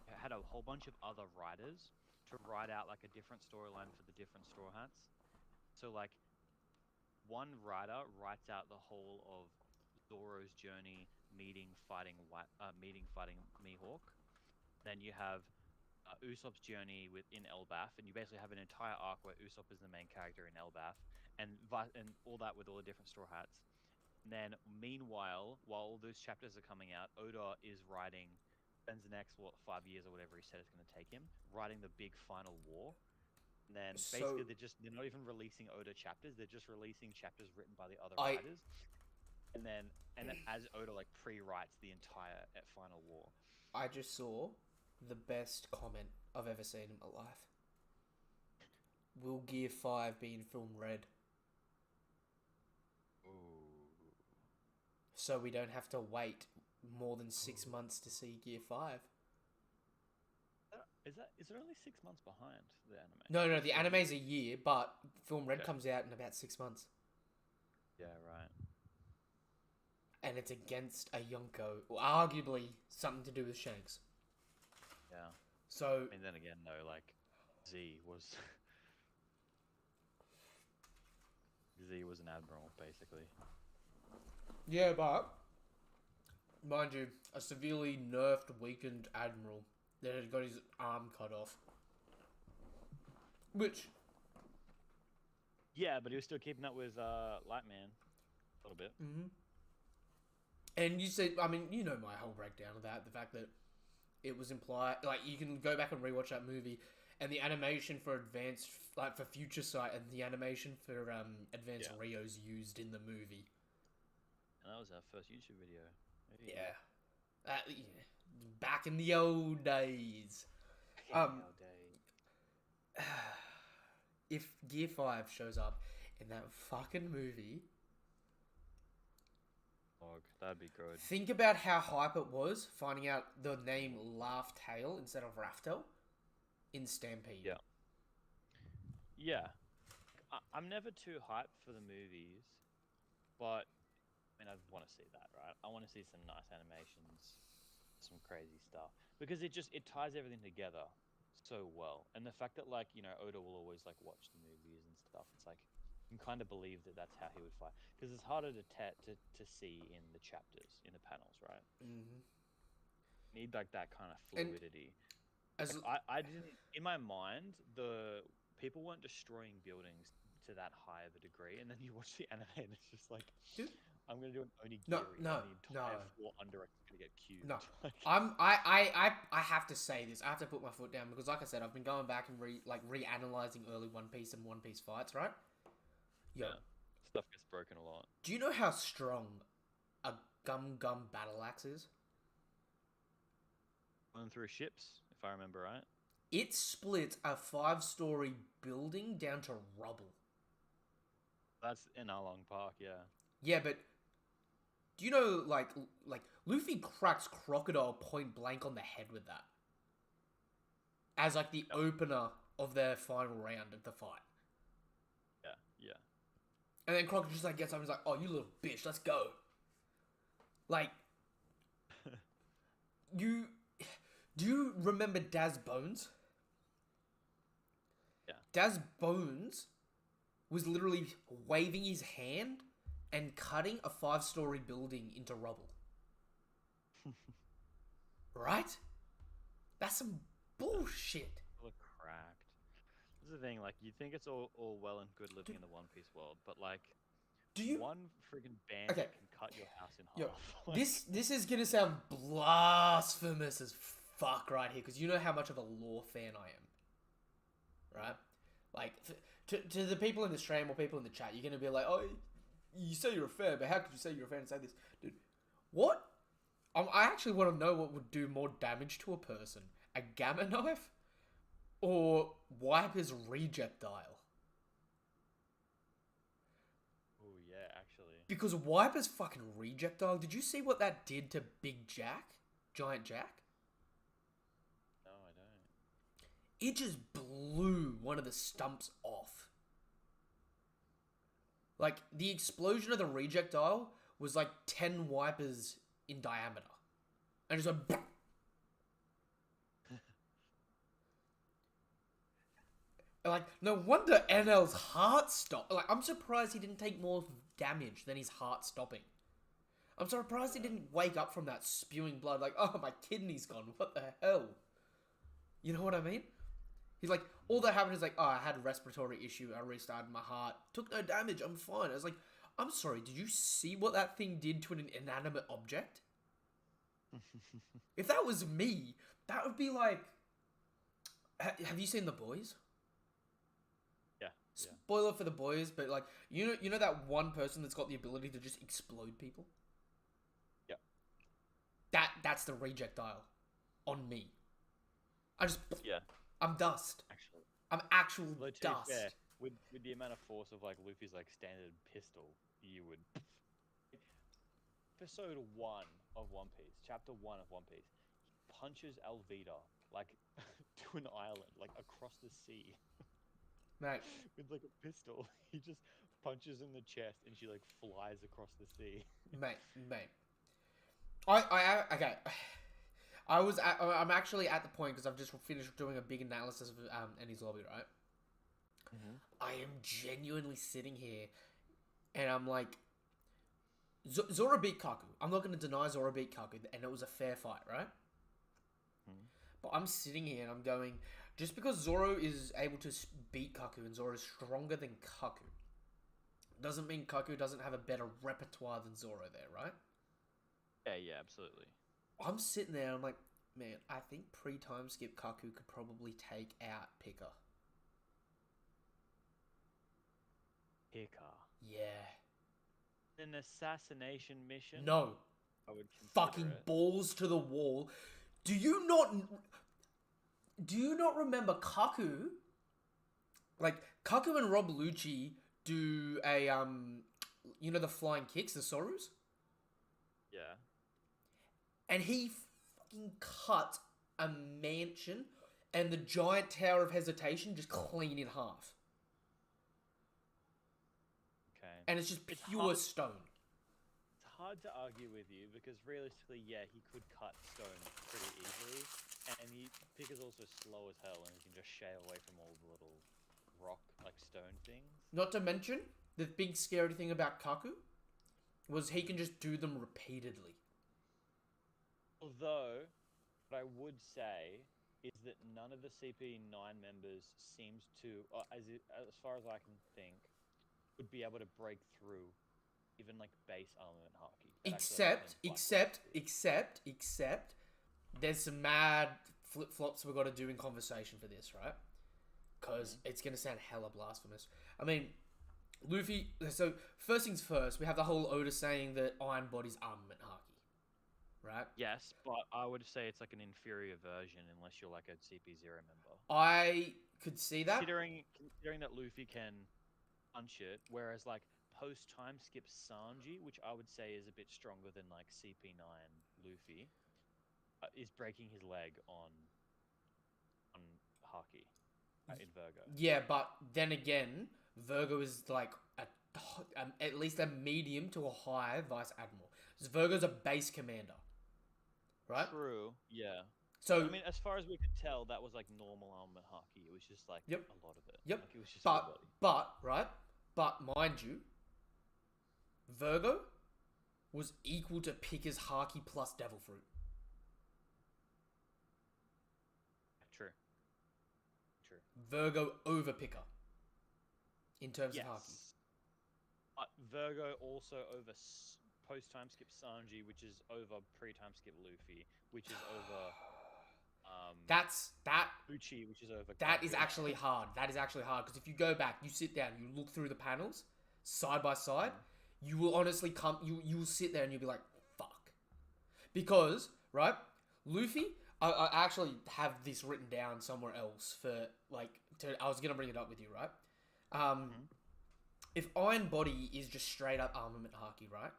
it had a whole bunch of other writers to write out like a different storyline for the different Straw Hats. So like one writer writes out the whole of Zoro's journey, meeting, fighting Mihawk. Then you have Usopp's journey within Elbaf, and you basically have an entire arc where Usopp is the main character in Elbaf, and all that with all the different Straw Hats. And then, meanwhile, while all those chapters are coming out, Oda is writing, spends the next 5 years or whatever he said it's going to take him, writing the big final war. And then basically So they're not even releasing Oda chapters; they're just releasing chapters written by the other I writers. And then as Oda like pre-writes the entire final war. I just saw the best comment I've ever seen in my life. Will Gear 5 be in film red? Ooh. So we don't have to wait more than 6 months to see Gear 5. Is it only 6 months behind the anime? No, the anime's a year, but film red comes out in about 6 months. Yeah, right. And it's against a Yonko, or arguably something to do with Shanks. Yeah. So, I mean, then again, though, like Z was an admiral, basically. yeah, but mind you, a severely nerfed, weakened admiral that had got his arm cut off. Which, Yeah, but he was still keeping up with Lightman a little bit. and you said, I mean, you know my whole breakdown of that, the fact that it was implied, like, you can go back and rewatch that movie, and the animation for advanced, like, for Future Sight, and the animation for Advanced Rio's used in the movie. And that was our first YouTube video. Maybe. Yeah. Back in the old days. If Gear 5 shows up in that fucking movie, That'd be good. think about how hype it was finding out the name Laugh Tale instead of Raftel in Stampede. Yeah. Yeah. I'm never too hyped for the movies, but I mean, I want to see that, right? I want to see some nice animations, some crazy stuff, because it ties everything together so well. And the fact that, like, you know, Oda will always like watch the movies and stuff. It's like you can kind of believe that that's how he would fight, because it's harder to see in the chapters, in the panels, right? Mm-hmm. Need like that kind of fluidity. As Like, I didn't, in my mind, the people weren't destroying buildings to that high of a degree, and then you watch the anime and it's just like, Dude. I'm gonna do an onigiri, No, and the entire floor under it's gonna get cubed. No. Like, I have to say this. I have to put my foot down because, like I said, I've been going back and reanalyzing early One Piece and One Piece fights, right? Yo, yeah, stuff gets broken a lot. do you know how strong a Gum battle axe is? Going through ships, if I remember right. It splits a 5-story building down to rubble. That's in Along Park, yeah. Yeah, but do you know, like Luffy cracks Crocodile point blank on the head with that, as like the opener of their final round of the fight. Yeah. And then Crocodile just like gets up and is like, "Oh, you little bitch, let's go." Like, do you remember Daz Bones? Yeah. Daz Bones was literally waving his hand and cutting a 5-story building into rubble. Right? That's some bullshit. Look cracked. This is the thing, like, you think it's all well and good living in the One Piece world, but like, Do you? one friggin' bandit Okay. can cut your house in Yo, half. Like, this is gonna sound blasphemous as fuck right here, because you know how much of a lore fan I am, right? Like, to the people in the stream or people in the chat, you're gonna be like, "Oh, you say you're a fan, but how could you say you're a fan and say this, dude?" What? I actually want to know what would do more damage to a person: a gamma knife or Wiper's rejectile. oh yeah, actually. Because Wiper's fucking rejectile, did you see what that did to Big Jack? Giant Jack? No, I don't. It just blew one of the stumps off. Like, the explosion of the rejectile was like 10 wipers in diameter. And just went... Like, no wonder NL's heart stopped. Like, I'm surprised he didn't take more damage than his heart stopping. I'm surprised he didn't wake up from that spewing blood. Like, oh, my kidney's gone. What the hell? You know what I mean? He's like, all that happened is like, oh, I had a respiratory issue. I restarted my heart. Took no damage. I'm fine. I was like, I'm sorry. Did you see what that thing did to an inanimate object? If that was me, that would be like... Have you seen The Boys? Yeah. Spoiler for The Boys, but like, you know that one person that's got the ability to just explode people? Yeah. That's the rejectile on me. Yeah. I'm dust. Actually. I'm actual Although, to be dust. fair, with the amount of force of like Luffy's like standard pistol, you would. Episode 1 of One Piece, chapter 1 of One Piece, he punches Alvida like to an island, like across the sea. Mate. With like a pistol. He just punches in the chest and she like flies across the sea. Mate. Okay. I'm actually at the point, because I've just finished doing a big analysis of Enies Lobby, right? Mm-hmm. I am genuinely sitting here, and I'm like, Zoro beat Kaku. I'm not going to deny Zoro beat Kaku, and it was a fair fight, right? Mm-hmm. But I'm sitting here and I'm going, just because Zoro is able to beat Kaku and Zoro is stronger than Kaku, doesn't mean Kaku doesn't have a better repertoire than Zoro there, right? Yeah, absolutely. I'm sitting there and I'm like, man, I think pre-time skip Kaku could probably take out Pika. Pika. Yeah. An assassination mission? No. I would consider Fucking it. balls to the wall. Do you not remember Kaku? Like, Kaku and Rob Lucci do a, you know the flying kicks, the Sorus? Yeah. And he fucking cut a mansion and the giant Tower of Hesitation just clean in half. Okay. And it's just It's pure hard- stone. It's hard to argue with you because realistically, yeah, he could cut stone pretty easily, and Pika's also slow as hell, and he can just shay away from all the little rock like stone things. Not to mention, the big scary thing about Kaku was he can just do them repeatedly. Although, what I would say is that none of the CP9 members seems to, as far as I can think, would be able to break through even like base armament haki. Except, there's some mad flip-flops we've got to do in conversation for this, right? Because it's going to sound hella blasphemous. I mean, Luffy, so first things first, we have the whole Oda saying that Iron Body's armament haki, right? Yes, but I would say it's like an inferior version unless you're like a CP0 member. I could see that. Considering that Luffy can punch it, whereas like post time skip Sanji, which I would say is a bit stronger than like CP9 Luffy, is breaking his leg on haki in Virgo. Yeah, but then again, Virgo is like at least a medium to a high vice admiral. So Virgo's a base commander, right? True. Yeah. So I mean, as far as we could tell, that was like normal armament haki. It was just like Yep. a lot of it. Yep. Like, it was just full body. But mind you, Virgo was equal to Pika's haki plus Devil Fruit. True. Virgo over Pika in terms of haki. Virgo also over post time skip Sanji, which is over pre time skip Luffy, which is over That's Uchi, which is over. That is Kaku. actually hard. That is actually hard because if you go back, you sit down, you look through the panels side by side, you will honestly you will sit there and you'll be like, fuck. Because, right, Luffy, I actually have this written down somewhere else for I was gonna bring it up with you, right? If Iron Body is just straight up armament haki, right?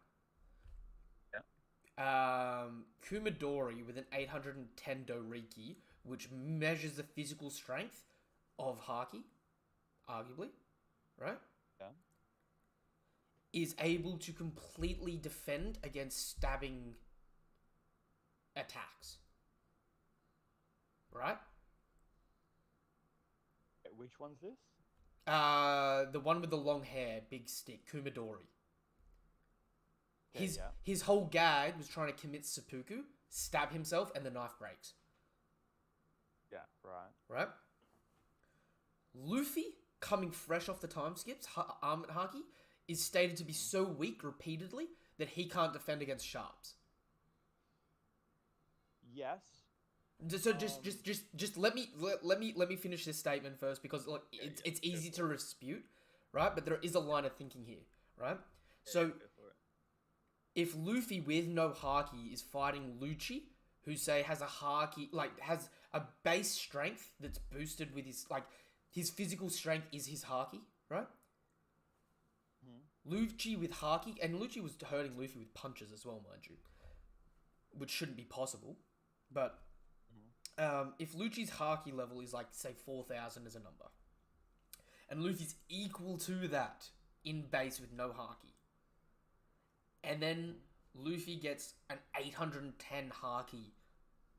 Kumadori with an 810 Doriki, which measures the physical strength of haki, arguably, right? Yeah. is able to completely defend against stabbing attacks. Right? Which one's this? The one with the long hair, big stick, Kumadori. Okay, His whole gag was trying to commit seppuku, stab himself, and the knife breaks. Yeah, right. Right? Luffy, coming fresh off the time skips, Armament Haki, is stated to be so weak repeatedly that he can't defend against sharps. Yes. So just let me finish this statement first, because like it's easy to dispute, right? But there is a line of thinking here, right? So Go for it. if Luffy with no haki is fighting Lucci, who say has a haki, like has a base strength that's boosted with his physical strength is his haki, right? Lucci with haki, and Lucci was hurting Luffy with punches as well, mind you, which shouldn't be possible, but if Lucci's haki level is like say 4,000 as a number, and Luffy's equal to that in base with no haki, and then Luffy gets an 810 haki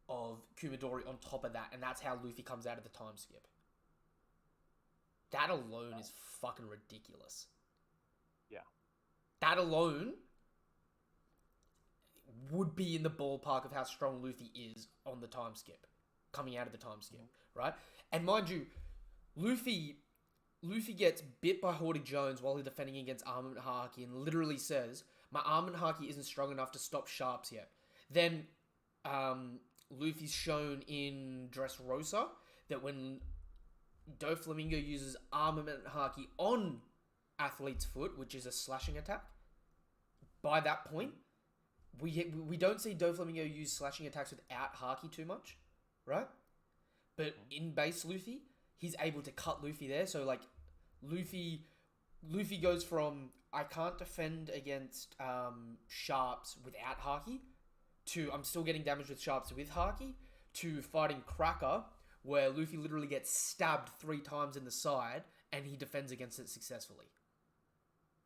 of Kumadori on top of that, and that's how Luffy comes out of the time skip. That alone is fucking ridiculous. Yeah. That alone would be in the ballpark of how strong Luffy is on the time skip, coming out of the time skip, right? And mind you, Luffy gets bit by Haughty Jones while he's defending against Armament Haki and literally says, my Armament Haki isn't strong enough to stop sharps yet. Then Luffy's shown in Dressrosa that when Doflamingo uses Armament Haki on Athlete's Foot, which is a slashing attack, by that point, we don't see Doflamingo use slashing attacks without Haki too much, right? But in base Luffy, he's able to cut Luffy there. So like Luffy goes from I can't defend against sharps without Haki to I'm still getting damage with sharps with Haki to fighting Cracker, where Luffy literally gets stabbed 3 times in the side and he defends against it successfully.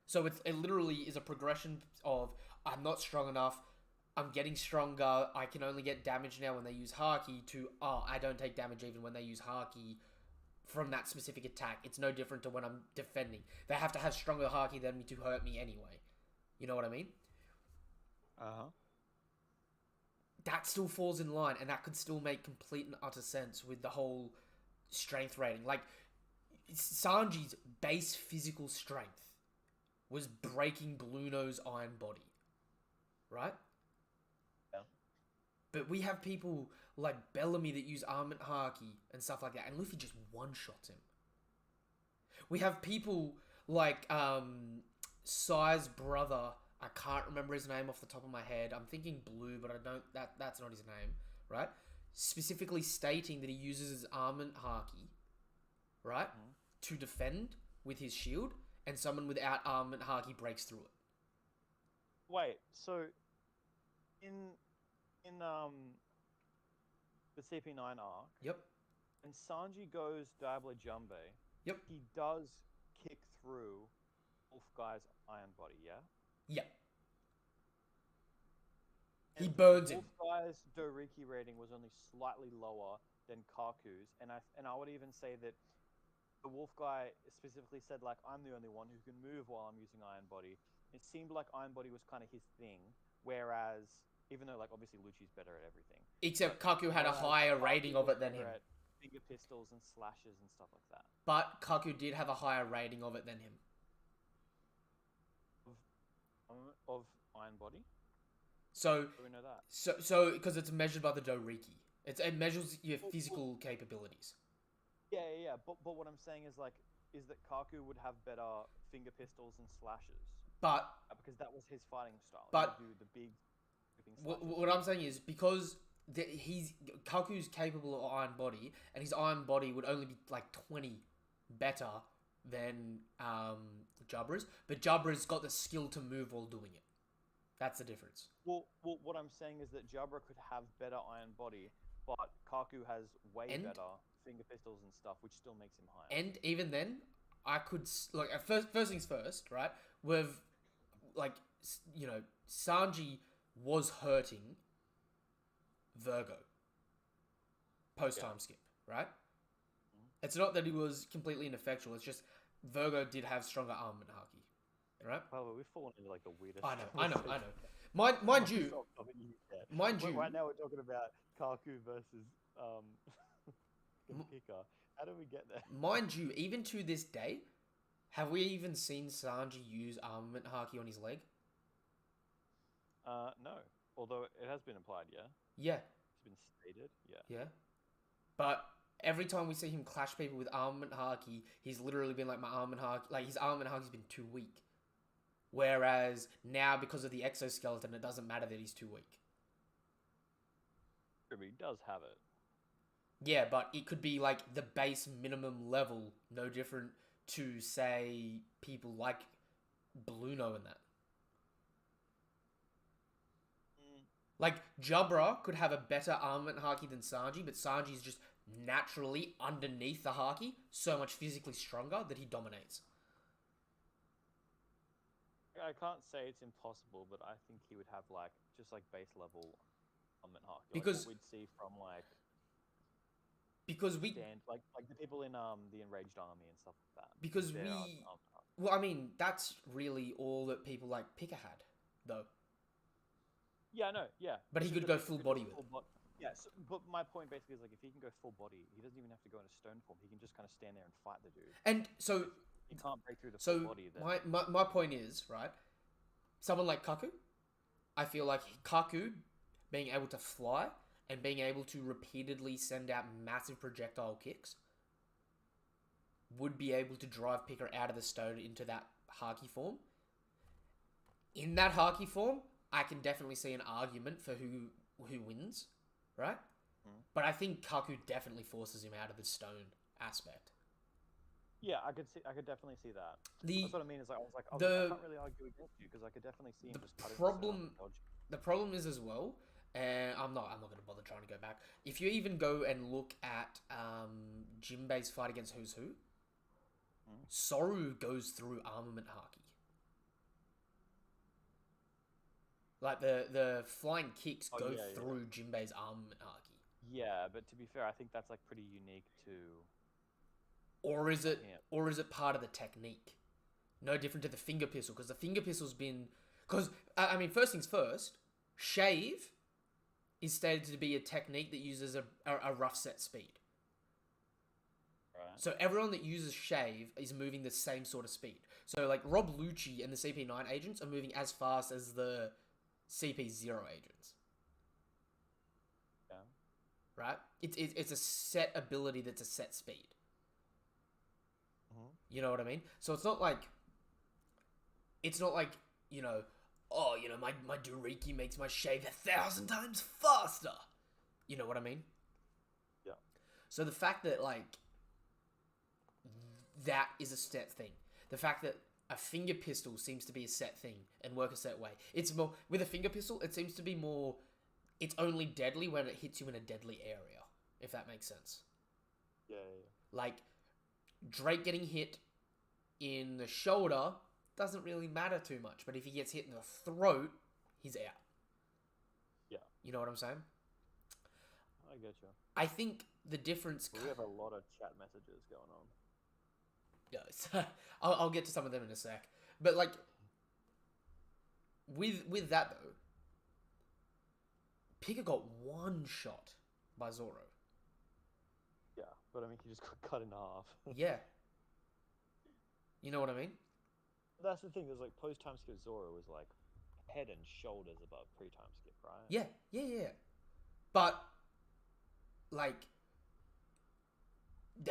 So it literally is a progression of I'm not strong enough, I'm getting stronger, I can only get damage now when they use Haki, to I don't take damage even when they use Haki from that specific attack. It's no different to when I'm defending. They have to have stronger Haki than me to hurt me anyway. You know what I mean? Uh-huh. That still falls in line, and that could still make complete and utter sense with the whole strength rating. Like, Sanji's base physical strength was breaking Blue Nose Iron Body. Right? Yeah. But we have people like Bellamy that use Armament Haki and stuff like that, and Luffy just one-shots him. We have people like Sai's brother, I can't remember his name off the top of my head. I'm thinking Blue, but I don't. That's not his name, right? Specifically stating that he uses his Armament Haki, right, to defend with his shield, and someone without Armament Haki breaks through it. Wait, so in the CP9 arc, Yep. when Sanji goes Diablo Jumbe, Yep. he does kick through Wolf Guy's Iron Body, yeah? Yeah. He And burns him. Wolf Guy's Doriki rating was only slightly lower than Kaku's, and I would even say that the Wolf Guy specifically said, like, I'm the only one who can move while I'm using Iron Body. It seemed like Iron Body was kind of his thing, whereas, even though, like, obviously Lucci's better at everything. Except Kaku had a higher rating of it than him. Finger pistols and slashes and stuff like that. But Kaku did have a higher rating of it than him. Of Iron Body? So, Do we know that? so because it's measured by the Doriki. It measures your physical capabilities. Yeah. But what I'm saying is that Kaku would have better finger pistols and slashes. But Because that was his fighting style. But- He would do the big slashes. what I'm saying is because Kaku's capable of Iron Body, and his Iron Body would only be like 20 better than Jabra's, but Jabra's got the skill to move while doing it. That's the difference. Well, what I'm saying is that Jabra could have better Iron Body, but Kaku has way better finger pistols and stuff, which still makes him higher. And even then, I could like first things first, right? We've like, Sanji was hurting Virgo post time skip, right? It's not that he was completely ineffectual. It's just Virgo did have stronger armament haki, right? Well, we've fallen into like the weirdest. I know. Mind you, Right now we're talking about Kaku versus Pika. How did we get there? mind you, even to this day, have we even seen Sanji use armament haki on his leg? No. Although it has been implied, yeah. Yeah. It's been stated, yeah. Yeah. But every time we see him clash people with armament haki, he's literally been like, my armament haki, like his armament haki's been too weak. Whereas now, because of the exoskeleton, it doesn't matter that he's too weak. But he does have it. Yeah, but it could be like the base minimum level, no different to, say, people like Bluno and that. Like, Jabra could have a better armament haki than Sanji, but Sanji's just naturally underneath the haki, so much physically stronger that he dominates. I can't say it's impossible, but I think he would have like just like base level armament haki. Because like what we'd see from like like the people in the Enraged Army and stuff like that. Because well, I mean, that's really all that people like Pika had, though. Yeah, no, yeah. But he could go full body with it. Yes, but my point basically is like if he can go full body, he doesn't even have to go into stone form. He can just kind of stand there and fight the dude. And so he can't break through the full body. Then my point is, right, someone like Kaku, I feel like Kaku being able to fly and being able to repeatedly send out massive projectile kicks would be able to drive Pika out of the stone into that haki form. In that haki form, I can definitely see an argument for who wins, right? But I think Kaku definitely forces him out of the stone aspect. Yeah, I could definitely see that. That's what I mean. Is like I can't really argue against you because I could definitely see him just cutting the problem is as well, and I'm not going to bother trying to go back. If you even go and look at Jinbei's fight against Who's Who, Soru goes through armament haki. Like the flying kicks go through Jinbei's armament haki. Yeah, but to be fair, I think that's like pretty unique to. Or is it part of the technique? No different to the finger pistol, because the finger pistol's been... Because, I mean, first things first, shave is stated to be a technique that uses a rough set speed. Right. So everyone that uses shave is moving the same sort of speed. So, like, Rob Lucci and the CP9 agents are moving as fast as the CP0 agents. Yeah. Right? It's a set ability that's a set speed. You know what I mean? So it's not like, my Duriki makes my shave 1,000 times faster. You know what I mean? Yeah. So the fact that, like, that is a set thing. The fact that a finger pistol seems to be a set thing and work a set way. It's more, with a finger pistol, it seems to be more, it's only deadly when it hits you in a deadly area, if that makes sense. Yeah. Like, Drake getting hit in the shoulder doesn't really matter too much, but if he gets hit in the throat, he's out. Yeah. You know what I'm saying? I get you. I think the difference... We have a lot of chat messages going on. Yes. I'll get to some of them in a sec. But, like, with that, though, Pika got one shot by Zoro. Yeah, but I mean, he just got cut in half. Yeah. You know what I mean? That's the thing, there's like post-time skip Zoro was like head and shoulders above pre-time skip, right? Yeah. But, like,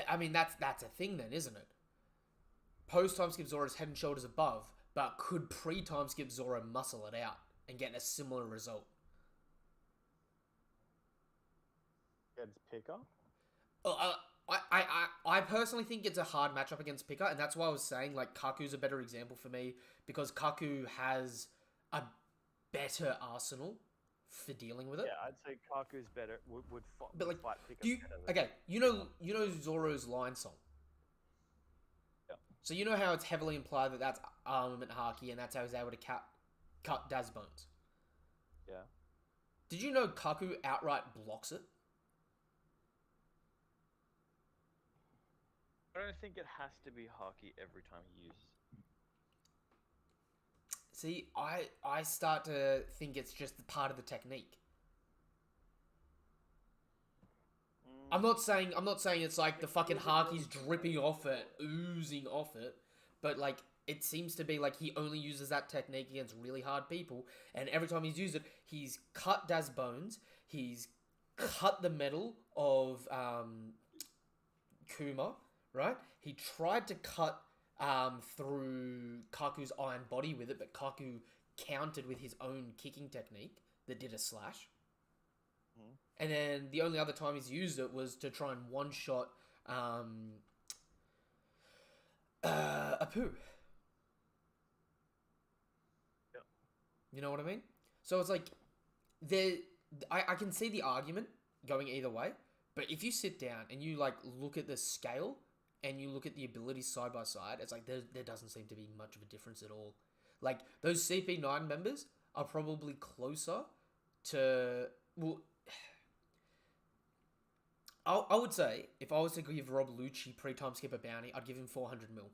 I mean, that's a thing then, isn't it? Post-time skip Zoro's head and shoulders above, but could pre-time skip Zoro muscle it out and get a similar result? Against Pika? I personally think it's a hard matchup against Pika, and that's why I was saying, like, Kaku's a better example for me, because Kaku has a better arsenal for dealing with it. Yeah, I'd say Kaku's better, would fight Pika okay, you know Zoro's line song? Yeah. So you know how it's heavily implied that that's armament haki, and that's how he's able to cut Daz's bones. Yeah. Did you know Kaku outright blocks it? I don't think it has to be haki every time he uses it. See, I start to think it's just part of the technique. I'm not saying it's like the fucking haki's dripping off it, oozing off it, but like it seems to be like he only uses that technique against really hard people, and every time he's used it, he's cut Daz's bones, he's cut the metal of Kuma, right? He tried to cut through Kaku's iron body with it, but Kaku countered with his own kicking technique that did a slash. And then the only other time he's used it was to try and one-shot Apu. Yeah. You know what I mean? So it's like, I can see the argument going either way, but if you sit down and you like look at the scale and you look at the abilities side by side, it's like there doesn't seem to be much of a difference at all. Like, those CP9 members are probably closer to... Well, I would say, if I was to give Rob Lucci pre-time skip a bounty, I'd give him 400 mil.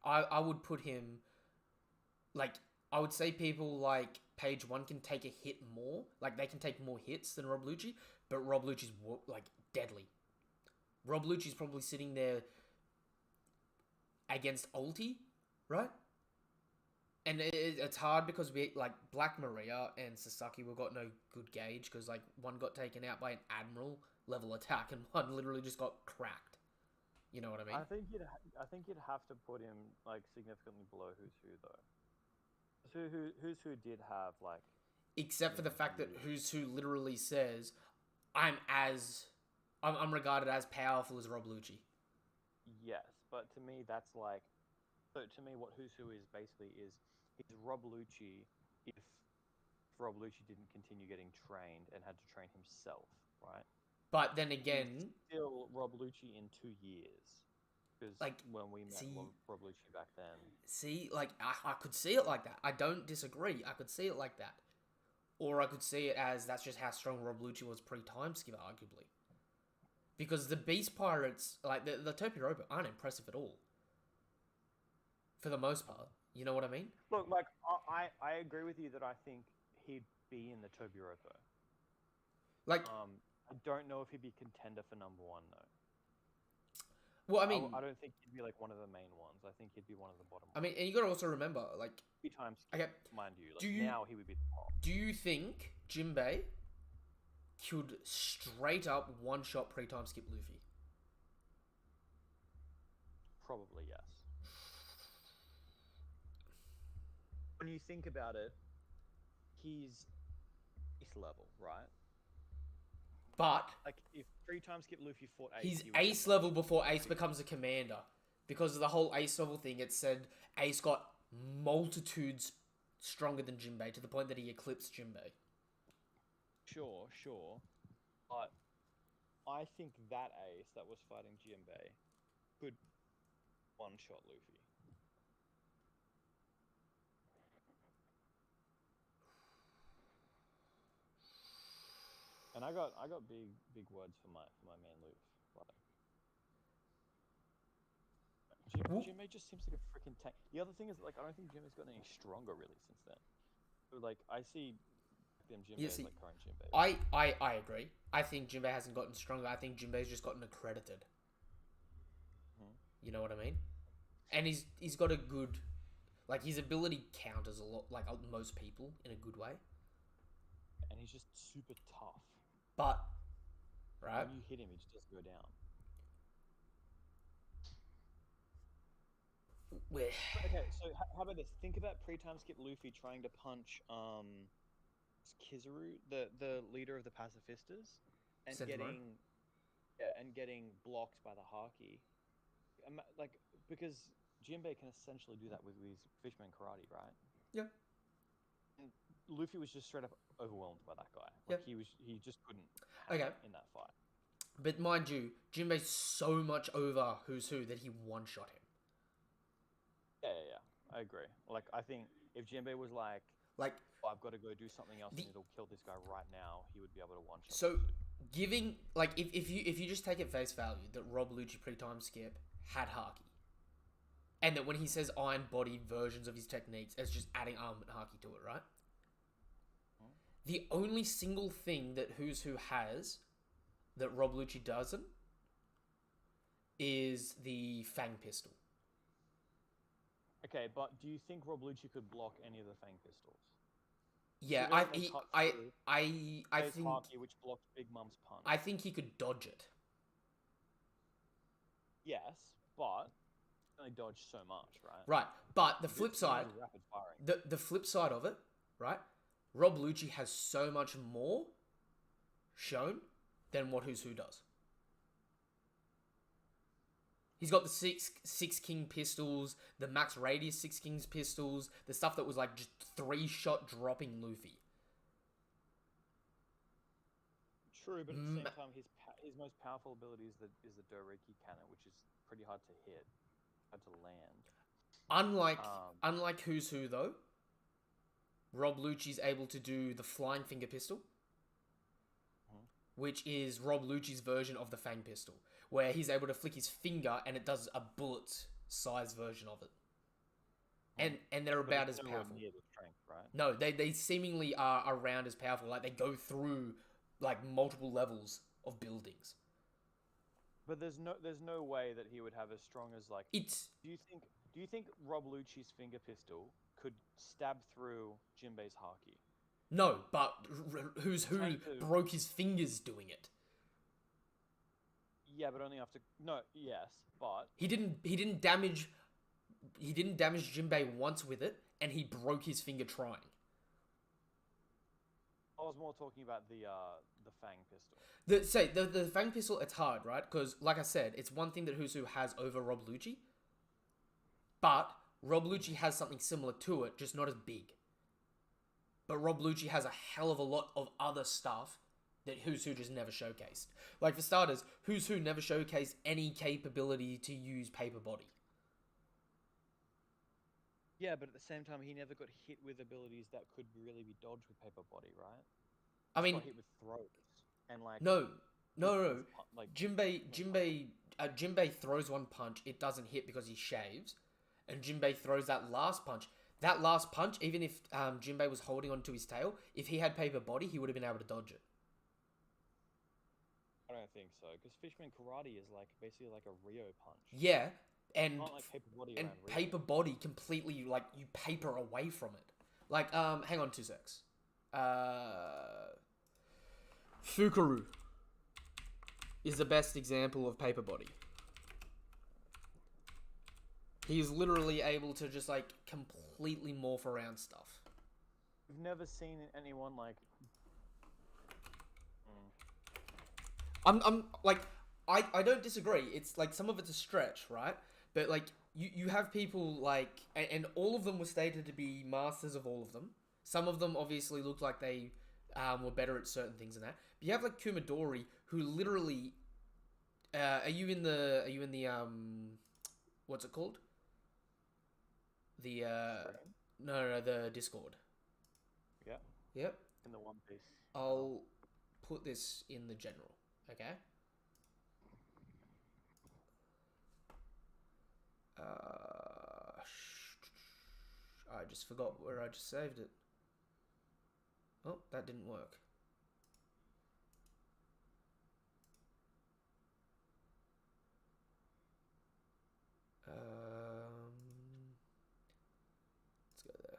I would put him... Like, I would say people like Page 1 can take a hit more. Like, they can take more hits than Rob Lucci, but Rob Lucci's, like, deadly. Rob Lucci's probably sitting there against ulti, right? And it's hard because we, like, Black Maria and Sasaki, we've got no good gauge because, like, one got taken out by an Admiral level attack and one literally just got cracked. You know what I mean? I think you'd have to put him like significantly below Who's Who though. Who's Who did have like... Except for the fact that Who's Who literally says, I'm regarded as powerful as Rob Lucci. Yes, but to me that's like... So to me what Who's Who is basically is he's Rob Lucci if Rob Lucci didn't continue getting trained and had to train himself, right? But then again... He's still Rob Lucci in 2 years. Because like, when we met Rob Lucci back then... See, like, I could see it like that. I don't disagree. I could see it like that. Or I could see it as that's just how strong Rob Lucci was pre-time skip, arguably. Because the Beast Pirates, like, the Topiropa aren't impressive at all. For the most part. You know what I mean? Look, like, I agree with you that I think he'd be in the Tobiropo. Like... I don't know if he'd be contender for number 1, though. Well, I mean... I don't think he'd be, like, one of the main ones. I think he'd be one of the bottom ones. I mean, and you gotta also remember, like... 3 times, okay, mind you. Like, now he would be the top. Do you think Jinbei could straight up one-shot pre-time skip Luffy? Probably, yes. When you think about it, he's ace level, right? But like if 3 times skip Luffy fought Ace, he's ace level before Ace becomes a commander. Because of the whole ace level thing, it said Ace got multitudes stronger than Jinbei to the point that he eclipsed Jinbei. Sure. But I think that Ace that was fighting Jinbei could one-shot Luffy. And I got big words for my man Luke. Like, Jinbei just seems like a freaking tank. The other thing is, like, I don't think Jinbei's gotten any stronger really since then. So, like, I see them Jinbei as like current Jinbei. I agree. I think Jinbei hasn't gotten stronger. I think Jinbei's just gotten accredited. You know what I mean? And he's got a good, like, his ability counters a lot, like most people, in a good way. And he's just super tough. But, right? When you hit him, he just doesn't go down. Okay, so how about this? Think about pre-time skip Luffy trying to punch Kizaru, the leader of the pacifistas, and getting blocked by the Haki. Like, because Jinbei can essentially do that with his Fishman Karate, right? Yeah. And Luffy was just straight up overwhelmed by that guy. Like, he just couldn't Okay. in that fight. But mind you, Jinbei's so much over Who's Who that he one-shot him. Yeah. I agree. Like, I think if Jinbei was like, Like, oh, I've got to go do something else The- and it'll kill this guy right now, he would be able to one-shot. so giving like if you just take at face value that Rob Lucci pre-time skip had Haki, and that when he says iron body versions of his techniques, it's just adding armament Haki to it, right? The only single thing that Who's Who has that Rob Lucci doesn't is the Fang pistol. Okay, but do you think Rob Lucci could block any of the Fang pistols? Yeah, So they cut through I There's think Haki, which blocked Big Mom's punch. I think he could dodge it. Yes, but only dodged so much, right? Right, but the flip This side, is rapid firing. the flip side of it, right? Rob Lucci has so much more shown than what Who's Who does. He's got the six king pistols, the max radius six kings pistols, the stuff that was like just 3-shot dropping Luffy. True, but at the same time, his most powerful ability is the Doriki cannon, which is pretty hard to hit, hard to land. Unlike Who's Who though, Rob Lucci's able to do the flying finger pistol, which is Rob Lucci's version of the Fang pistol, where he's able to flick his finger and it does a bullet size version of it. And they're about as powerful. Near the strength, right? No, they seemingly are around as powerful. Like they go through like multiple levels of buildings. But there's no way that he would have as strong as like. It's Do you think Rob Lucci's finger pistol could stab through Jinbei's Haki? no, but Who's Who Trying to- broke his fingers doing it. Yeah, but only after yes, but He didn't damage Jinbei once with it, and he broke his finger trying. I was more talking about the Fang pistol. The Fang pistol, it's hard, right? Because, like I said, it's one thing that Who's Who has over Rob Lucci. But Rob Lucci has something similar to it, just not as big. But Rob Lucci has a hell of a lot of other stuff that Who's Who just never showcased. Like, for starters, Who's Who never showcased any capability to use paper body. Yeah, but at the same time, he never got hit with abilities that could really be dodged with paper body, right? I He mean, got hit with throws and like no. like Jinbei throws one punch, it doesn't hit because he shaves, and Jinbei throws that last punch. That last punch, even if Jinbei was holding onto his tail, if he had paper body, he would have been able to dodge it. I don't think so, because Fishman Karate is like basically like a Rio punch. Yeah, and Not like paper body and around Rio. paper body completely, like, you paper away from it. Like, hang on 2 secs. Fukaru is the best example of paper body. He's literally able to just, like, completely morph around stuff. We've never seen anyone like. I'm like, I don't disagree. It's like some of it's a stretch, right? But like you have people like, and all of them were stated to be masters of all of them. Some of them obviously looked like they were better at certain things and that. But you have like Kumadori, who literally, are you in the what's it called? The no, the Discord. Yeah. Yep. In the One Piece. I'll put this in the general. Okay. I just forgot where I just saved it. Oh, that didn't work. Let's go there.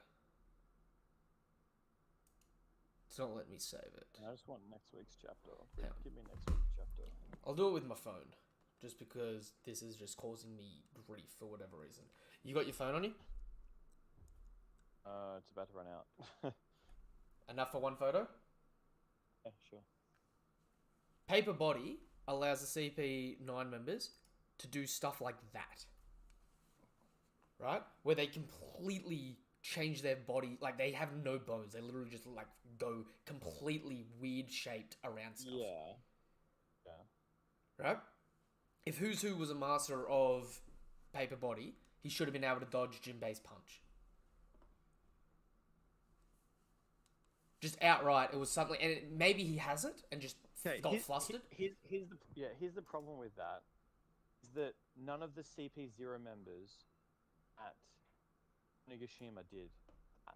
It's not letting me save it. I just want next week's chapter. Yeah. Give me next week's chapter. I'll do it with my phone, just because this is just causing me grief for whatever reason. You got your phone on you? It's about to run out. Enough for one photo? Yeah, sure. Paper Body allows the CP9 members to do stuff like that. Right? Where they completely change their body, like they have no bones. They literally just like go completely weird shaped around stuff. Yeah. Yeah. right? If Who's Who was a master of paper body, he should have been able to dodge Jinbei's punch. Just outright, it was something, and maybe he hasn't, and just got flustered. Here's the problem with that is that none of the CP0 members at Nagashima did that.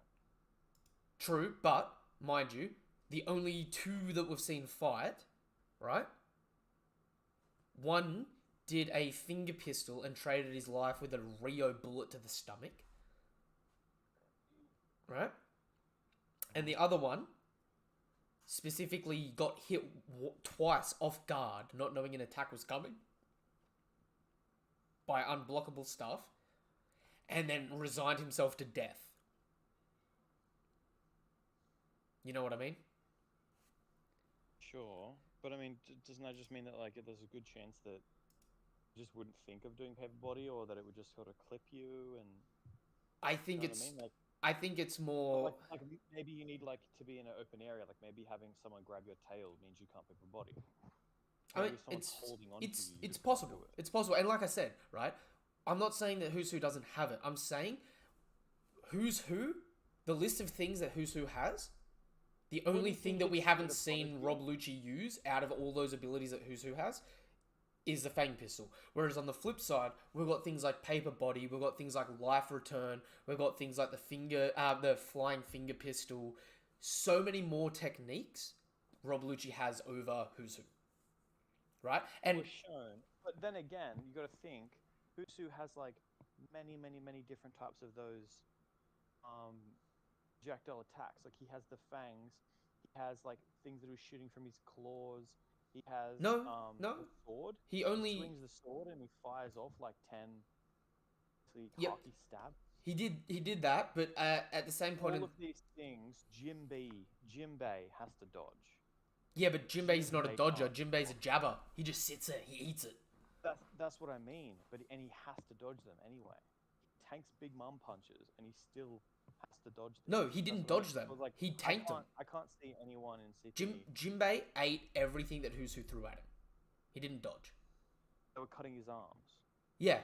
True, but mind you, the only two that we've seen fight, right? One did a finger pistol and traded his life with a Rio bullet to the stomach, right? And the other one specifically got hit twice off guard, not knowing an attack was coming, by unblockable stuff, and then resigned himself to death. You know what I mean? Sure, but I mean, doesn't that just mean that like there's a good chance that you just wouldn't think of doing paper body, or that it would just sort of clip you? And I think you know it's. what I mean? Like, I think it's more. like maybe you need like to be in an open area. Like maybe having someone grab your tail means you can't paper body. I mean, it's possible. It's possible, and like I said, right? I'm not saying that Who's Who doesn't have it. I'm saying Who's Who, the list of things that Who's Who has, the only thing that we haven't seen Rob Lucci use out of all those abilities that Who's Who has is the Fang Pistol. Whereas on the flip side, we've got things like Paper Body, we've got things like Life Return, we've got things like the Flying Finger Pistol. So many more techniques Rob Lucci has over Who's Who. Right? And shown. But then again, you got to think, Who's Who has like many different types of those projectile attacks. Like he has the fangs, he has like things that are shooting from his claws. He has no, the sword. He only swings the sword and he fires off like 10 hockey stabs. He did that, but at the same point, all of these things, Jinbei has to dodge. Yeah, but Jinbei's not a dodger. Jinbei's a jabber. He just sits there. He eats it. That's what I mean. But he has to dodge them anyway. He tanks big mum punches, and he still has to dodge them. No, he didn't dodge them. Like, he tanked them. I can't see anyone in CP. Jinbei ate everything that Who's Who threw at him. He didn't dodge. They were cutting his arms. Yeah.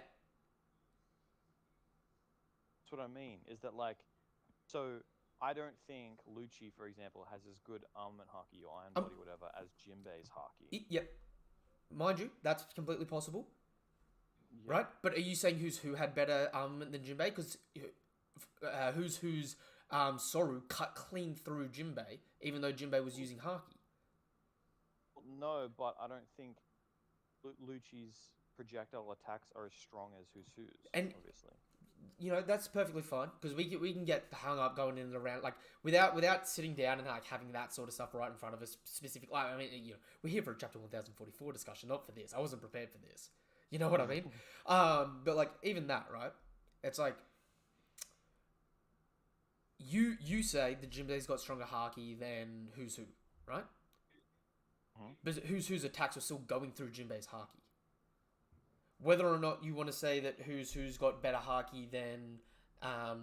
That's what I mean. Is that like, so I don't think Lucci, for example, has as good armament haki or iron body, whatever, as Jinbei's haki. Yep. Mind you, that's completely possible. Yep. Right? But are you saying Who's Who had better armament than Jinbei? Because Who's Who's Soru cut clean through Jinbei, even though Jinbei was using haki. No, but I don't think Lucci's projectile attacks are as strong as Who's Who's, and obviously. You know, that's perfectly fine, because we can get hung up going in and around, like, without sitting down and, like, having that sort of stuff right in front of us, specific, like, I mean, you know, we're here for a chapter 1044 discussion, not for this. I wasn't prepared for this. You know what I mean? But, like, even that, right? It's like, you say that Jinbei's got stronger haki than Who's Who, right? But Who's Who's attacks are still going through Jinbei's haki. Whether or not you want to say that Who's got better haki than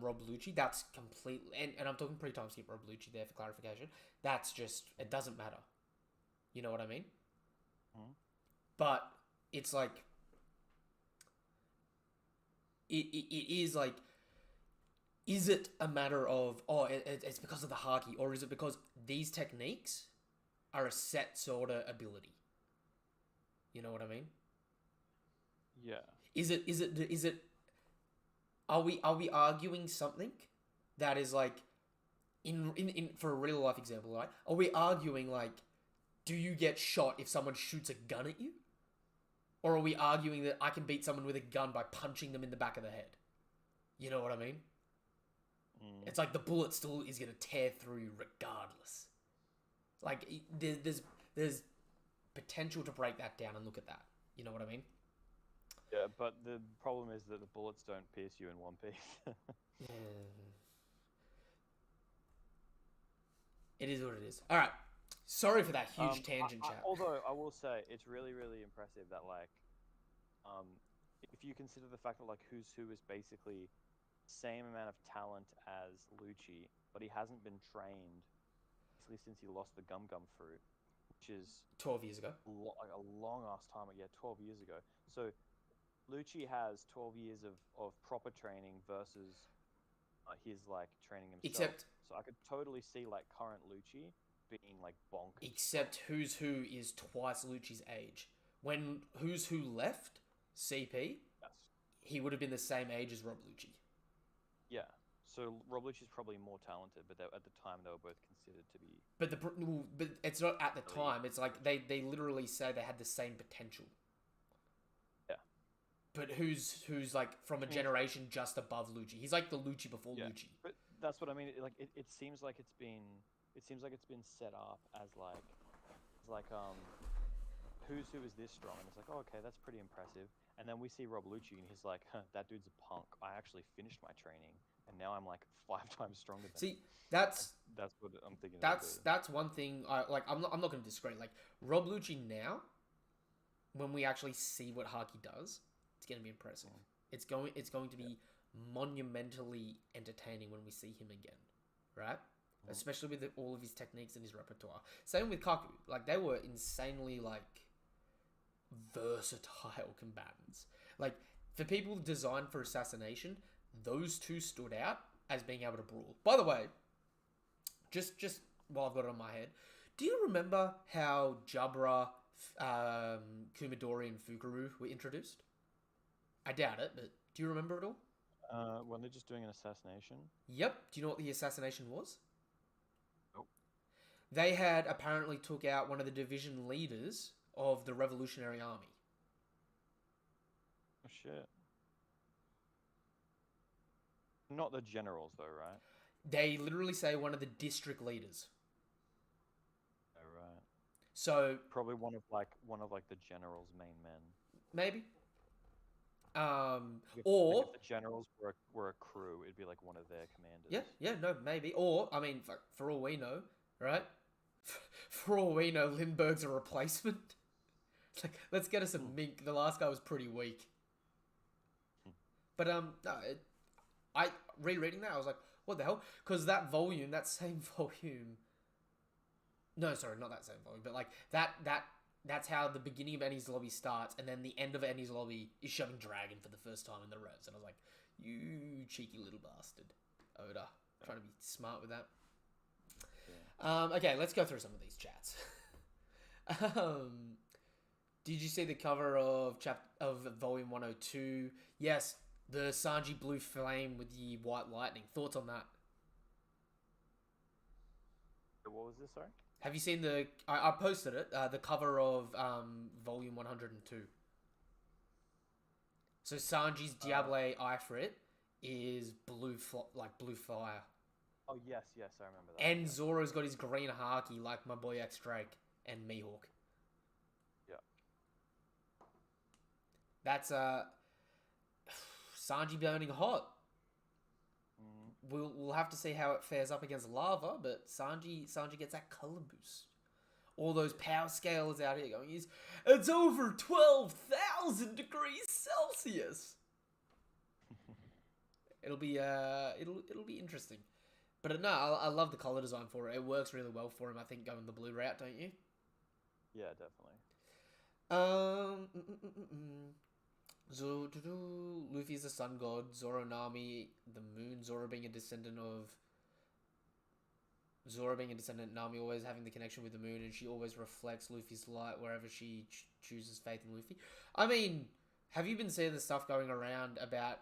Rob Lucci, that's completely... And I'm talking pre-time skip Rob Lucci there for clarification. That's just... It doesn't matter. You know what I mean? But it's like... It is like... Is it a matter of... Oh, it's because of the haki, or is it because these techniques are a set sort of ability? You know what I mean? Yeah. Is it are we arguing something that is like in for a real life example, right? Are we arguing like, do you get shot if someone shoots a gun at you? Or are we arguing that I can beat someone with a gun by punching them in the back of the head? You know what I mean? It's like the bullet still is going to tear through you regardless. Like there's potential to break that down and look at that. You know what I mean? Yeah, but the problem is that the bullets don't pierce you in one piece. It is what it is. All right. Sorry for that huge tangent, chat. Although I will say it's really, really impressive that like, if you consider the fact that like Who's Who is basically the same amount of talent as Lucci, but he hasn't been trained, basically since he lost the Gum Gum fruit. which is 12 years ago. like a long ass time. Yeah, 12 years ago. So Lucci has 12 years of proper training versus his like training himself. Except, So I could totally see like current Lucci being like bonkers. except Who's Who is twice Lucci's age. When Who's Who left CP, Yes. he would have been the same age as Rob Lucci. Yeah. So Rob Lucci's probably more talented, but at the time they were both considered to be. But it's not at the Really? time. It's like they literally say they had the same potential. Yeah. But who's like from a generation just above Lucci? He's like the Lucci before Yeah. Lucci. But that's what I mean. It seems like it's been set up as Who's Who is this strong, and it's like, oh, okay, that's pretty impressive. And then we see Rob Lucci, and he's like, huh, that dude's a punk. I actually finished my training, and now I'm like 5 times stronger than him. See, that's what I'm thinking. that's one thing. I'm not going to disagree. Like Rob Lucci now, when we actually see what Haki does, it's going to be impressive. It's going to be monumentally entertaining when we see him again, right? Especially with all of his techniques and his repertoire. Same with Kaku. Like they were insanely like versatile combatants. Like for people designed for assassination, those two stood out as being able to brawl. By the way, just while I've got it on my head, do you remember how Jabra, Kumadori, and Fukuru were introduced? I doubt it, but do you remember it all? When they're just doing an assassination. Yep. Do you know what the assassination was? Nope. They had apparently took out one of the division leaders of the Revolutionary Army. Oh shit. Not the generals though, right? They literally say one of the district leaders. Oh right. So Probably one of the general's main men. maybe. Like Or if the generals were a crew, it'd be like one of their commanders. yeah, no, maybe. Or I mean, for all we know, right? For all we know, Lindbergh's a replacement. It's like, let's get us a mink. The last guy was pretty weak. But no, I rereading that, I was like, what the hell? Because that volume, that same volume. No, sorry, not that same volume, but like that's how the beginning of Annie's Lobby starts, and then the end of Annie's Lobby is shoving Dragon for the first time in the revs, and I was like, you cheeky little bastard, Oda, trying to be smart with that. Yeah. Okay, let's go through some of these chats. Did you see the cover of volume 102? Yes, the Sanji blue flame with the white lightning. Thoughts on that? What was this? Sorry. Have you seen the? I posted it. The cover of volume 102. So Sanji's Diable Ifrit is blue fire. Oh yes, I remember that. And Zoro's got his green Haki like my boy X Drake and Mihawk. Yeah. That's Sanji burning hot. We'll have to see how it fares up against Lava, but Sanji gets that color boost. All those power scales out here going, it's over 12,000 degrees Celsius. It'll be interesting. But no, I love the color design for it. It works really well for him. I think going the blue route, don't you? Yeah, definitely. Luffy's the sun god, Zoro Nami, the moon, Zoro being a descendant, Nami always having the connection with the moon, and she always reflects Luffy's light wherever she chooses faith in Luffy. I mean, have you been seeing the stuff going around about,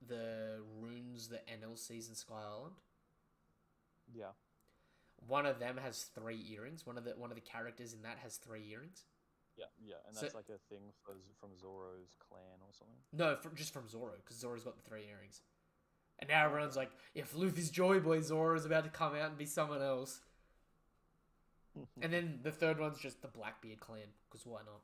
the runes that NL sees in Sky Island? Yeah. One of them has 3 earrings. One of the characters in that has 3 earrings. Yeah, and that's like a thing from Zoro's clan or something? No, just from Zoro, because Zoro's got the 3 earrings. And now everyone's like, if Luffy's Joy Boy, Zoro's about to come out and be someone else. And then the third one's just the Blackbeard clan, because why not?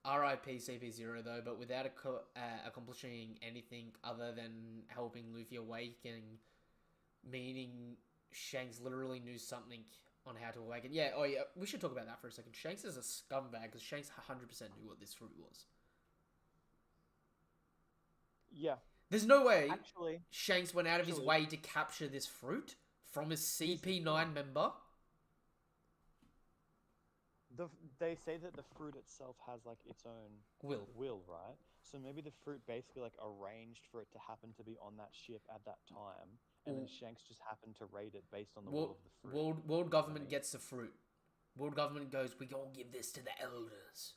RIP CP0 though, but without accomplishing anything other than helping Luffy awaken, meaning Shanks literally knew something on how to awaken. Yeah, we should talk about that for a second. Shanks is a scumbag, because Shanks 100% knew what this fruit was. Yeah. There's no way Actually, Shanks went out of his actually- way to capture this fruit from a CP9 member. They say that the fruit itself has like its own Will. right? So maybe the fruit basically like arranged for it to happen to be on that ship at that time, and then Well- Shanks just happened to raid it based on the will World, of the fruit. world government mean? gets the fruit. World government goes, we gonna give this to the elders.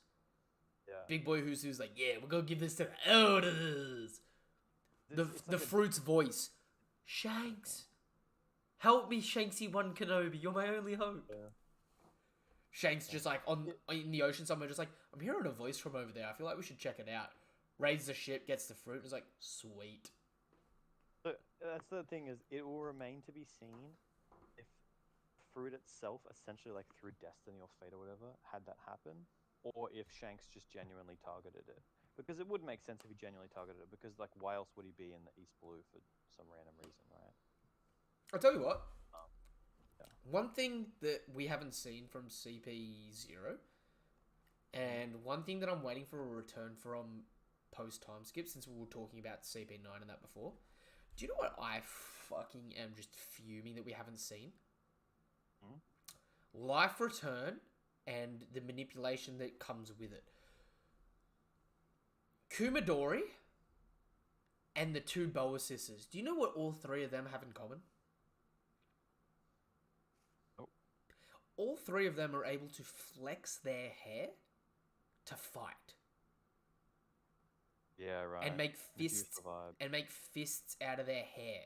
Yeah. Big boy who's like, yeah, we're gonna give this to the elders. It's The like a- fruit's voice. Shanks. Help me, Shanksy One Kenobi. You're my only hope. Yeah. Shanks just like in the ocean somewhere, just like, I'm hearing a voice from over there. I feel like we should check it out. Raids the ship, gets the fruit, and is like, sweet. But that's the thing is, it will remain to be seen if fruit itself, essentially like through destiny or fate or whatever, had that happen, or if Shanks just genuinely targeted it. Because it would make sense if he genuinely targeted it. Because like, why else would he be in the East Blue for some random reason, right? I'll tell you what. Yeah. One thing that we haven't seen from CP0, and one thing that I'm waiting for a return from post time skip, since we were talking about CP9 and that before. Do you know what I fucking am just fuming that we haven't seen? Life return and the manipulation that comes with it. Kumadori and the two Boa sisters. Do you know what all three of them have in common? Nope. All three of them are able to flex their hair to fight. Yeah, right. And make Reduce fists the vibe. and make fists out of their hair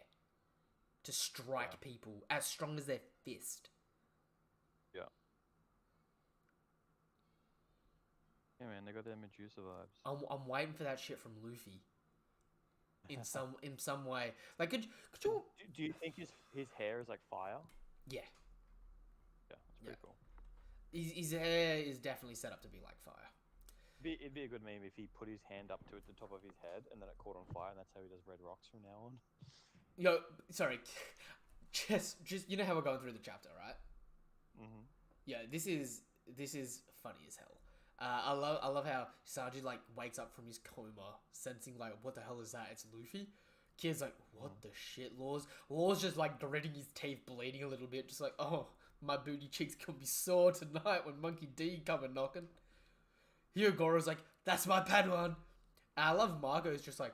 to strike Yeah. people as strong as their fist. Yeah. Yeah, man, they got their Medusa vibes. I'm waiting for that shit from Luffy. In some way, like could you? Do you think his hair is like fire? Yeah, Yeah, that's pretty cool. his hair is definitely set up to be like fire. It'd be a good meme if he put his hand up to the top of his head and then it caught on fire, and that's how he does red rocks from now on. Yo, sorry, just you know how we're going through the chapter, right? Mm-hmm. Yeah, this is funny as hell. I love how Sanji like wakes up from his coma, sensing like, what the hell is that? It's Luffy. Kid's like, what the shit, Laws? Laws just like gritting his teeth, bleeding a little bit, just like, oh, my booty cheeks can be sore tonight when Monkey D come a knocking. Here Goro's like, that's my Padawan. And I love Marco's just like,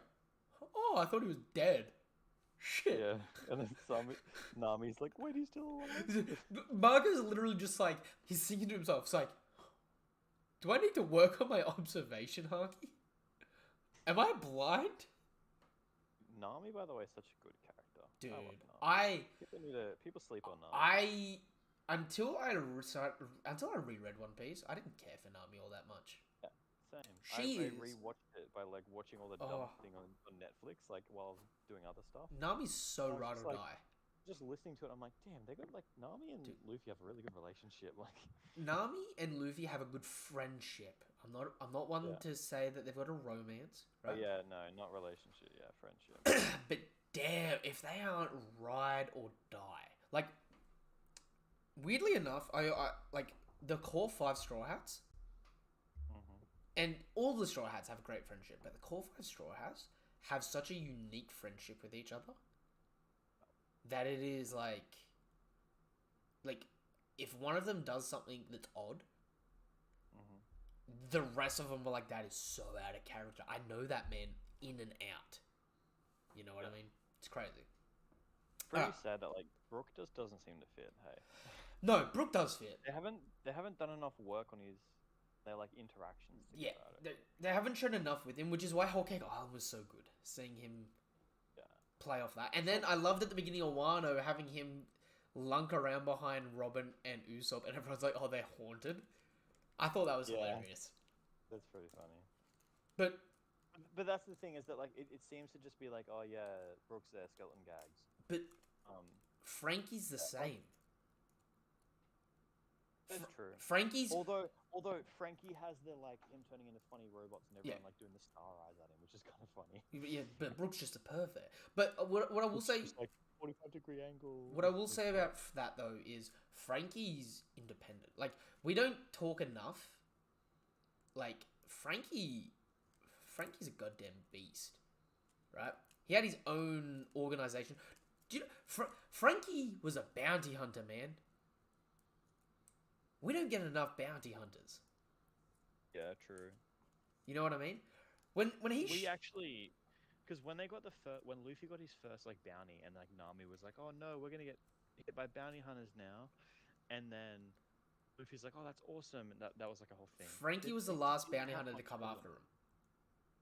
oh, I thought he was dead. Shit. Yeah, and then Nami's like, wait, he's still alive? Marco's literally just like, he's thinking to himself, it's like, do I need to work on my observation, Haki? Am I blind? Nami, by the way, is such a good character. Dude, I love Nami. I People sleep on Nami. until I reread One Piece, I didn't care for Nami all that much. Same. She I is- rewatched it by like watching all the Oh. dumb thing on Netflix, like while doing other stuff. Nami's so I was ride just or like- die. Just listening to it, I'm like, damn, they got like Nami and Dude. Luffy have a really good relationship. Like, Nami and Luffy have a good friendship. I'm not one Yeah. to say that they've got a romance, right? oh yeah, no, not relationship, yeah, friendship. But damn, if they aren't ride or die. Like, weirdly enough, I like the core 5 Straw Hats, hmm and all the Straw Hats have great friendship, but the core 5 Straw Hats have such a unique friendship with each other that it is like if one of them does something that's odd, hmm the rest of them are like, that is so out of character. I know that man in and out. You know what I mean? It's crazy. Pretty Ah. sad that like Brook just doesn't seem to fit. Hey, No, Brook does fit. they haven't done enough work on their like interactions. Yeah, Together, they haven't shown enough with him, which is why Whole Cake Island was so good. Seeing him Yeah. play off that. And then I loved at the beginning of Wano having him lunk around behind Robin and Usopp, and everyone's like, oh, they're haunted. I thought that was Yeah. hilarious. That's pretty funny. But But that's the thing is that like it seems to just be like, oh yeah, Brook's there, skeleton gags. but Um, Frankie's the same. that's true. Frankie's Although Frankie has the like him turning into funny robots and everyone Yeah. like doing the star eyes at him, which is kind of funny. yeah, but Brook's just a pervert. But what I will say, It's like 45-degree angle. what I will say about that though is Frankie's independent. Like, we don't talk enough. Like, Frankie's a goddamn beast, right? He had his own organization. Do you know, Frankie was a bounty hunter, man. We don't get enough bounty hunters. Yeah, true. You know what I mean? When he We actually, because when they got when Luffy got his first like bounty, and like Nami was like, "Oh no, we're gonna get hit by bounty hunters now," and then Luffy's like, "Oh, that's awesome," and that was like a whole thing. Frankie was the They last didn't bounty have hunter to much come problem. after him.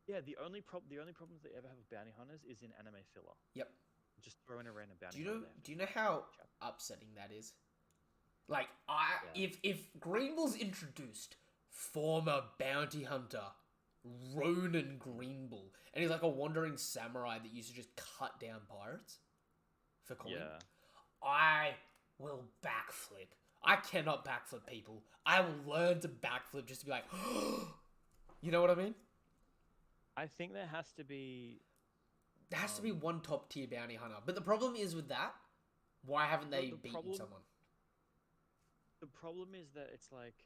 Yeah, the only problems they ever have with bounty hunters is in anime filler. Yep. Just throw in a random bounty Do you know? hunter there. Do you know how upsetting that is? Like, if Greenville's introduced former bounty hunter Ronan Greenville, and he's like a wandering samurai that used to just cut down pirates for coin, Yeah. I will backflip. I cannot backflip people. I will learn to backflip just to be like, you know what I mean? I think there has to be. There has to be one top tier bounty hunter. But the problem is with that, why haven't they beaten someone? The problem is that it's like,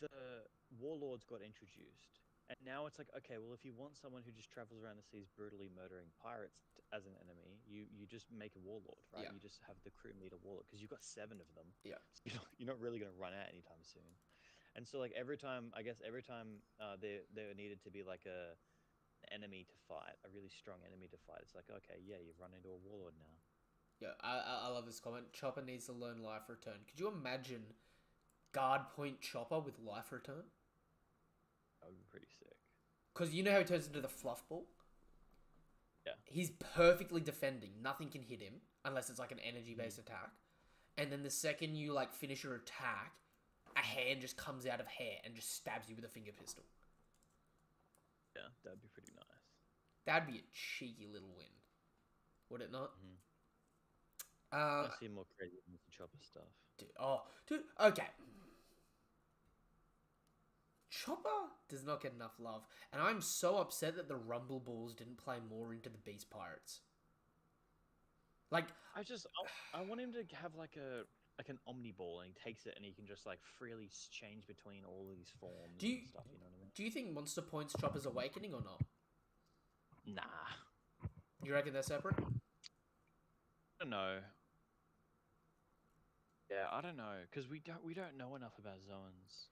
the warlords got introduced, and now it's like, okay, well, if you want someone who just travels around the seas brutally murdering pirates as an enemy, you just make a warlord, right? Yeah. You just have the crew meet a warlord because you've got 7 of them. Yeah. So you're not really going to run out anytime soon. And so like every time there needed to be like an enemy to fight, a really strong enemy to fight, it's like, okay, yeah, you've run into a warlord now. Yeah, I love this comment. Chopper needs to learn life return. Could you imagine guard point Chopper with life return? That would be pretty sick. Because you know how he turns into the fluff ball? Yeah. He's perfectly defending. Nothing can hit him unless it's like an energy-based attack. And then the second you like finish your attack, a hand just comes out of hair and just stabs you with a finger pistol. Yeah, that'd be pretty nice. That'd be a cheeky little win. Would it not? Mm-hmm. I see more crazy than the Chopper stuff. Dude, okay. Chopper does not get enough love, and I'm so upset that the Rumble Balls didn't play more into the Beast Pirates. Like, I want him to have like an Omni Ball, and he takes it, and he can just like freely change between all of these forms and stuff. You know what I mean? Do you think Monster Point's Chopper's awakening or not? Nah. You reckon they're separate? I don't know. Yeah, I don't know, because we don't know enough about Zoan's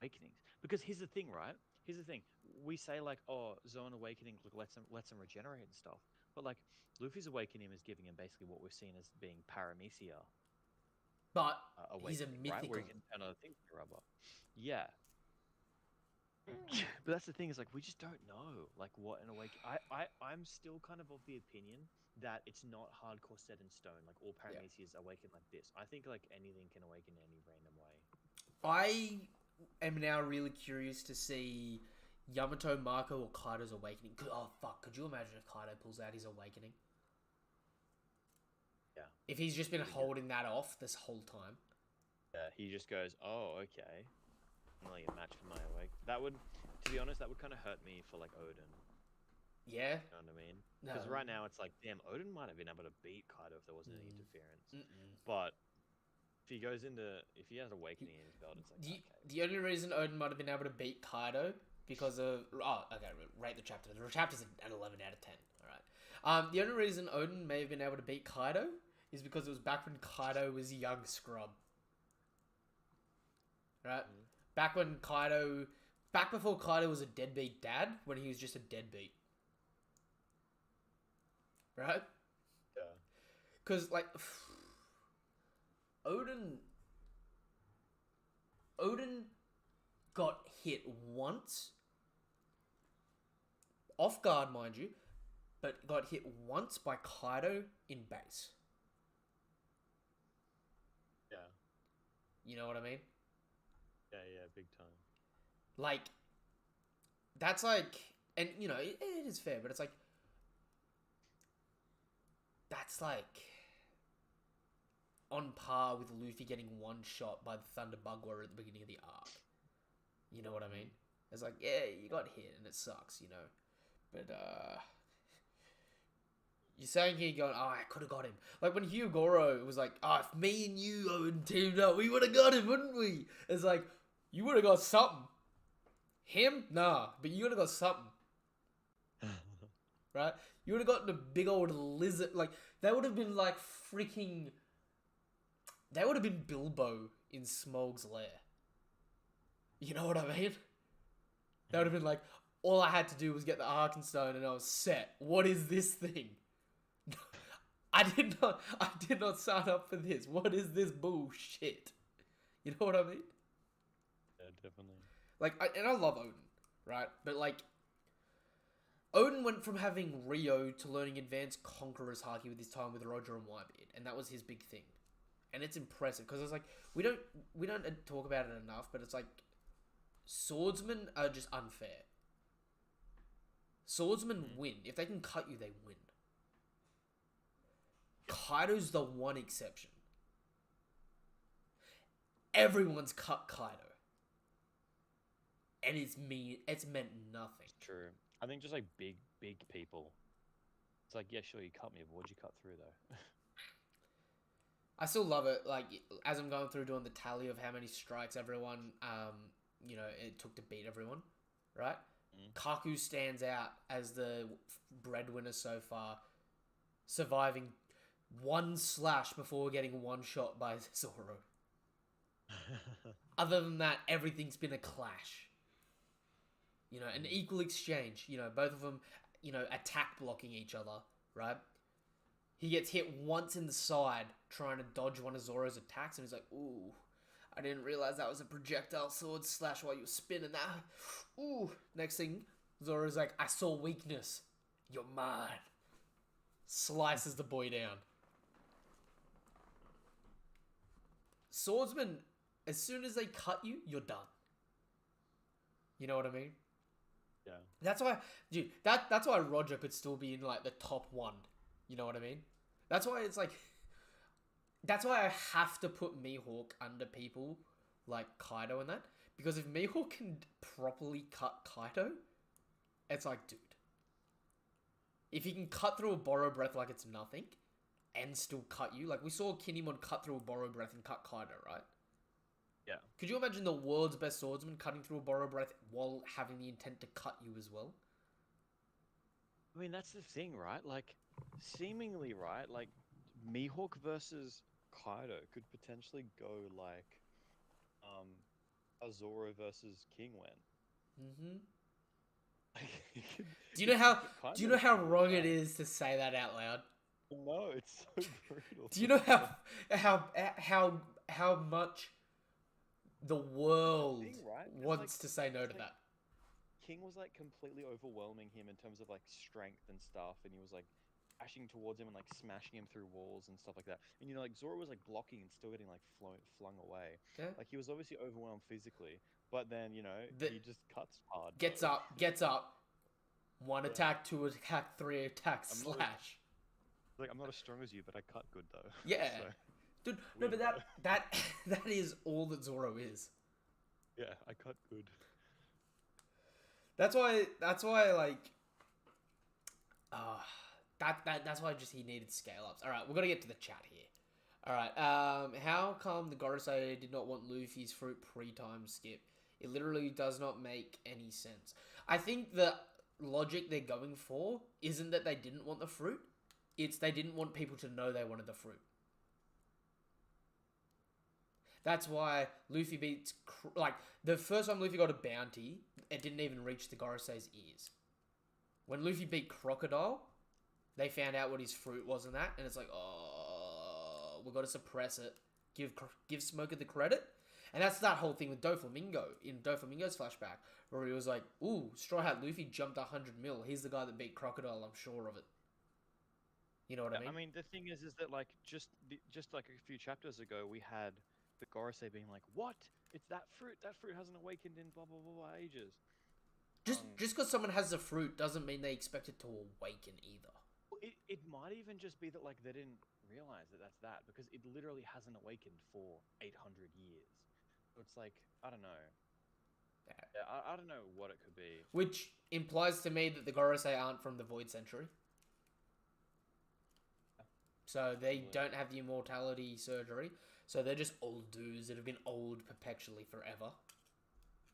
awakenings. Because here's the thing, right? Here's the thing. We say like, oh, Zoan awakening lets him regenerate and stuff. But like, Luffy's awakening is giving him basically what we're seeing as being paramecia. But he's a mythical. Right? Where he can turn other things to rubber. Yeah. But that's the thing, is like, we just don't know like what an awakening. I'm still kind of the opinion that it's not hardcore set in stone. Like all paramecias awaken like this. I think like anything can awaken in any random way. I am now really curious to see Yamato, Marco, or Kaido's awakening. Oh fuck! Could you imagine if Kaido pulls out his awakening? Yeah. If he's just been holding that off this whole time. Yeah, he just goes, oh, okay. I'm like a match for my awake. That would, to be honest, that would kind of hurt me for like Odin. Yeah. You know what I mean? Because right now it's like, damn, Odin might have been able to beat Kaido if there wasn't any interference. But if he has awakening in his belt, it's like, okay. The only reason Odin might have been able to beat Kaido because of rate the chapter. The chapter's an 11 out of 10. All right. The only reason Odin may have been able to beat Kaido is because it was back when Kaido was a young scrub. Right? Back before Kaido was a deadbeat dad, when he was just a deadbeat. Right? Yeah. Because, like, Odin got hit once, off guard, mind you, but got hit once by Kaido in base. Yeah. You know what I mean? Yeah, big time. Like, that's like, and you know, it is fair, but it's like, that's like on par with Luffy getting one shot by the Thunder Bug Warrior at the beginning of the arc. You know what I mean? It's like, yeah, you got hit and it sucks, you know. But, you're saying here going, oh, I could have got him. Like when Hyogoro was like, oh, if me and you Owen teamed up, we would have got him, wouldn't we? It's like, you would have got something. Him? Nah, but you would have got something. right? You would have gotten a big old lizard. Like, they would have been like freaking... They would have been Bilbo in Smaug's lair. You know what I mean? They would have been like, all I had to do was get the Arkenstone and I was set. What is this thing? I did not sign up for this. What is this bullshit? You know what I mean? Yeah, definitely. Like, I love Odin, right? But like, Odin went from having Rio to learning advanced Conqueror's Haki with his time with Roger and Whitebeard, and that was his big thing. And it's impressive because it's like we don't talk about it enough, but it's like swordsmen are just unfair. Swordsmen win. If they can cut you, they win. Kaido's the one exception. Everyone's cut Kaido. And it's meant nothing. True. I think just like big people. It's like, yeah, sure, you cut me, but what'd you cut through though? I still love it. Like, as I'm going through doing the tally of how many strikes everyone, it took to beat everyone, right? Kaku stands out as the breadwinner so far, surviving one slash before getting one shot by Zoro. Other than that, everything's been a clash. You know, an equal exchange. You know, both of them, attack blocking each other, right? He gets hit once in the side trying to dodge one of Zoro's attacks, and he's like, ooh, I didn't realize that was a projectile sword slash while you were spinning that. Ooh. Next thing, Zoro's like, I saw weakness. You're mine. Slices the boy down. Swordsmen, as soon as they cut you, you're done. You know what I mean? Yeah. That's why, dude, that's why Roger could still be in, like, the top one. You know what I mean? That's why it's like... That's why I have to put Mihawk under people like Kaido and that. Because if Mihawk can properly cut Kaido, it's like, dude. If he can cut through a borrow breath like it's nothing, and still cut you... Like, we saw Kinemon cut through a borrow breath and cut Kaido, right? Yeah. Could you imagine the world's best swordsman cutting through a borrow breath while having the intent to cut you as well? I mean, that's the thing, right? Like, seemingly, right? Like, Mihawk versus Kaido could potentially go like, Azoro versus King Wen. Do you know how wrong it is to say that out loud? No, it's so brutal. Do you know how much the world wants to say no to that? King was like completely overwhelming him in terms of like strength and stuff, and he was like dashing towards him and like smashing him through walls and stuff like that. And like Zoro was like blocking and still getting like flung away. Yeah. Like he was obviously overwhelmed physically, but then he just cuts hard. Gets up. One attack, two attack, three attack, slash. Like, I'm not as strong as you, but I cut good though. Yeah. So, dude, no, but that is all that Zoro is. Yeah, I cut good. That's why like that's why he needed scale ups. Alright, we're gonna get to the chat here. Alright, how come the Gorosei did not want Luffy's fruit pre-time skip? It literally does not make any sense. I think the logic they're going for isn't that they didn't want the fruit, it's they didn't want people to know they wanted the fruit. That's why Luffy beats... Like, the first time Luffy got a bounty, it didn't even reach the Gorosei's ears. When Luffy beat Crocodile, they found out what his fruit was and that, and it's like, oh, we've got to suppress it. Give Smoker the credit. And that's that whole thing with Doflamingo, in Doflamingo's flashback, where he was like, ooh, Straw Hat Luffy jumped 100 mil. He's the guy that beat Crocodile, I'm sure of it. You know what I mean? I mean, the thing is that, like, just like a few chapters ago, we had the Gorosei being like, what? It's that fruit. That fruit hasn't awakened in blah, blah, blah, blah ages. Just because someone has the fruit doesn't mean they expect it to awaken either. It might even just be that, like, they didn't realize that that's that, because it literally hasn't awakened for 800 years. So it's like, I don't know. Yeah, I don't know what it could be. Which implies to me that the Gorosei aren't from the Void Century. So they don't have the immortality surgery. So they're just old dudes that have been old perpetually forever.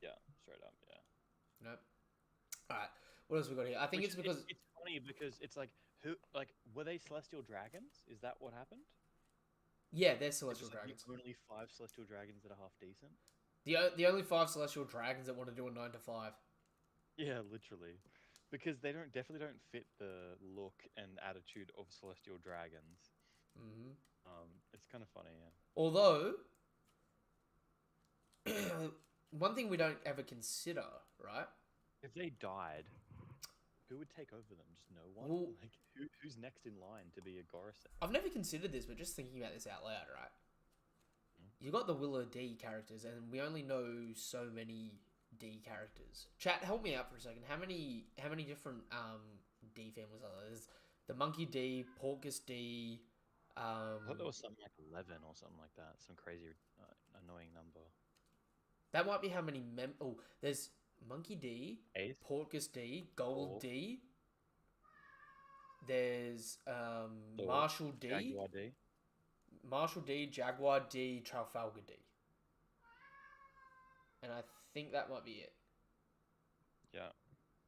Yeah, straight up, yeah. Nope. Alright, what else we got here? I think it's because... It's funny because it's like were they celestial dragons? Is that what happened? Yeah, they're It's celestial just like dragons. the only 5 celestial dragons that are half decent. The only 5 celestial dragons that want to do a 9 to 5. Yeah, literally, because they definitely don't fit the look and attitude of celestial dragons. Hmm. It's kind of funny, yeah. Although, one thing we don't ever consider, right? If they died, who would take over them? Just no one. Well, Like who's next in line to be a Gorosei? I've never considered this, but just thinking about this out loud, right? You got the Willow D characters, and we only know so many D characters. Chat, help me out for a second. How many different D families are there? There's the Monkey D, Porcus D. I thought there was something like 11 or something like that. Some crazy annoying number. That might be how many Oh, there's Monkey D, Ace? Porcus D, Gold Four. D. There's Four. Marshall D, Jaguar D. Marshall D, Jaguar D, Trafalgar D. And I think that might be it. Yeah.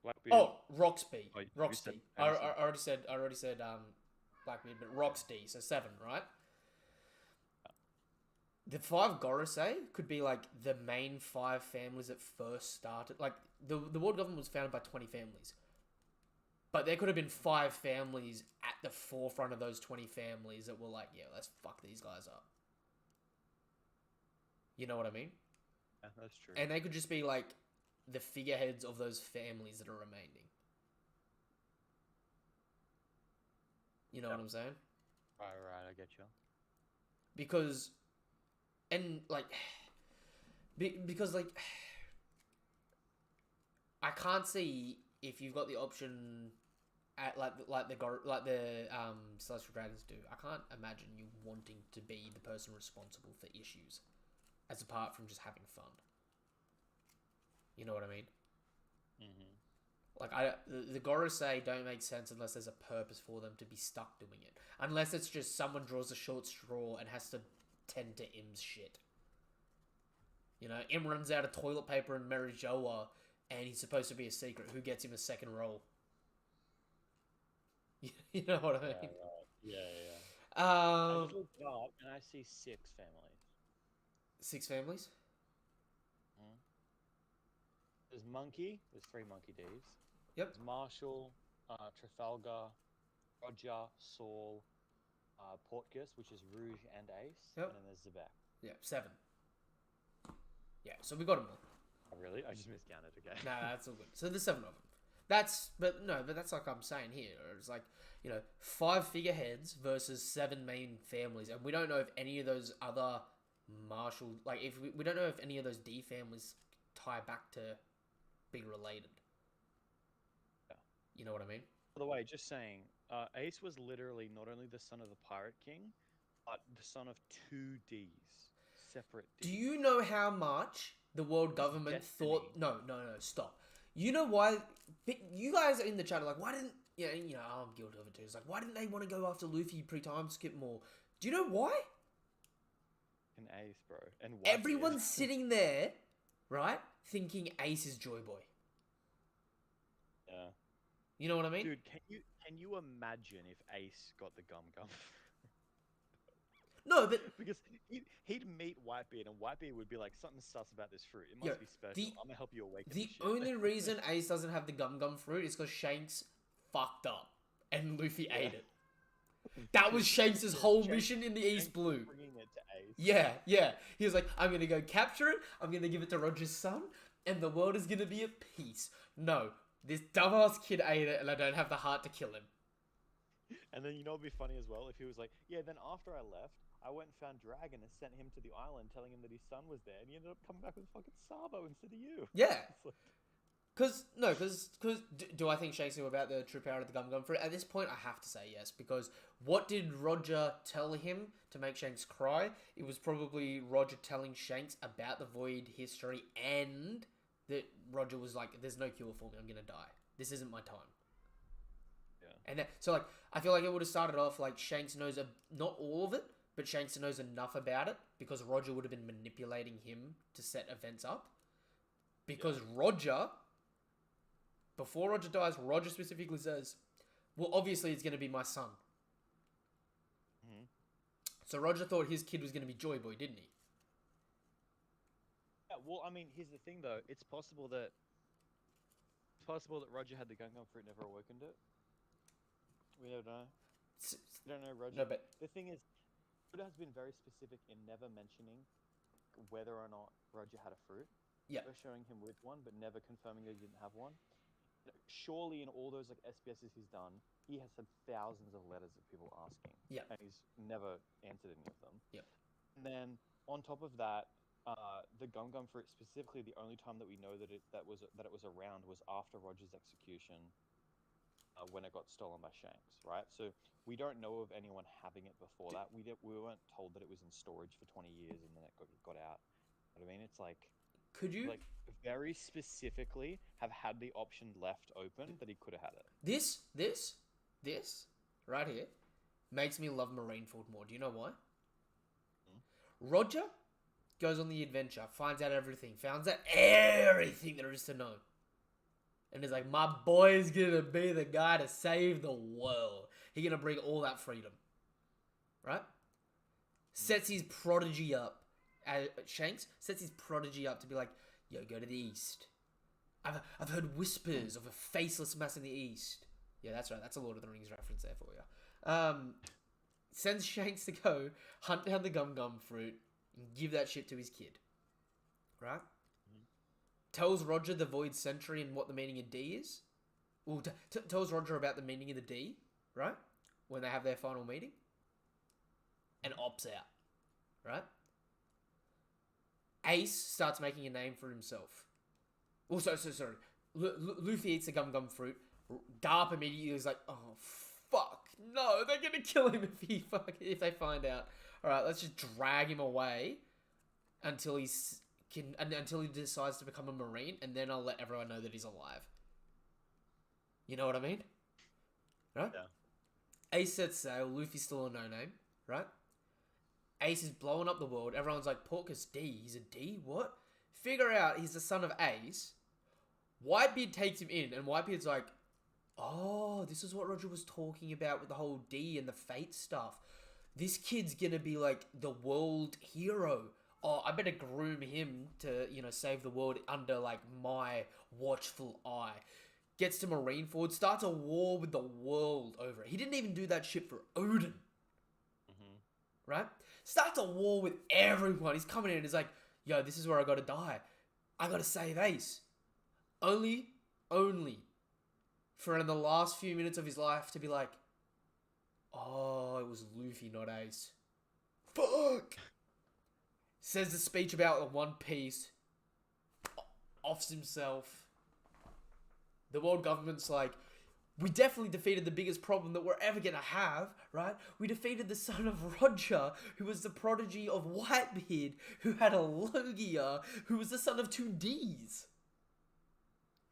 Blackbeard. Oh, Roxby. Oh, you Rox said D. I Anderson. already said Blackbeard, but Rox D, so 7, right? The 5 Gorosei could be like the main 5 families that first started. Like the world government was founded by 20 families. But there could have been 5 families at the forefront of those 20 families that were like, yeah, let's fuck these guys up. You know what I mean? Yeah, that's true. And they could just be like the figureheads of those families that are remaining. You know what I'm saying? Right, I get you. Because, and like, because like, I can't see if you've got the option at like the Celestial Dragons do. I can't imagine you wanting to be the person responsible for issues, as apart from just having fun. You know what I mean? Mm-hmm. Like the Gorosei don't make sense unless there's a purpose for them to be stuck doing it. Unless it's just someone draws a short straw and has to tend to Im's shit. You know, Im runs out of toilet paper and Merijoa, and he's supposed to be a secret. Who gets him a second role? You know what I mean? Yeah, right. Yeah. I Um, just looked it up and I see 6 families. 6 families. There's Monkey. There's 3 Monkey Ds. Yep. There's Marshall, Trafalgar, Roger, Saul, Portgus, which is Rouge and Ace. Yep. And then there's Zebek. Yeah, 7. Yeah, so we got them all. Oh, really? I just miscounted again. No, that's all good. So there's 7 of them. That's like I'm saying here. It's like, you know, 5 figureheads versus 7 main families, and we don't know if any of those other Marshall, like if we don't know if any of those D families tie back to being related. Yeah. You know what I mean? By the way, just saying, Ace was literally not only the son of the Pirate King, but the son of 2 Ds. Separate Ds. Do you know how much the world government Destiny. thought? No, stop. You know why? You guys are in the chat are like, why didn't you know? I'm guilty of it too. It's like, why didn't they want to go after Luffy pre-time skip more? Do you know why? An Ace, bro. And Everyone's sitting there, right, thinking Ace is Joy Boy. Yeah. You know what I mean? Dude, can you imagine if Ace got the Gum Gum? No, but Because he'd meet Whitebeard, and Whitebeard would be like, something sus about this fruit. It must Yeah, be special. I'm gonna help you awaken the this shit. only reason Ace doesn't have the Gum Gum fruit is because Shanks fucked up and Luffy ate it. That was Shanks' whole mission in the East Blue. Bringing it to Ace. Yeah. He was like, I'm gonna go capture it, I'm gonna give it to Roger's son, and the world is gonna be at peace. No, this dumbass kid ate it, and I don't have the heart to kill him. And then you know what'd be funny as well? If he was like, yeah, then after I left, I went and found Dragon and sent him to the island telling him that his son was there, and he ended up coming back with fucking Sabo instead of you. Yeah. It's like, Because do I think Shanks knew about the true power of the Gum Gum fruit? At this point, I have to say yes, because what did Roger tell him to make Shanks cry? It was probably Roger telling Shanks about the Void history, and that Roger was like, there's no cure for me, I'm gonna die. This isn't my time. yeah. And so, like, I feel like it would have started off like Shanks knows not all of it, but Shanks knows enough about it because Roger would have been manipulating him to set events up. Because Roger, before Roger dies, Roger specifically says, Well, obviously it's going to be my son. Mhm. So Roger thought his kid was going to be Joy Boy, didn't he? Yeah, well, I mean, here's the thing though. It's possible that Roger had the Gungam fruit, never awakened it. We don't know. We don't know Roger. No, but The thing is, Buddha has been very specific in never mentioning whether or not Roger had a fruit. Yeah. We're showing him with one, but never confirming that he didn't have one. Surely, in all those like SPSs he's done, he has had thousands of letters of people asking. Yeah. And he's never answered any of them. Yep. And then on top of that, the Gum Gum fruit specifically, the only time that we know that it was around was after Roger's execution, when it got stolen by Shanks, right? So we don't know of anyone having it before that. We weren't told that it was in storage for 20 years and then it got out. You know what I mean? It's like, could you like very specifically have had the option left open that he could have had it. this right here makes me love Marineford more. Do you know why? Roger goes on the adventure, finds out everything there is to know. And he's like, my boy's gonna be the guy to save the world. He's gonna bring all that freedom. Right? Sets his prodigy up. Shanks sets his prodigy up to be like, yo, go to the east. I've heard whispers of a faceless mass in the east. Yeah, that's right. That's a Lord of the Rings reference there for you. Sends Shanks to go hunt down the Gum Gum fruit and give that shit to his kid. Right? Tells Roger the Void Sentry and what the meaning of D is. Well, tells Roger about the meaning of the D, right? When they have their final meeting. And opts out. Right? Ace starts making a name for himself. Oh, sorry. Luffy eats the Gum Gum fruit. Garp immediately is like, oh, fuck. No, they're going to kill him if they find out. Alright, let's just drag him away until he decides to become a Marine, and then I'll let everyone know that he's alive. You know what I mean? Right? Yeah. Ace sets sail, Luffy's still a no-name, right? Ace is blowing up the world, everyone's like, Porkus D, he's a D? What? Figure out he's the son of Ace. Whitebeard takes him in, and Whitebeard's like, oh, this is what Roger was talking about with the whole D and the fate stuff. This kid's gonna be like the world hero. Oh, I better groom him to, save the world under, like, my watchful eye. Gets to Marineford, starts a war with the world over it. He didn't even do that shit for Odin. Mm-hmm. Right? Starts a war with everyone. He's coming in and he's like, yo, this is where I gotta die. I gotta save Ace. Only for in the last few minutes of his life to be like, oh, it was Luffy, not Ace. Fuck! Says the speech about the One Piece. Offs himself. The world government's like, we definitely defeated the biggest problem that we're ever gonna have, right? We defeated the son of Roger, who was the prodigy of Whitebeard, who had a Logia, who was the son of 2 Ds.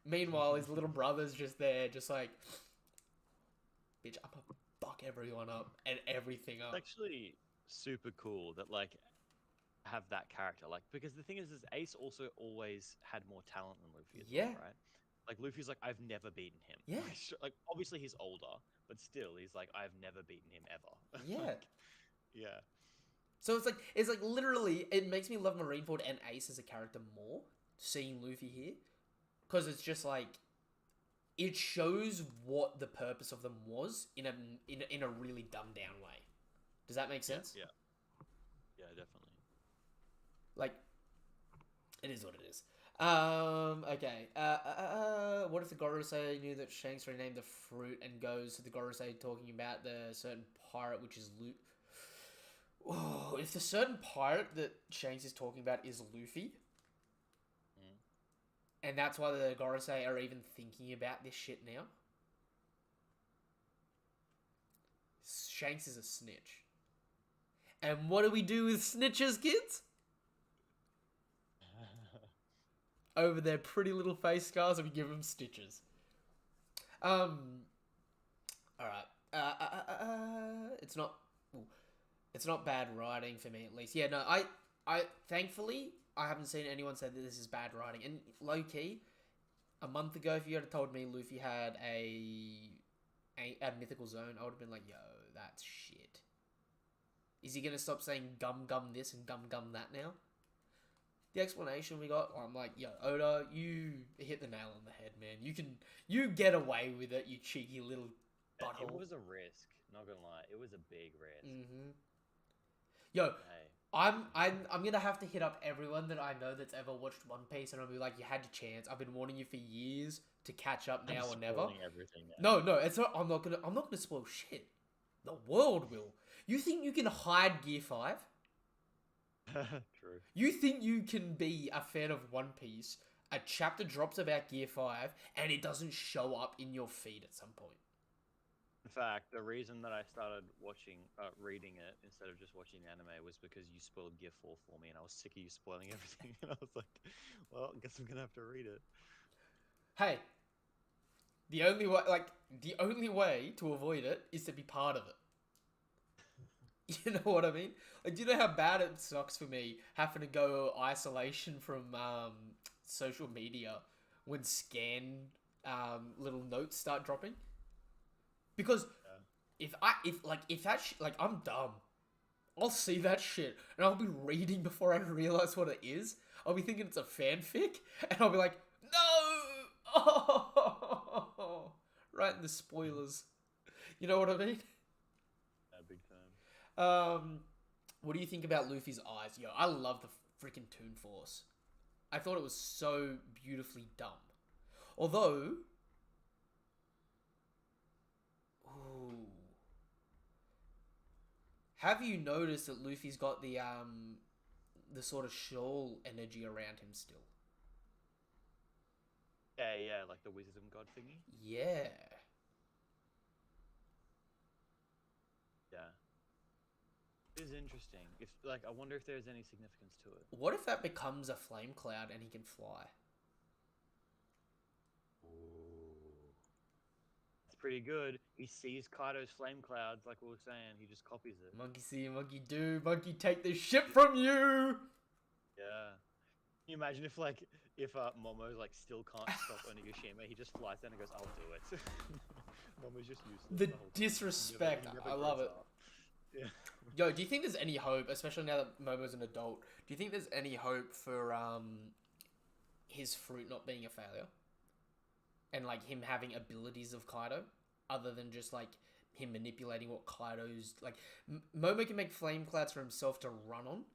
Meanwhile, his little brother's just there, just like, bitch, I'm gonna fuck everyone up and everything up. It's actually super cool that, like, have that character, like, because the thing is Ace also always had more talent than Luffy as well, right? Like, Luffy's like, I've never beaten him. Yeah. Like, obviously he's older, but still, he's like, I've never beaten him ever. Yeah. Yeah. So it's like literally, it makes me love Marineford and Ace as a character more, seeing Luffy here. Because it's just like, it shows what the purpose of them was in a really dumbed down way. Does that make sense? Yeah. Yeah, definitely. Like, it is what it is. Okay. What if the Gorosei knew that Shanks renamed the fruit and goes to the Gorosei talking about the certain pirate, which is if the certain pirate that Shanks is talking about is Luffy, and that's why the Gorosei are even thinking about this shit now, Shanks is a snitch. And what do we do with snitches, kids? Over their pretty little face scars, and we give them stitches. Alright. It's not bad writing for me, at least. Yeah, no, I thankfully, I haven't seen anyone say that this is bad writing. And low-key, a month ago, if you had told me Luffy had a at Mythical Zone, I would have been like, yo, that's shit. Is he gonna stop saying gum gum this and gum gum that now? The explanation we got, I'm like, yo, Oda, you hit the nail on the head, man. You get away with it, you cheeky little butthole. It was a risk. Not gonna lie, it was a big risk. Mm-hmm. Yo, Hey. I'm gonna have to hit up everyone that I know that's ever watched One Piece, and I'll be like, you had your chance. I've been warning you for years to catch up now or never. Everything now. No, it's not. I'm not gonna spoil shit. The world will. You think you can hide Gear 5? True. You think you can be a fan of One Piece, a chapter drops about Gear 5, and it doesn't show up in your feed at some point? In fact, the reason that I started reading it instead of just watching anime was because you spoiled Gear 4 for me, and I was sick of you spoiling everything. And I was like, well, I guess I'm gonna have to read it. Hey, the only way to avoid it is to be part of it. You know what I mean? Like, do you know how bad it sucks for me having to go isolation from social media when scan little notes start dropping? Because if I'm dumb, I'll see that shit and I'll be reading before I realize what it is. I'll be thinking it's a fanfic, and I'll be like, no, oh, right in the spoilers. You know what I mean? Big time. What do you think about Luffy's eyes? Yo, I love the freaking Toon Force. I thought it was so beautifully dumb. Although, ooh, have you noticed that Luffy's got the sort of shawl energy around him still? Yeah, like the Wisdom God thingy. Yeah. Yeah. It is interesting. I wonder if there's any significance to it. What if that becomes a flame cloud and he can fly? Ooh. It's pretty good. He sees Kaido's flame clouds, like we were saying. He just copies it. Monkey see, monkey do. Monkey take this ship from you. Yeah. Can you imagine if Momo still can't stop Onigashima, he just flies down and goes, "I'll do it." Momo's just useless. The whole time. disrespect. He never I love grows it. up. Yeah. Yo, do you think there's any hope, especially now that Momo's an adult? Do you think there's any hope for his fruit not being a failure, and him having abilities of Kaido, other than just him manipulating what Kaido's Momo can make flame clouds for himself to run on,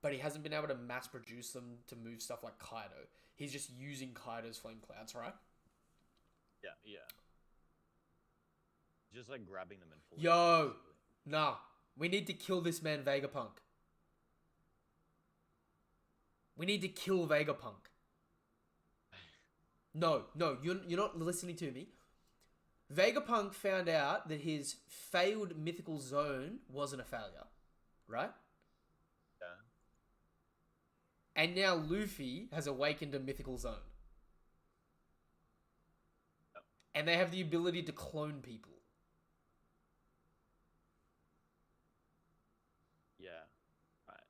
but he hasn't been able to mass produce them to move stuff like Kaido. He's just using Kaido's flame clouds, right? Yeah. Just grabbing them and pulling. Yo, nah. We need to kill this man, Vegapunk. We need to kill Vegapunk. No, you're not listening to me. Vegapunk found out that his failed mythical zone wasn't a failure, right? Yeah. And now Luffy has awakened a mythical zone. Yep. And they have the ability to clone people. Yeah. Right.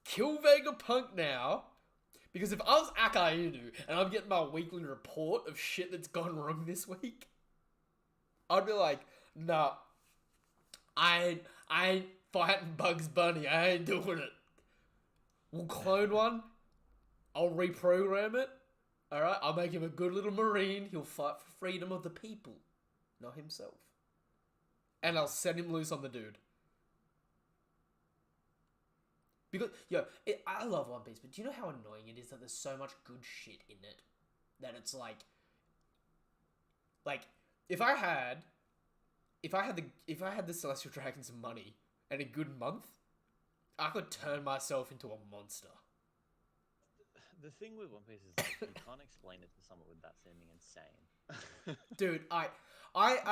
Kill Vegapunk now. Because if I was Akainu and I'm getting my weekly report of shit that's gone wrong this week, I'd be like, nah, I ain't fighting Bugs Bunny. I ain't doing it. We'll clone one. I'll reprogram it. Alright, I'll make him a good little marine. He'll fight for freedom of the people, not himself. And I'll set him loose on the dude. Because, I love One Piece, but do you know how annoying it is that there's so much good shit in it? That it's if I had the Celestial Dragons money and a good month, I could turn myself into a monster. The thing with One Piece is you can't explain it to someone without seeming insane. Dude, I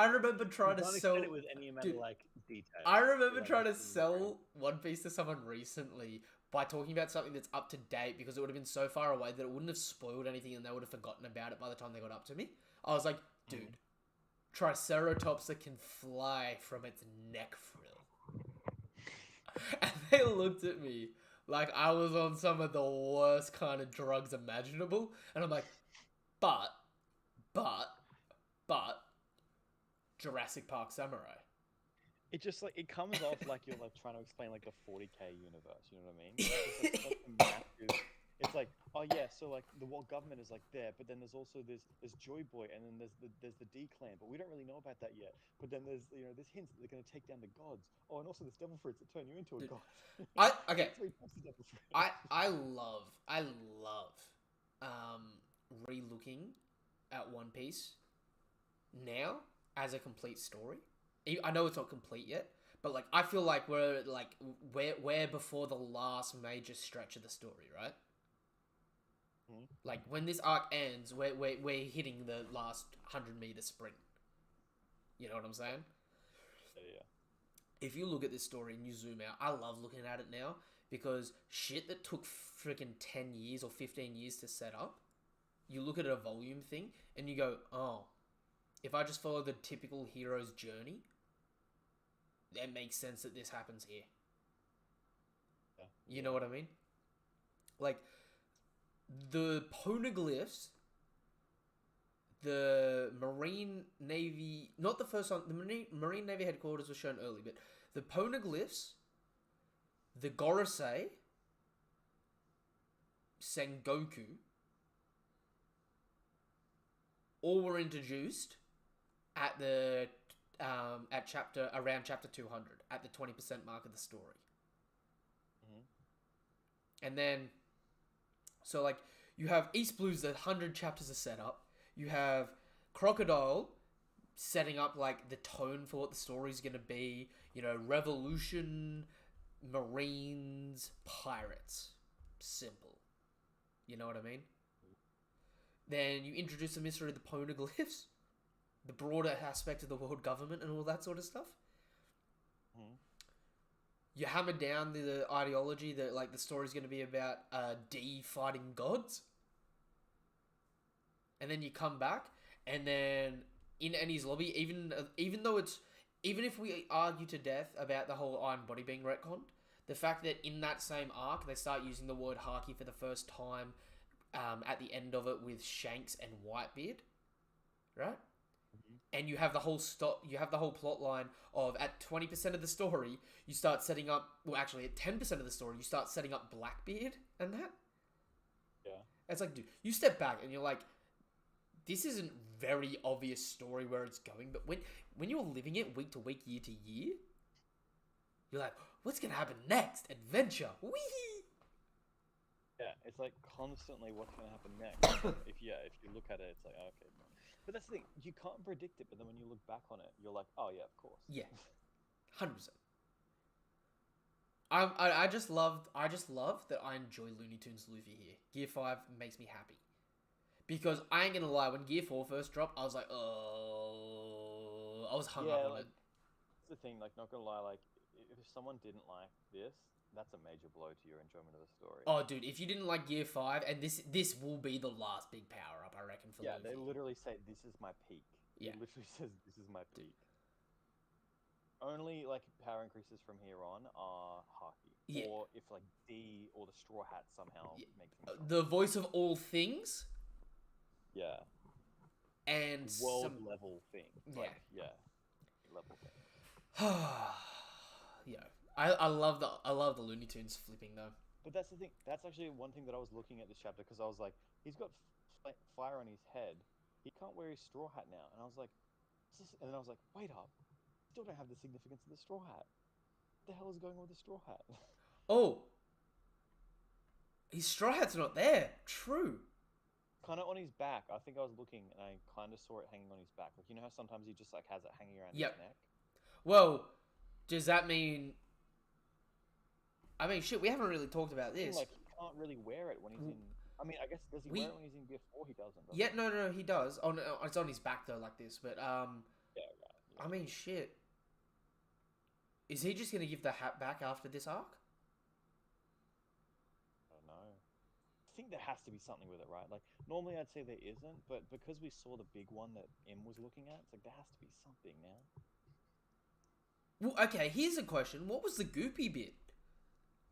remember trying to sell it with any amount of detail. I remember trying to sell One Piece to someone recently by talking about something that's up to date, because it would have been so far away that it wouldn't have spoiled anything and they would have forgotten about it by the time they got up to me. I was like, dude, Triceratops that can fly from its neck frill. And they looked at me like I was on some of the worst kind of drugs imaginable. And I'm like, but, Jurassic Park Samurai. It just like it comes off like you're like trying to explain like the 40K universe. You know what I mean? It's just like such a massive. It's like, oh yeah, so like the world government is like there, but then there's also there's Joy Boy, and then there's the D clan, but we don't really know about that yet. But then there's there's hints that they're gonna take down the gods. Oh, and also there's devil fruits that turn you into a Dude, god. Okay. 3 types of devil fruit. I love re-looking at One Piece now as a complete story. I know it's not complete yet, but like I feel like we're before the last major stretch of the story, right? Like when this arc ends, we're hitting the last 100-meter sprint. You know what I'm saying? Yeah. If you look at this story and you zoom out, I love looking at it now because shit that took freaking 10 years or 15 years to set up, you look at a volume thing and you go, oh, if I just follow the typical hero's journey, it makes sense that this happens here. Yeah. You know what I mean? Like, the poneglyphs, the Marine Navy, not the first one, the Marine Navy headquarters was shown early, but the poneglyphs, the Gorosei, Sengoku, all were introduced at the around chapter 200 at the 20% mark of the story. And then so like you have East Blues, the 100 chapters are set up. You have Crocodile setting up like the tone for what the story's gonna be. You know, revolution, Marines, pirates. Simple. You know what I mean? Then you introduce the mystery of the poneglyphs, the broader aspect of the world government and all that sort of stuff. You hammer down the ideology that like the story's going to be about D fighting gods. And then you come back, and then in Annie's lobby, even if we argue to death about the whole Iron Body being retconned, the fact that in that same arc they start using the word Haki for the first time at the end of it with Shanks and Whitebeard, right? And you have the whole plot line of at 20% of the story you start setting up. Well, actually, at 10% of the story you start setting up Blackbeard and that. Yeah, it's like, dude, you step back and you're like, this isn't very obvious story where it's going. But when you're living it week to week, year to year, you're like, what's gonna happen next? Adventure, wee. Yeah, it's like constantly what's gonna happen next. if you look at it, it's like, oh, okay. But that's the thing, you can't predict it, but then when you look back on it, you're like, oh yeah, of course. Yeah, 100%. I just love that I enjoy Looney Tunes Luffy here. Gear 5 makes me happy. Because I ain't gonna lie, when Gear 4 first dropped, I was like, oh, I was hung up on like, it. That's the thing, like, not gonna lie, like, if someone didn't like this, that's a major blow to your enjoyment of the story. Oh, dude, if you didn't like Gear 5, and this will be the last big power-up, I reckon, for Luffy. They literally say, this is my peak. Yeah. It literally says, this is my peak. Only, like, power increases from here on are Haki. Yeah. Or if, like, D or the Straw Hat somehow makes them strong. The voice of all things. Yeah. And level thing. Like, level thing. Yeah. I love the Looney Tunes flipping though. But that's the thing. That's actually one thing that I was looking at this chapter because I was like, he's got fire on his head. He can't wear his straw hat now. And I was like, and then I was like, wait up. Still don't have the significance of the straw hat. What the hell is going on with the straw hat? Oh. His straw hat's not there. True. Kind of on his back. I think I was looking and I kind of saw it hanging on his back. Like, you know how sometimes he just like has it hanging around his neck? Well, does that mean... I mean, shit, we haven't really talked about this. Like, he can't really wear it when he's in... I mean, I guess, does he wear it when he's in Gear 4? He doesn't. Yeah, no, he does. It's on his back, though, like this. But, Yeah, right. Yeah. I mean, shit. Is he just going to give the hat back after this arc? I don't know. I think there has to be something with it, right? Like, normally I'd say there isn't, but because we saw the big one that M was looking at, it's like, there has to be something now. Well, okay, here's a question. What was the goopy bit?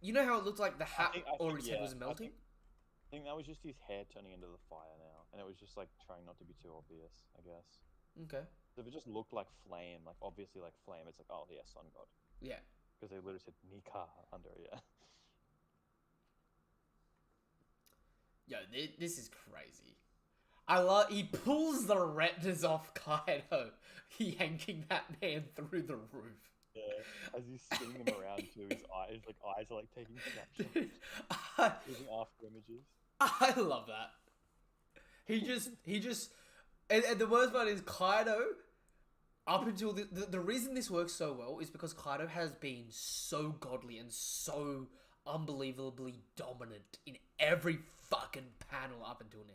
You know how it looked like the hat or his head was melting? I think that was just his hair turning into the fire now. And it was just like trying not to be too obvious, I guess. Okay. So if it just looked like flame, like obviously like flame, it's like, oh yeah, sun god, Yeah. because they literally said Nika under it. Yeah. Yo, this is crazy. I love. He pulls the retinas off Kaido, yanking that man through the roof. Yeah. As he's spinning him around too, his eyes are like taking snapshots, Dude, I, taking after images. I love that. He just, and the worst part is Kaido. Up until the reason this works so well is because Kaido has been so godly and so unbelievably dominant in every fucking panel up until now.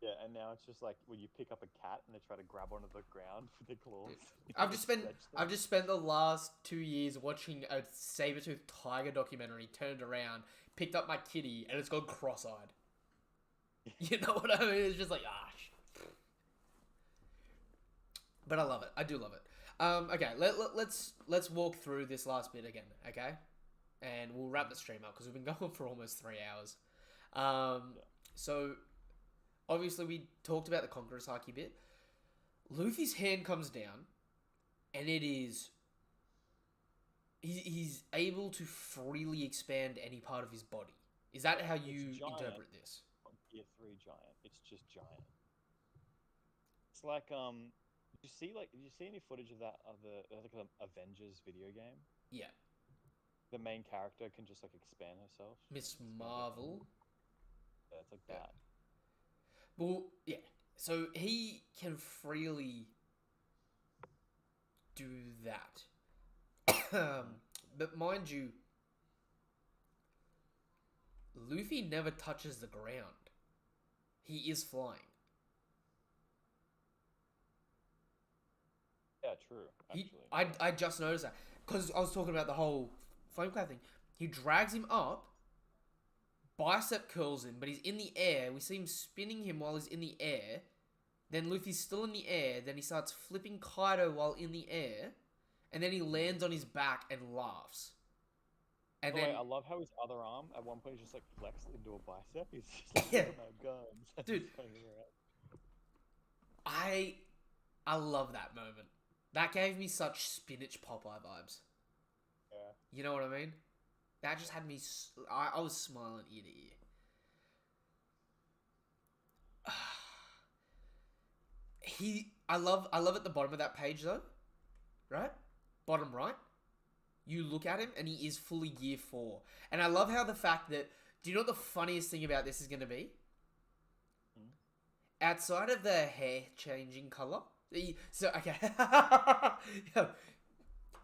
Yeah, and now it's just like when you pick up a cat and they try to grab onto the ground with their claws. I've just spent the last 2 years watching a saber-toothed tiger documentary, turned around, picked up my kitty, and it's gone cross-eyed. You know what I mean? It's just like, but I love it. I do love it. Okay, let's walk through this last bit again, okay? And we'll wrap the stream up because we've been going for almost 3 hours. So obviously we talked about the Conqueror's Haki bit. Luffy's hand comes down, and it is he's able to freely expand any part of his body. Is that how you interpret this? Gear 3 giant. It's just giant. It's like did you see any footage of that of the like an Avengers video game? Yeah. The main character can just like expand herself. Miss Marvel. Yeah, it's like that. Well, yeah. So he can freely do that. But mind you, Luffy never touches the ground. He is flying. Yeah, true. Actually, I just noticed that because I was talking about the whole flame cloud thing. He drags him up, bicep curls him, but he's in the air. We see him spinning him while he's in the air. Then Luffy's still in the air. Then he starts flipping Kaido while in the air, and then he lands on his back and laughs. And then I love how his other arm at one point is just like flexed into a bicep. He's just like, look at my guns. Dude. I love that moment. That gave me such spinach Popeye vibes. Yeah. You know what I mean? That just had me. I was smiling ear to ear. I love at the bottom of that page though, right? Bottom right. You look at him and he is fully Gear 4. And I love how the fact that... Do you know what the funniest thing about this is going to be? Outside of the hair changing colour... okay.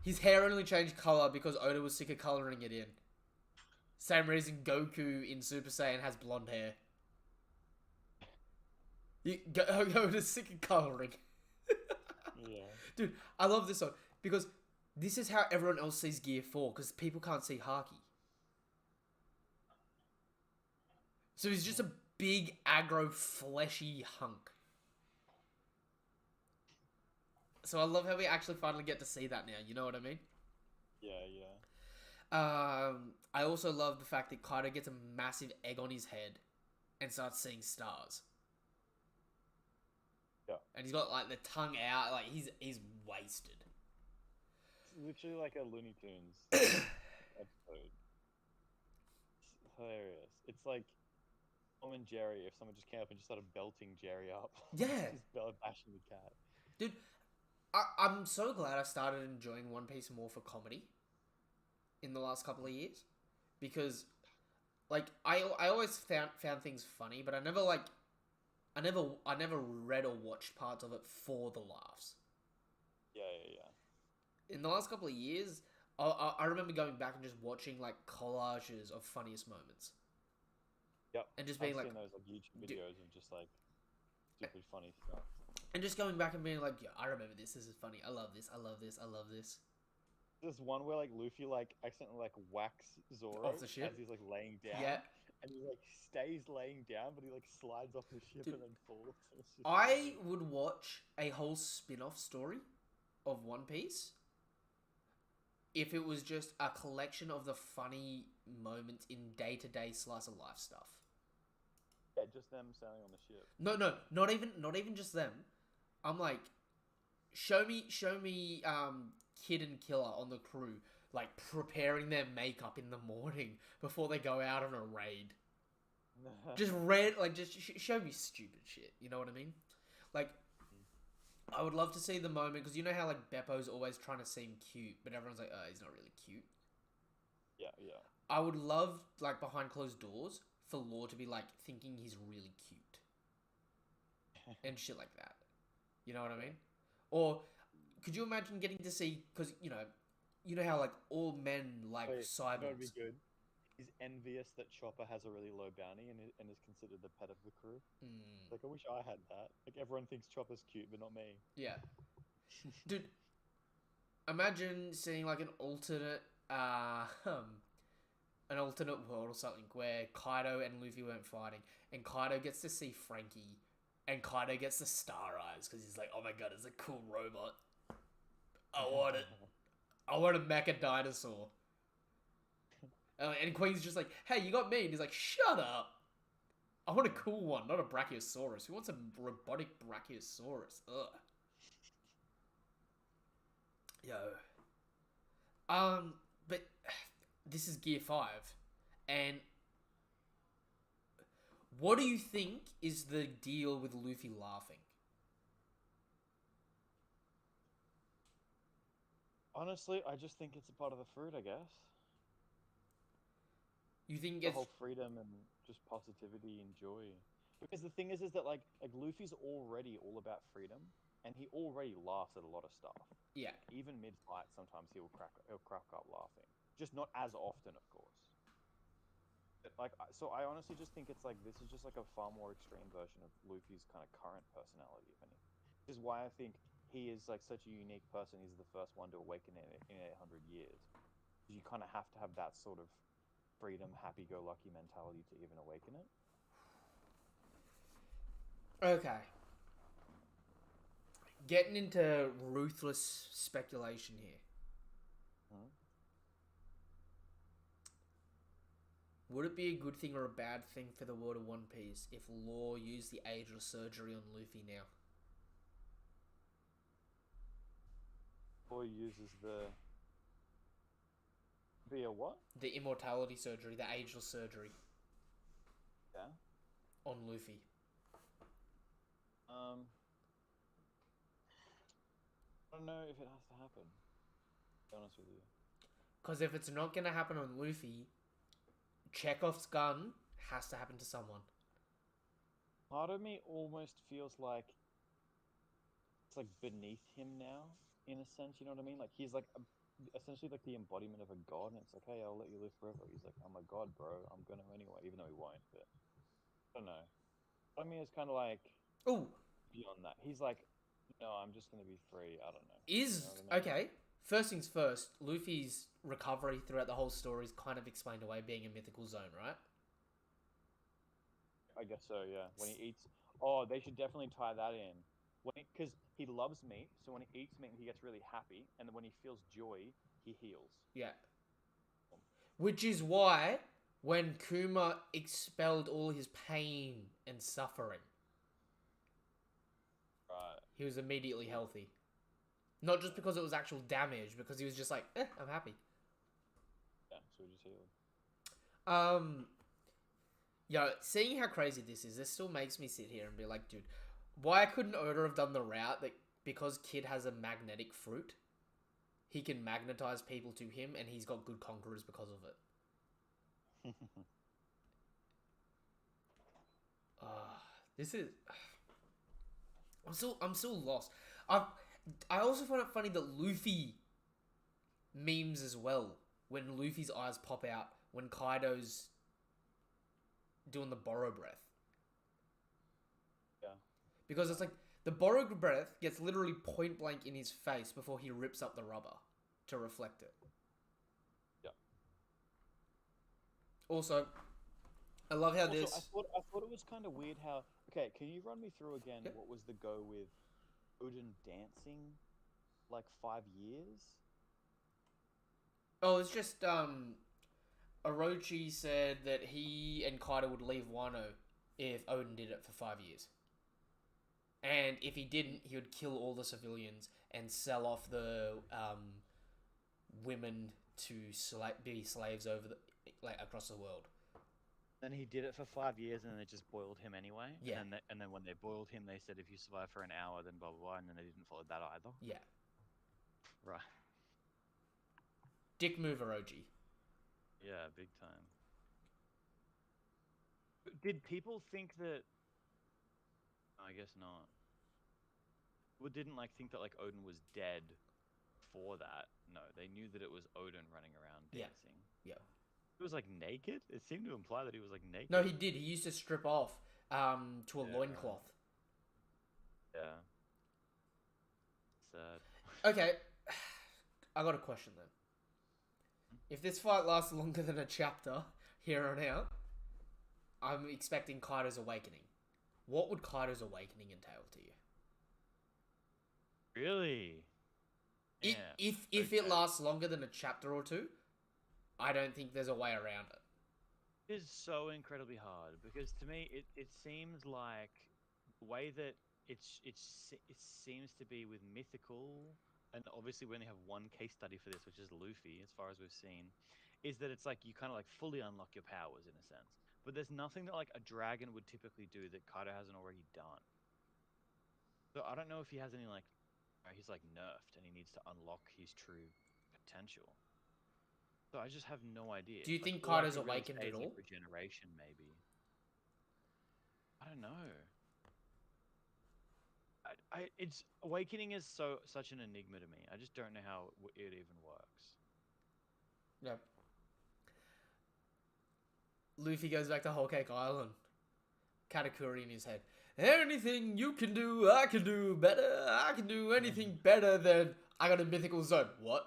His hair only changed colour because Oda was sick of colouring it in. Same reason Goku in Super Saiyan has blonde hair. Oda's sick of colouring. Yeah. Dude, I love this one because... This is how everyone else sees Gear 4, because people can't see Haki. So he's just a big, aggro, fleshy hunk. So I love how we actually finally get to see that now, you know what I mean? Yeah, yeah. I also love the fact that Kaido gets a massive egg on his head and starts seeing stars. Yeah. And he's got, like, the tongue out, like, he's wasted. Literally like a Looney Tunes episode. It's hilarious. It's like Tom and Jerry if someone just came up and just started belting Jerry up. Yeah. Just bashing the cat. Dude, I'm so glad I started enjoying One Piece more for comedy in the last couple of years. Because, like, I always found things funny, but I never read or watched parts of it for the laughs. Yeah, yeah, yeah. In the last couple of years, I remember going back and just watching, like, collages of funniest moments. Yep. And just being I've like... seen those, like, YouTube videos of just, like, stupid funny stuff. And just going back and being like, yeah, I remember this. This is funny. I love this. I love this. I love this. There's one where, like, Luffy, like, accidentally, like, whacks Zoro Off the ship? as he's, like, laying down. Yeah. And he, like, stays laying down, but he, like, slides off the ship Dude, and then falls. I would watch a whole spin-off story of One Piece if it was just a collection of the funny moments in day-to-day slice of life stuff. Yeah, just them sailing on the ship. No, not even just them. I'm like, show me, Kid and Killer on the crew, like, preparing their makeup in the morning before they go out on a raid. Just show me stupid shit. You know what I mean? Like, I would love to see the moment, because you know how, like, Beppo's always trying to seem cute, but everyone's like, oh, he's not really cute. Yeah. I would love, like, behind closed doors, for Law to be, like, thinking he's really cute. And shit like that. You know what I mean? Or, could you imagine getting to see, because, you know how, like, all men like Wait, that would be cyborgs. good. He's envious that Chopper has a really low bounty and is considered the pet of the crew. Like, I wish I had that. Like, everyone thinks Chopper's cute, but not me. Yeah. Dude, imagine seeing, like, an alternate world or something where Kaido and Luffy weren't fighting, and Kaido gets to see Frankie, and Kaido gets the star eyes because he's like, oh my god, it's a cool robot. I want it. I want a mecha dinosaur. And Queen's just like, hey, you got me. And he's like, shut up. I want a cool one, not a Brachiosaurus. Who wants a robotic Brachiosaurus? Ugh. Yo. But this is Gear 5. And what do you think is the deal with Luffy laughing? Honestly, I just think it's a part of the fruit, I guess. You think The it's... whole freedom and just positivity and joy. Because the thing is that like Luffy's already all about freedom, and he already laughs at a lot of stuff. Yeah. Even mid-fight, sometimes he'll crack up laughing. Just not as often, of course. But like, so I honestly just think it's like this is just like a far more extreme version of Luffy's kind of current personality, if anything. Which is why I think he is like such a unique person. He's the first one to awaken in 800 years. You kind of have to have that sort of freedom, happy-go-lucky mentality to even awaken it. Okay. Getting into ruthless speculation here. Would it be a good thing or a bad thing for the world of One Piece if Law used the Ageless Surgery on Luffy now? Or uses the... Via what? The Immortality Surgery, the Ageless Surgery. Yeah? On Luffy. I don't know if it has to happen, to be honest with you. Because if it's not going to happen on Luffy, Chekhov's gun has to happen to someone. Part of me almost feels like it's like beneath him now, in a sense, you know what I mean? Like he's like essentially like the embodiment of a god, and it's like, hey, I'll let you live forever. He's like, I'm a god, bro. I'm gonna anyway, even though he won't. But I don't know. I mean, it's kind of like Ooh. Beyond that. He's like, no, I'm just gonna be free. I don't know. Is, you know what I mean? okay, first things first, Luffy's recovery throughout the whole story is kind of explained away being a mythical zone, right? I guess so, yeah. When he eats... Oh, they should definitely tie that in. Because he loves meat, so when he eats meat, he gets really happy, and then when he feels joy, he heals. Yeah. Which is why, when Kuma expelled all his pain and suffering, Right. he was immediately healthy. Not just because it was actual damage, because he was just like, I'm happy. Yeah, so he just healed. Seeing how crazy this still makes me sit here and be like, dude, why couldn't Oda have done the route that because Kid has a magnetic fruit, he can magnetize people to him, and he's got good conquerors because of it? This is... I'm still lost. I also find it funny that Luffy memes as well, when Luffy's eyes pop out when Kaido's doing the borrow breath. Yeah. Because it's like, the borrow breath gets literally point blank in his face before he rips up the rubber to reflect it. Yeah. Also, I love how Also, this... I thought it was kind of weird how... Okay, can you run me through again Yep. what was the go with Odin dancing like 5 years? Oh, it's just, Orochi said that he and Kaido would leave Wano if Odin did it for 5 years. And if he didn't, he would kill all the civilians and sell off the women to be slaves across the world. Then he did it for 5 years, and then they just boiled him anyway. Yeah. And then when they boiled him, they said if you survive for an hour, then blah blah blah, and then they didn't follow that either. Yeah. Right. Dick mover OG. Yeah, big time. Did people think that? I guess not. Well, didn't think that Odin was dead for that. No, they knew that it was Odin running around Yeah. dancing. Yeah. He was naked. It seemed to imply that he was naked. No, he did. He used to strip off to a Yeah, loincloth. Yeah. Sad. Okay, I got a question then. If this fight lasts longer than a chapter, here on out, I'm expecting Kaido's awakening. What would Kaido's awakening entail to you? Really? Yeah. If okay. it lasts longer than a chapter or two, I don't think there's a way around it. It is so incredibly hard because to me it seems like the way that it seems to be with mythical, and obviously we only have one case study for this, which is Luffy, as far as we've seen, is that it's you kind of fully unlock your powers in a sense. But there's nothing that a dragon would typically do that Kaido hasn't already done. So I don't know if he has any he's nerfed and he needs to unlock his true potential. So I just have no idea. Do you think all I Kaido's can really awakened say at is, all? Regeneration, maybe. I don't know. It's awakening is such an enigma to me. I just don't know how it even works. Yeah. Luffy goes back to Whole Cake Island. Katakuri in his head. Anything you can do, I can do better. I can do anything better than I got a mythical zone. What?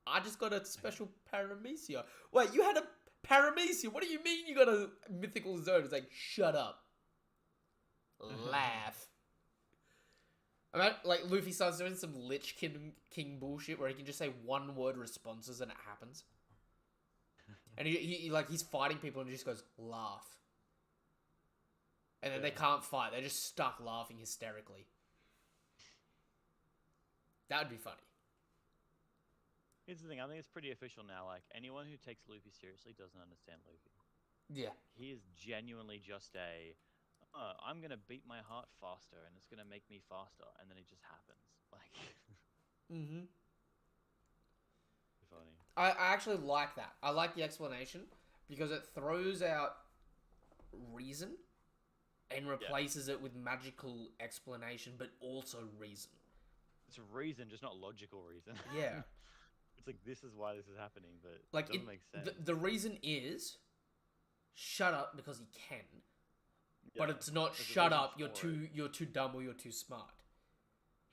I just got a special paramecia. Wait, you had a paramecia? What do you mean you got a mythical zone? It's shut up. Laugh. I mean, Luffy starts doing some Lich King bullshit where he can just say one word responses and it happens. And he's fighting people and he just goes, laugh. And then they can't fight. They're just stuck laughing hysterically. That would be funny. Here's the thing. I think it's pretty official now. Anyone who takes Luffy seriously doesn't understand Luffy. Yeah. He is genuinely just I'm going to beat my heart faster and it's going to make me faster. And then it just happens. Mm-hmm. Funny. I actually like that. I like the explanation because it throws out reason and replaces it with magical explanation, but also reason. It's a reason, just not logical reason. Yeah. It's this is why this is happening, but it doesn't make sense. The reason is shut up because he can, but it's not shut up. You're too dumb or you're too smart.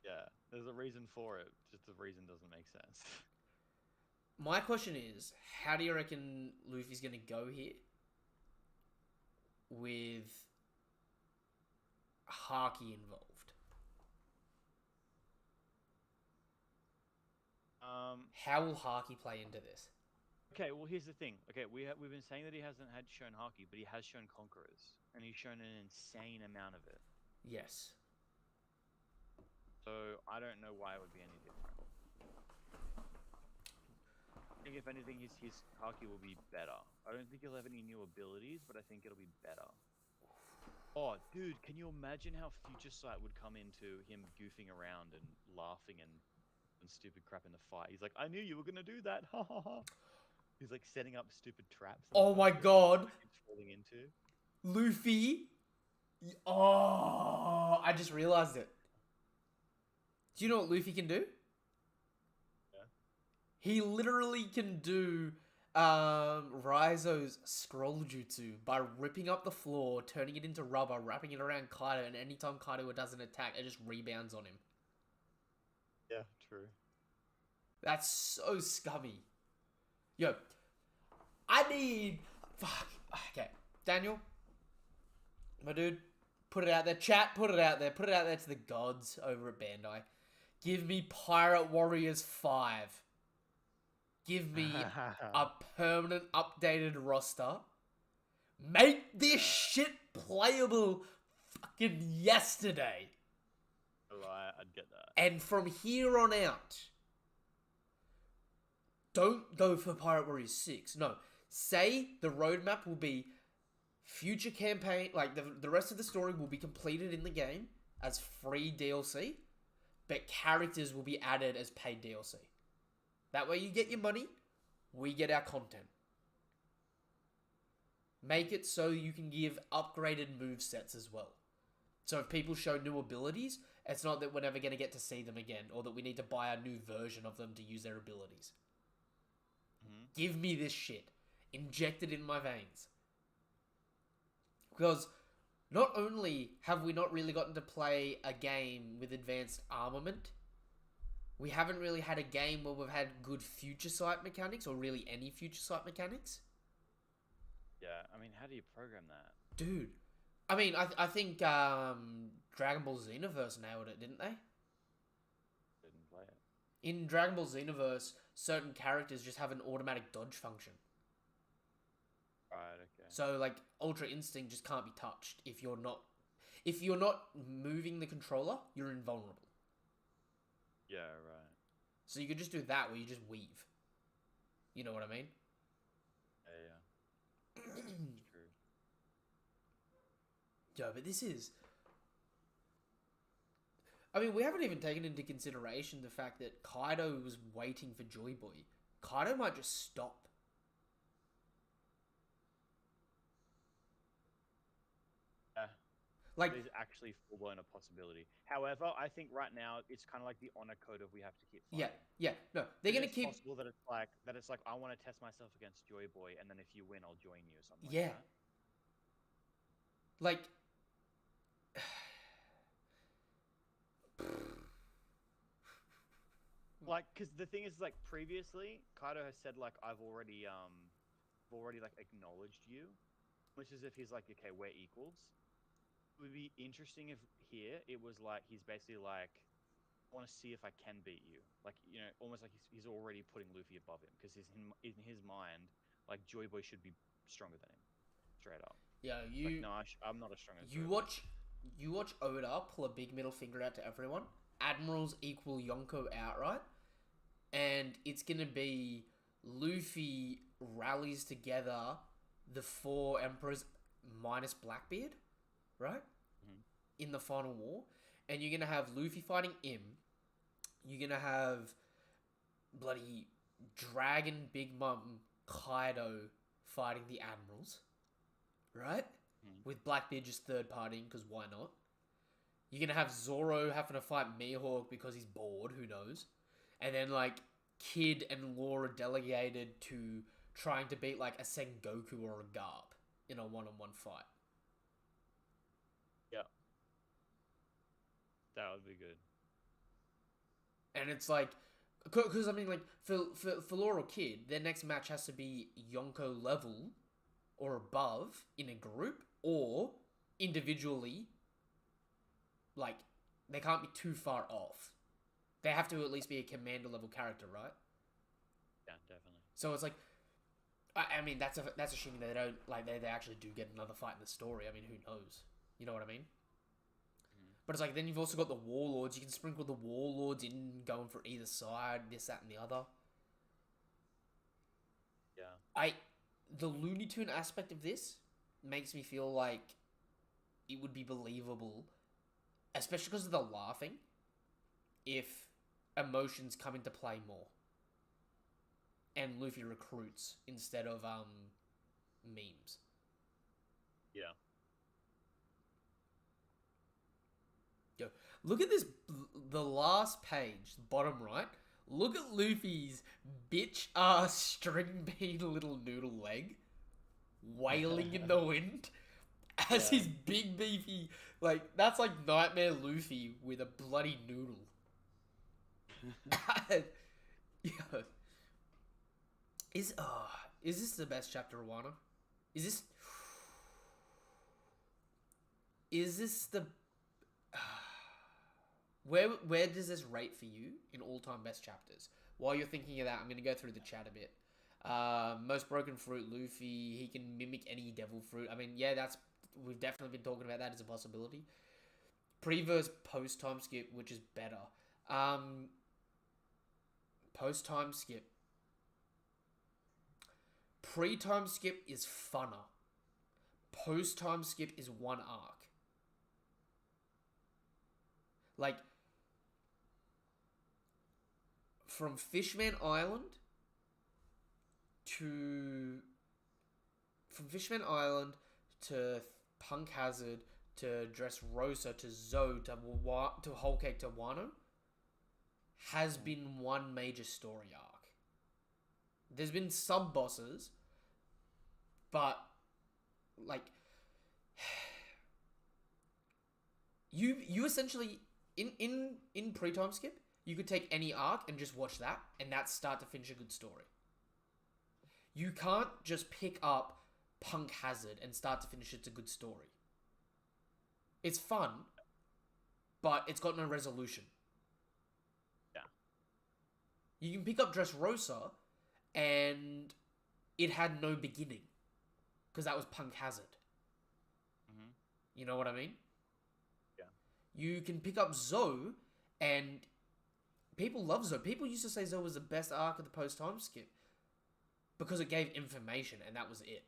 Yeah, there's a reason for it. Just the reason doesn't make sense. My question is, how do you reckon Luffy's gonna go here with Haki involved? How will Haki play into this? Okay, well here's the thing. Okay, we've been saying that he hasn't shown Haki, but he has shown Conquerors, and he's shown an insane amount of it. Yes. So I don't know why it would be any different. I think if anything, his Haki will be better. I don't think he'll have any new abilities, but I think it'll be better. Oh, dude, can you imagine how Future Sight would come into him goofing around and laughing and stupid crap in the fight? He's I knew you were gonna do that. Ha ha ha. He's setting up stupid traps. Oh my god. He's falling into. Luffy. Oh, I just realized it. Do you know what Luffy can do? Yeah. He literally can do Raizo's scroll jutsu by ripping up the floor, turning it into rubber, wrapping it around Kaido, and anytime Kaido does an attack, it just rebounds on him. Yeah, true. That's so scummy. Yo, I need... Fuck. Okay, Daniel, my dude, put it out there. Chat, put it out there. Put it out there to the gods over at Bandai. Give me Pirate Warriors 5. Give me a permanent updated roster. Make this shit playable fucking yesterday. I'd get that. And from here on out, don't go for Pirate Warriors 6. No. Say the roadmap will be future campaign, like the rest of the story will be completed in the game as free DLC, but characters will be added as paid DLC. That way you get your money, we get our content. Make it so you can give upgraded move sets as well. So if people show new abilities, it's not that we're never going to get to see them again, or that we need to buy a new version of them to use their abilities. Mm-hmm. Give me this shit. Inject it in my veins. Because not only have we not really gotten to play a game with advanced armament, we haven't really had a game where we've had good future sight mechanics, or really any future sight mechanics. Yeah, I mean, how do you program that? Dude. I mean, I think Dragon Ball Xenoverse nailed it, didn't they? Didn't play it. In Dragon Ball Xenoverse, certain characters just have an automatic dodge function. Right. Okay. So, like, Ultra Instinct just can't be touched if you're not moving the controller, you're invulnerable. Yeah. Right. So you could just do that where you just weave. You know what I mean? Yeah. It's true. Yo, but this is... I mean, we haven't even taken into consideration the fact that Kaido was waiting for Joy Boy. Kaido might just stop. Yeah. Like, It is actually full blown a possibility. However, I think right now it's kind of like the honor code of we have to keep fighting. yeah, no, they're gonna It's keep... possible that it's like I want to test myself against Joy Boy, and then if you win, I'll join you or something. Yeah. Like Like... Like, because the thing is, like, previously, Kaido has said, like, I've already like, acknowledged you. Which is if he's like, okay, we're equals. It would be interesting if here it was like, he's basically like, I want to see if I can beat you. Like, you know, almost like he's already putting Luffy above him. Because in his mind, like, Joy Boy should be stronger than him. Straight up. Yeah, Like, no, I'm not as strong as You Joy Boy. you watch Oda pull a big middle finger out to everyone. Admirals equal Yonko outright, and it's gonna be Luffy rallies together the four emperors minus Blackbeard, right? Mhm. In the final war, and you're gonna have Luffy fighting Im. You're gonna have bloody Dragon Big Mom Kaido fighting the admirals, right? With Blackbeard just third partying, because why not? You're gonna have Zoro having to fight Mihawk because he's bored, who knows? And then, like, Kid and Laura delegated to trying to beat, like, a Sengoku or a Garp in a one-on-one fight. Yeah. That would be good. And it's like... Because, I mean, like, for Laura or Kid, their next match has to be Yonko level or above in a group, or individually. Like, they can't be too far off. They have to at least be a commander level character, right? Yeah, definitely. So it's like, I mean, that's assuming they don't, like, they actually do get another fight in the story. I mean, who knows? You know what I mean? But it's like, then you've also got the warlords. You can sprinkle the warlords in, going for either side, this, that, and the other. Yeah. The Looney Tune aspect of this makes me feel like it would be believable, especially because of the laughing, if emotions come into play more. And Luffy recruits instead of memes. Yeah. Yo, look at this, the last page, bottom right. Look at Luffy's bitch ass string bean little noodle leg wailing in the wind as his big beefy, like, that's like Nightmare Luffy with a bloody noodle. Yeah. Is this the best chapter, Wano? Is this the... Where does this rate for you in all-time best chapters? While you're thinking of that, I'm going to go through the chat a bit. Most Broken Fruit, Luffy, he can mimic any devil fruit. I mean, yeah, we've definitely been talking about that as a possibility. Pre versus post time skip, which is better. Post time skip. Pre time skip is funner. Post time skip is one arc. Like, from Fishman Island to Punk Hazard to Dressrosa to Zoe to Whole Cake to Wano has been one major story arc. There's been sub bosses, but like you essentially in pre time skip you could take any arc and just watch that, and that's start to finish a good story. You can't just pick up Punk Hazard and start to finish it's a good story. It's fun, but it's got no resolution. Yeah. You can pick up Dressrosa, and it had no beginning, because that was Punk Hazard. Mm-hmm. You know what I mean? Yeah. You can pick up Zoe, and people love Zoe. People used to say Zoe was the best arc of the post-time skip, because it gave information, and that was it.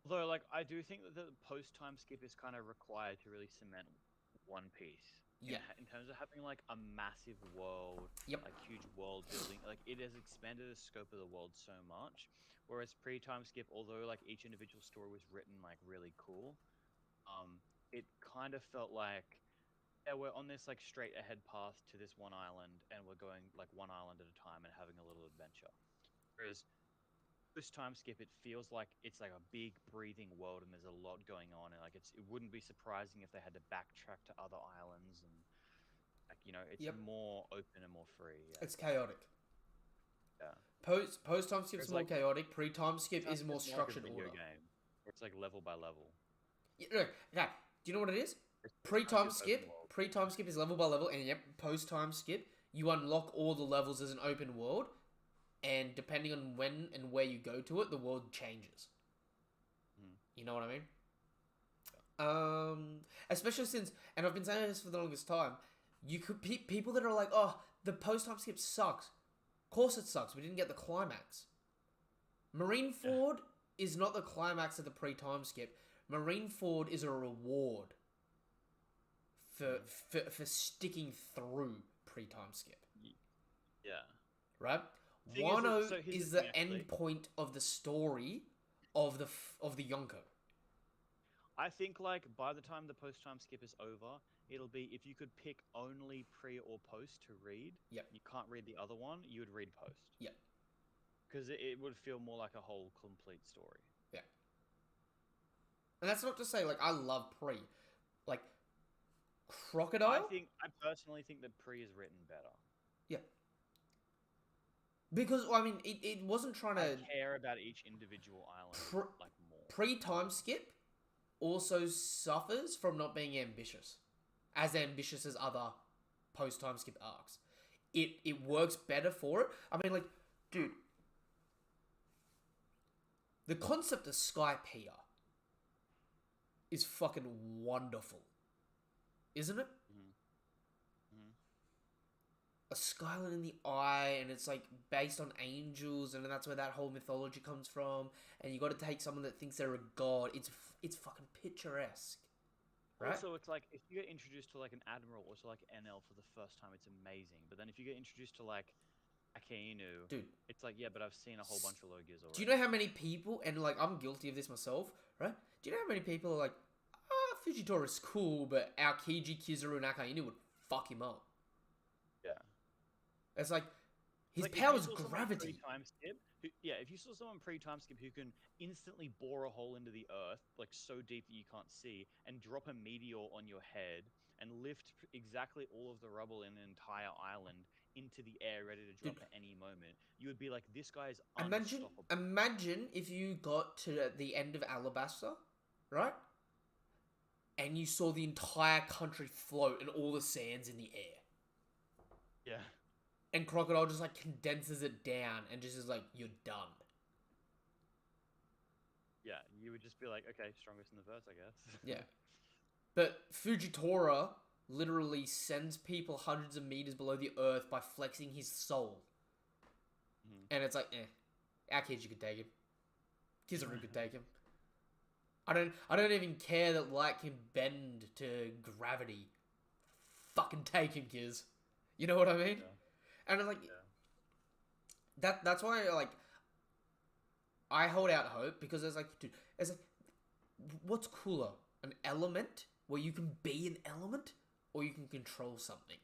Although, like, I do think that the post-time skip is kind of required to really cement One Piece. Yeah. In terms of having, like, a massive world, Yep. like, huge world building, like, it has expanded the scope of the world so much. Whereas pre-time skip, although, like, each individual story was written, like, really cool, it kind of felt like, yeah, we're on this, like, straight-ahead path to this one island, and we're going, like, one island at a time and having a little adventure. Whereas this time skip, it feels like it's like a big breathing world, and there's a lot going on, and like it wouldn't be surprising if they had to backtrack to other islands, and like, you know, it's Yep. more open and more free. Yeah. It's chaotic. Yeah. Post time skip's It's more like- chaotic. Pre time skip is more It's like a structured video order. game, where it's like level by level. Yeah, look, okay. Do you know what it is? It's Pre-time skip's skip. open world. Pre-time skip is level by level, and yep, post-time skip, you unlock all the levels as an open world, and depending on when and where you go to it, the world changes. Hmm. You know what I mean? Especially since, and I've been saying this for the longest time, you could people that are like, oh, the post-time skip sucks. Of course it sucks. We didn't get the climax. Marineford is not the climax of the pre-time skip. Marineford is a reward for sticking through pre-time skip, Yeah. right? Thing is that- Wano so here's is the the thing, actually. end point of the story of the Yonko. I think like by the time the post-time skip is over, it'll be if you could pick only pre or post to read. Yep. You can't read the other one. You would read post. Yep. Because it would feel more like a whole complete story. Yeah. And that's not to say like I love pre, like Crocodile. I personally think that pre is written better. Yeah. Because well, I mean, it wasn't trying I to care about each individual island like more. pre-time skip also suffers from not being ambitious as other post-time skip arcs. It works better for it. I mean, like, dude, the concept of Skypiea is fucking wonderful, isn't it? A skyline in the eye, and it's like based on angels, and that's where that whole mythology comes from. And you got to take someone that thinks they're a god. It's fucking picturesque, right? Also, it's like if you get introduced to like an admiral or to like NL for the first time, it's amazing. But then if you get introduced to like Akainu, Dude, it's like, yeah, but I've seen a whole bunch of Logias already. do you know how many people, and like I'm guilty of this myself, right? Do you know how many people are like, Fujitora is cool, but Aokiji, Kizaru, and Akainu would fuck him up. Yeah. It's like his Like, if power you is saw someone gravity. pre-time skip, if you saw someone pre-time skip who can instantly bore a hole into the earth, like so deep that you can't see, and drop a meteor on your head, and lift exactly all of the rubble in an entire island into the air, ready to drop at any moment, you would be like, this guy is unstoppable. Imagine if you got to the end of Alabasta, right? And you saw the entire country float and all the sands in the air. Yeah. And Crocodile just like condenses it down and just is like, you're done. Yeah, you would just be like, okay, strongest in the verse, I guess. Yeah. But Fujitora literally sends people hundreds of meters below the earth by flexing his soul. Mhm. And it's like, our kids, you could take him. Kizaru could take him. I don't even care that light can bend to gravity. Fucking take him, Kiz. You know what I mean? Yeah. And I'm like, Yeah. that's why like I hold out hope, because it's like, dude, it's like, what's cooler, an element where you can be an element, or you can control something?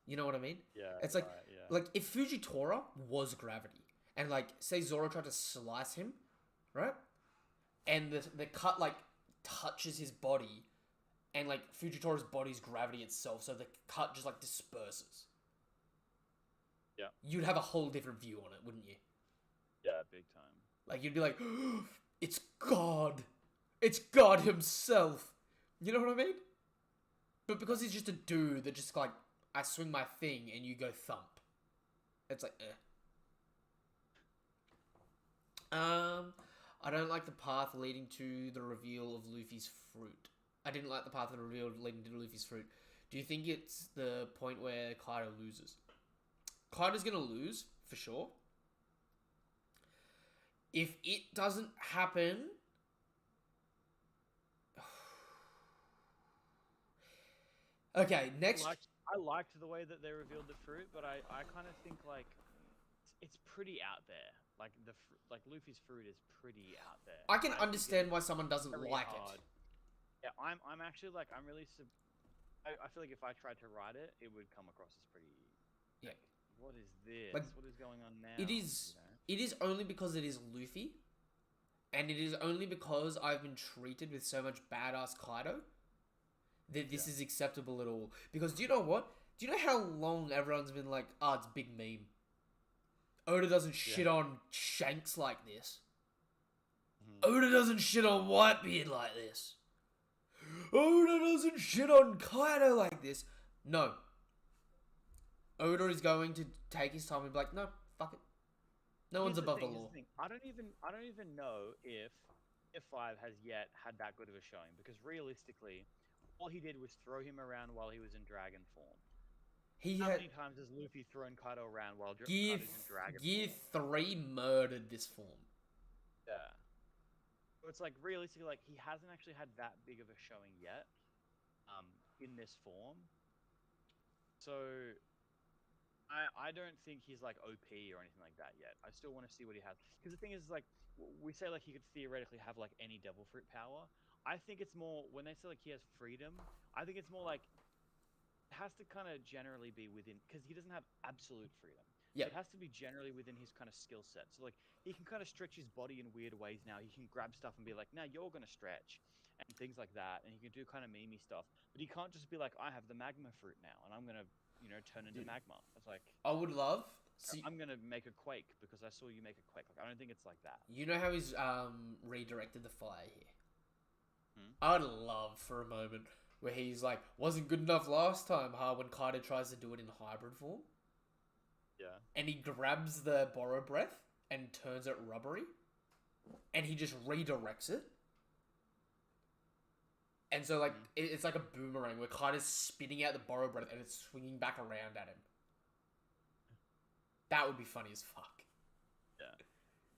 You know what I mean? Yeah. It's like, right, yeah. like if Fujitora was gravity, and like say Zoro tried to slice him, right? And the cut like touches his body, and like Fujitora's body's gravity itself, so the cut just like disperses. Yeah. You'd have a whole different view on it, wouldn't you? Yeah, big time. Like you'd be like, it's God. It's God himself. You know what I mean? But because he's just a dude that just like, I swing my thing and you go thump. It's like, I don't like the path leading to the reveal of Luffy's fruit. I didn't like the path of the reveal leading to Luffy's fruit. Do you think it's the point where Kaido loses? Kaido's gonna lose, for sure. If it doesn't happen... Okay, next... I liked the way that they revealed the fruit, but I kind of think like it's pretty out there. Like like Luffy's fruit is pretty out there. I can think understand it's why someone doesn't very like hard. it. Yeah, I'm actually like I'm really. I feel like if I tried to write it, it would come across as pretty. Yeah. Like, what is this? Like, what is going on now? It is. You know? It is only because it is Luffy, and it is only because I've been treated with so much badass Kaido that this is acceptable at all. Because do you know what? Do you know how long everyone's been like, it's big meme. Oda doesn't shit on Shanks like this. Oda doesn't shit on Whitebeard like this. Oda doesn't shit on Kaido like this. No. Oda is going to take his time and be like, no, fuck it. No one's above the law. I don't even know if F5 has yet had that good of a showing, because realistically, all he did was throw him around while he was in dragon form. How many times has Luffy thrown Kaido around while Kaido's in dragon Gear form? 3 murdered this form. Yeah. So it's like realistically, like he hasn't actually had that big of a showing yet, in this form. So I don't think he's like OP or anything like that yet. I still want to see what he has, because the thing is like we say like he could theoretically have like any devil fruit power. I think it's more when they say like he has freedom. I think it's more like it has to kind of generally be within, because he doesn't have absolute freedom. Yeah. It has to be generally within his kind of skill set. So like he can kind of stretch his body in weird ways now. He can grab stuff and be like, "Now you're gonna stretch," and things like that. And he can do kind of memey stuff. But he can't just be like, "I have the magma fruit now, and I'm gonna, turn into magma." It's like I would love... I'm gonna make a quake because I saw you make a quake. Like I don't think it's like that. You know how he's redirected the fire here? Hmm? I'd love for a moment where he's like, wasn't good enough last time, when Kaido tries to do it in hybrid form. Yeah. And he grabs the borrow breath and turns it rubbery. And he just redirects it. And so, like, it's like a boomerang where Kaido's spitting out the borrow breath and it's swinging back around at him. That would be funny as fuck. Yeah.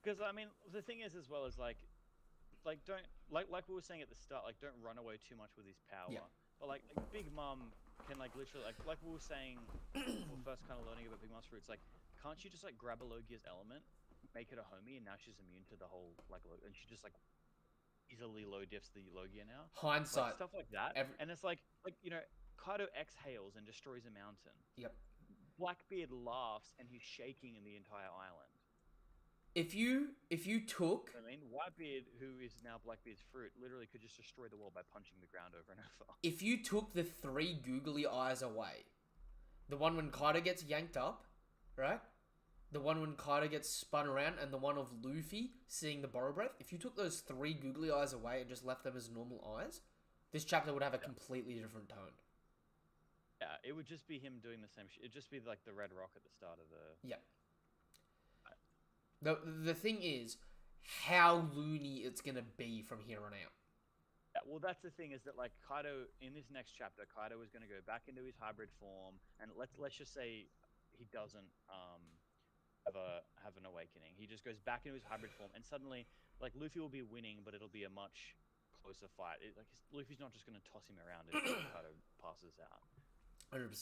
Because, I mean, the thing is, as well, is like don't, like we were saying at the start, like, don't run away too much with his power. Yeah. But, like Big Mom can, like, literally, like we were saying, when we were first kind of learning about Big Mom's fruits, like, can't she just, like, grab a Logia's element, make it a homie, and now she's immune to the whole, like, and she just, like, easily low diffs the Logia now? Hindsight. Like, stuff like that. And it's like, Kaido exhales and destroys a mountain. Yep. Blackbeard laughs and he's shaking in the entire island. If you took... I mean, Whitebeard, who is now Blackbeard's fruit, literally could just destroy the world by punching the ground over and over. If you took the 3 googly eyes away, the one when Kaido gets yanked up, right? The one when Kaido gets spun around, and the one of Luffy seeing the borrow breath, if you took those 3 googly eyes away and just left them as normal eyes, this chapter would have a completely different tone. Yeah, it would just be him doing the same shit. It'd just be like the red rock at the start of the... Yeah. The thing is, how loony it's going to be from here on out. Yeah, well, that's the thing is that like Kaido in this next chapter, Kaido is going to go back into his hybrid form, and let's just say he doesn't have an awakening. He just goes back into his hybrid form, and suddenly like Luffy will be winning, but it'll be a much closer fight. Luffy's not just going to toss him around if Kaido passes out. 100%.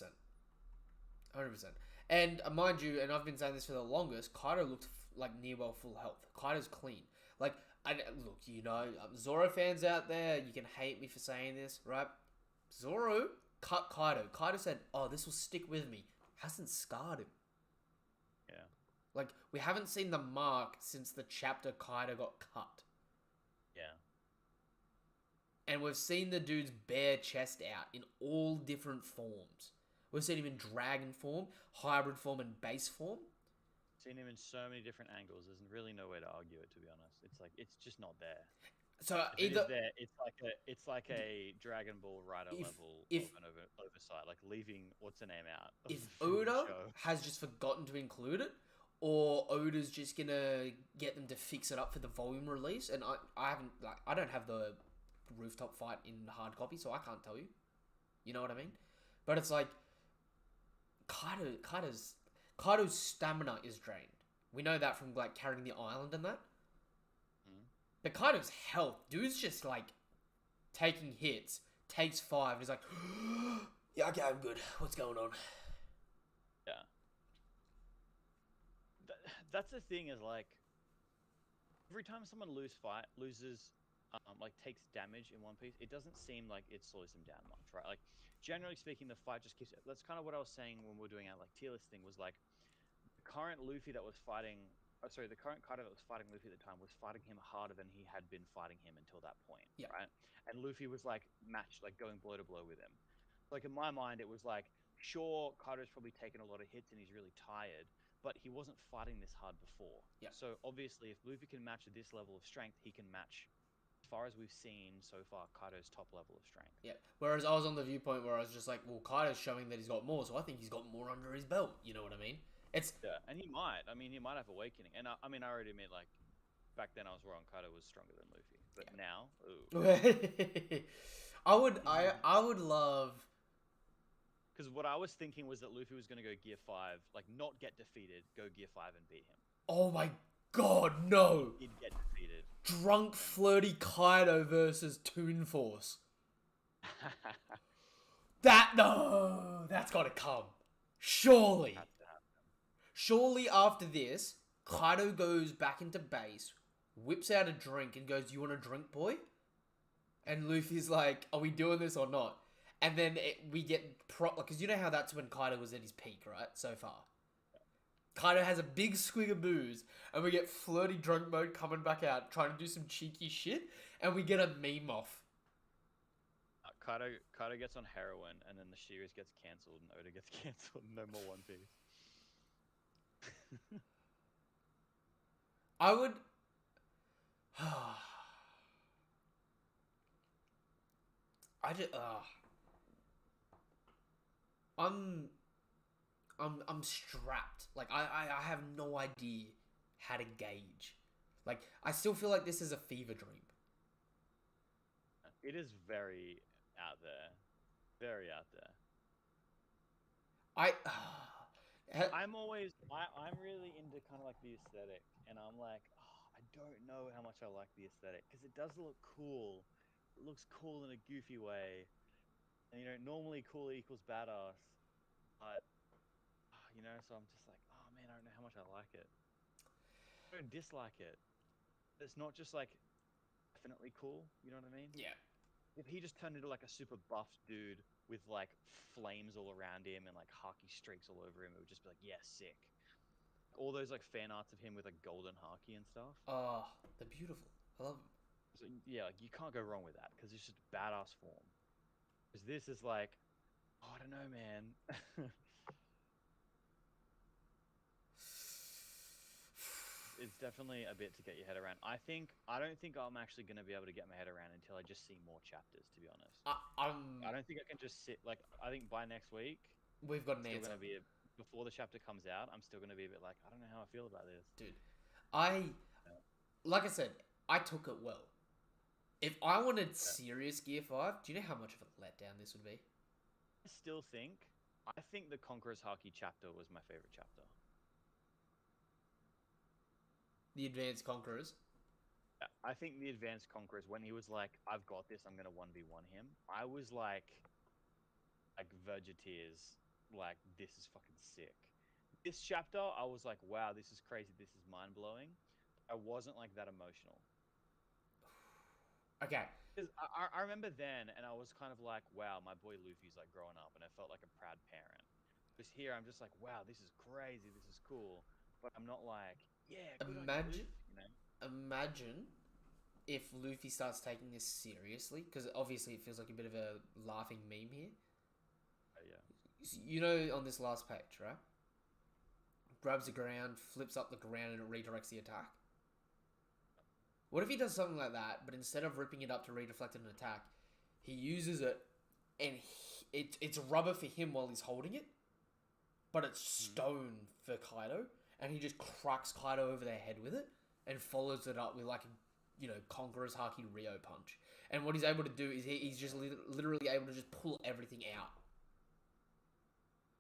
100%. And mind you, and I've been saying this for the longest, Kaido looked like near well full health. Kaido's clean. Like, look, Zoro fans out there, you can hate me for saying this, right? Zoro cut Kaido. Kaido said, "Oh, this will stick with me." Hasn't scarred him. Yeah. Like, we haven't seen the mark since the chapter Kaido got cut. Yeah. And we've seen the dude's bare chest out in all different forms. We've seen him in dragon form, hybrid form, and base form. Seen him in so many different angles. There's really no way to argue it, to be honest. It's like it's just not there. So If it is there, it's like a Dragon Ball Rider level of an oversight, like leaving what's her name out. If Oda has just forgotten to include it, or Oda's just gonna get them to fix it up for the volume release, and I don't have the rooftop fight in hard copy, so I can't tell you. You know what I mean? But it's like Kaido's stamina is drained. We know that from like carrying the island and that. But Kaido's health, dude's just like taking hits, takes 5, and he's like, yeah, okay, I'm good. What's going on? Yeah. That's the thing is like, every time someone loses, like takes damage in One Piece, it doesn't seem like it slows them down much, right? Like, generally speaking, the fight just keeps. That's kind of what I was saying when we were doing our like tier list thing. Was like, the current Luffy that was fighting. Oh, sorry, the current Kaido that was fighting Luffy at the time was fighting him harder than he had been fighting him until that point, Yeah. right? And Luffy was like matched, like going blow to blow with him. Like in my mind, it was like, sure, Kaido's probably taken a lot of hits and he's really tired, but he wasn't fighting this hard before. Yeah. So obviously, if Luffy can match this level of strength, he can match, as far as we've seen so far, Kaido's top level of strength. Yeah. Whereas I was on the viewpoint where I was just like, well, Kaido's showing that he's got more, so I think he's got more under his belt. You know what I mean? Yeah, and he might. I mean, he might have awakening. And I mean, I already admit, like, back then I was wrong. Kaido was stronger than Luffy, but now, ooh. I would love. Because what I was thinking was that Luffy was going to go Gear 5, like, not get defeated, go Gear 5 and beat him. Oh my god, no! He'd get defeated. Drunk, flirty Kaido versus Toon Force. That's gotta come. Surely. Surely after this, Kaido goes back into base, whips out a drink and goes, "You want a drink, boy?" And Luffy's like, "Are we doing this or not?" And then we get because you know how that's when Kaido was at his peak, right? So far. Kaido has a big swig of booze, and we get flirty drunk mode coming back out, trying to do some cheeky shit, and we get a meme off. Kaido gets on heroin, and then the series gets cancelled, and Oda gets cancelled, and no more One Piece. I would. I just. I'm strapped. Like I have no idea how to gauge. Like I still feel like this is a fever dream. It is very out there, very out there. I'm really into kind of like the aesthetic, and I'm like, I don't know how much I like the aesthetic because it does look cool. It looks cool in a goofy way, and normally cool equals badass, but so I'm just like, oh man, I don't know how much I like it. I don't dislike it. It's not just like definitely cool. You know what I mean? Yeah. If he just turned into like a super buffed dude with like flames all around him and like haki streaks all over him, it would just be like, yeah, sick. All those like fan arts of him with like golden haki and stuff. Oh, they're beautiful. I love them. So yeah, like you can't go wrong with that because it's just badass form. Because this is like, oh, I don't know, man. It's definitely a bit to get your head around. I don't think I'm actually going to be able to get my head around until I just see more chapters, to be honest. I don't think I can just sit, like, I think by next week, we've got an answer. Before the chapter comes out, I'm still going to be a bit like, I don't know how I feel about this. Dude, like I said, I took it well. If I wanted serious Gear 5, do you know how much of a letdown this would be? I think the Conqueror's Haki chapter was my favorite chapter. The Advanced Conquerors. Yeah, I think the Advanced Conquerors, when he was like, "I've got this, I'm gonna 1v1 him," I was like verge of tears. Like, this is fucking sick. This chapter, I was like, "Wow, this is crazy. This is mind blowing." I wasn't like that emotional. Okay. Because I remember then, and I was kind of like, wow, my boy Luffy's like growing up, and I felt like a proud parent. Because here, I'm just like, wow, this is crazy, this is cool, but I'm not like, yeah, good on you, Imagine, Luffy, you know? imagine if Luffy starts taking this seriously, because obviously it feels like a bit of a laughing meme here. Yeah. You know, on this last page, right? Grabs the ground, flips up the ground, and it redirects the attack. What if he does something like that, but instead of ripping it up to redeflect an attack, he uses it, and it's rubber for him while he's holding it, but it's stone for Kaido, and he just cracks Kaido over their head with it, and follows it up with like a, Conqueror's Haki Rio punch. And what he's able to do is he's just literally able to just pull everything out.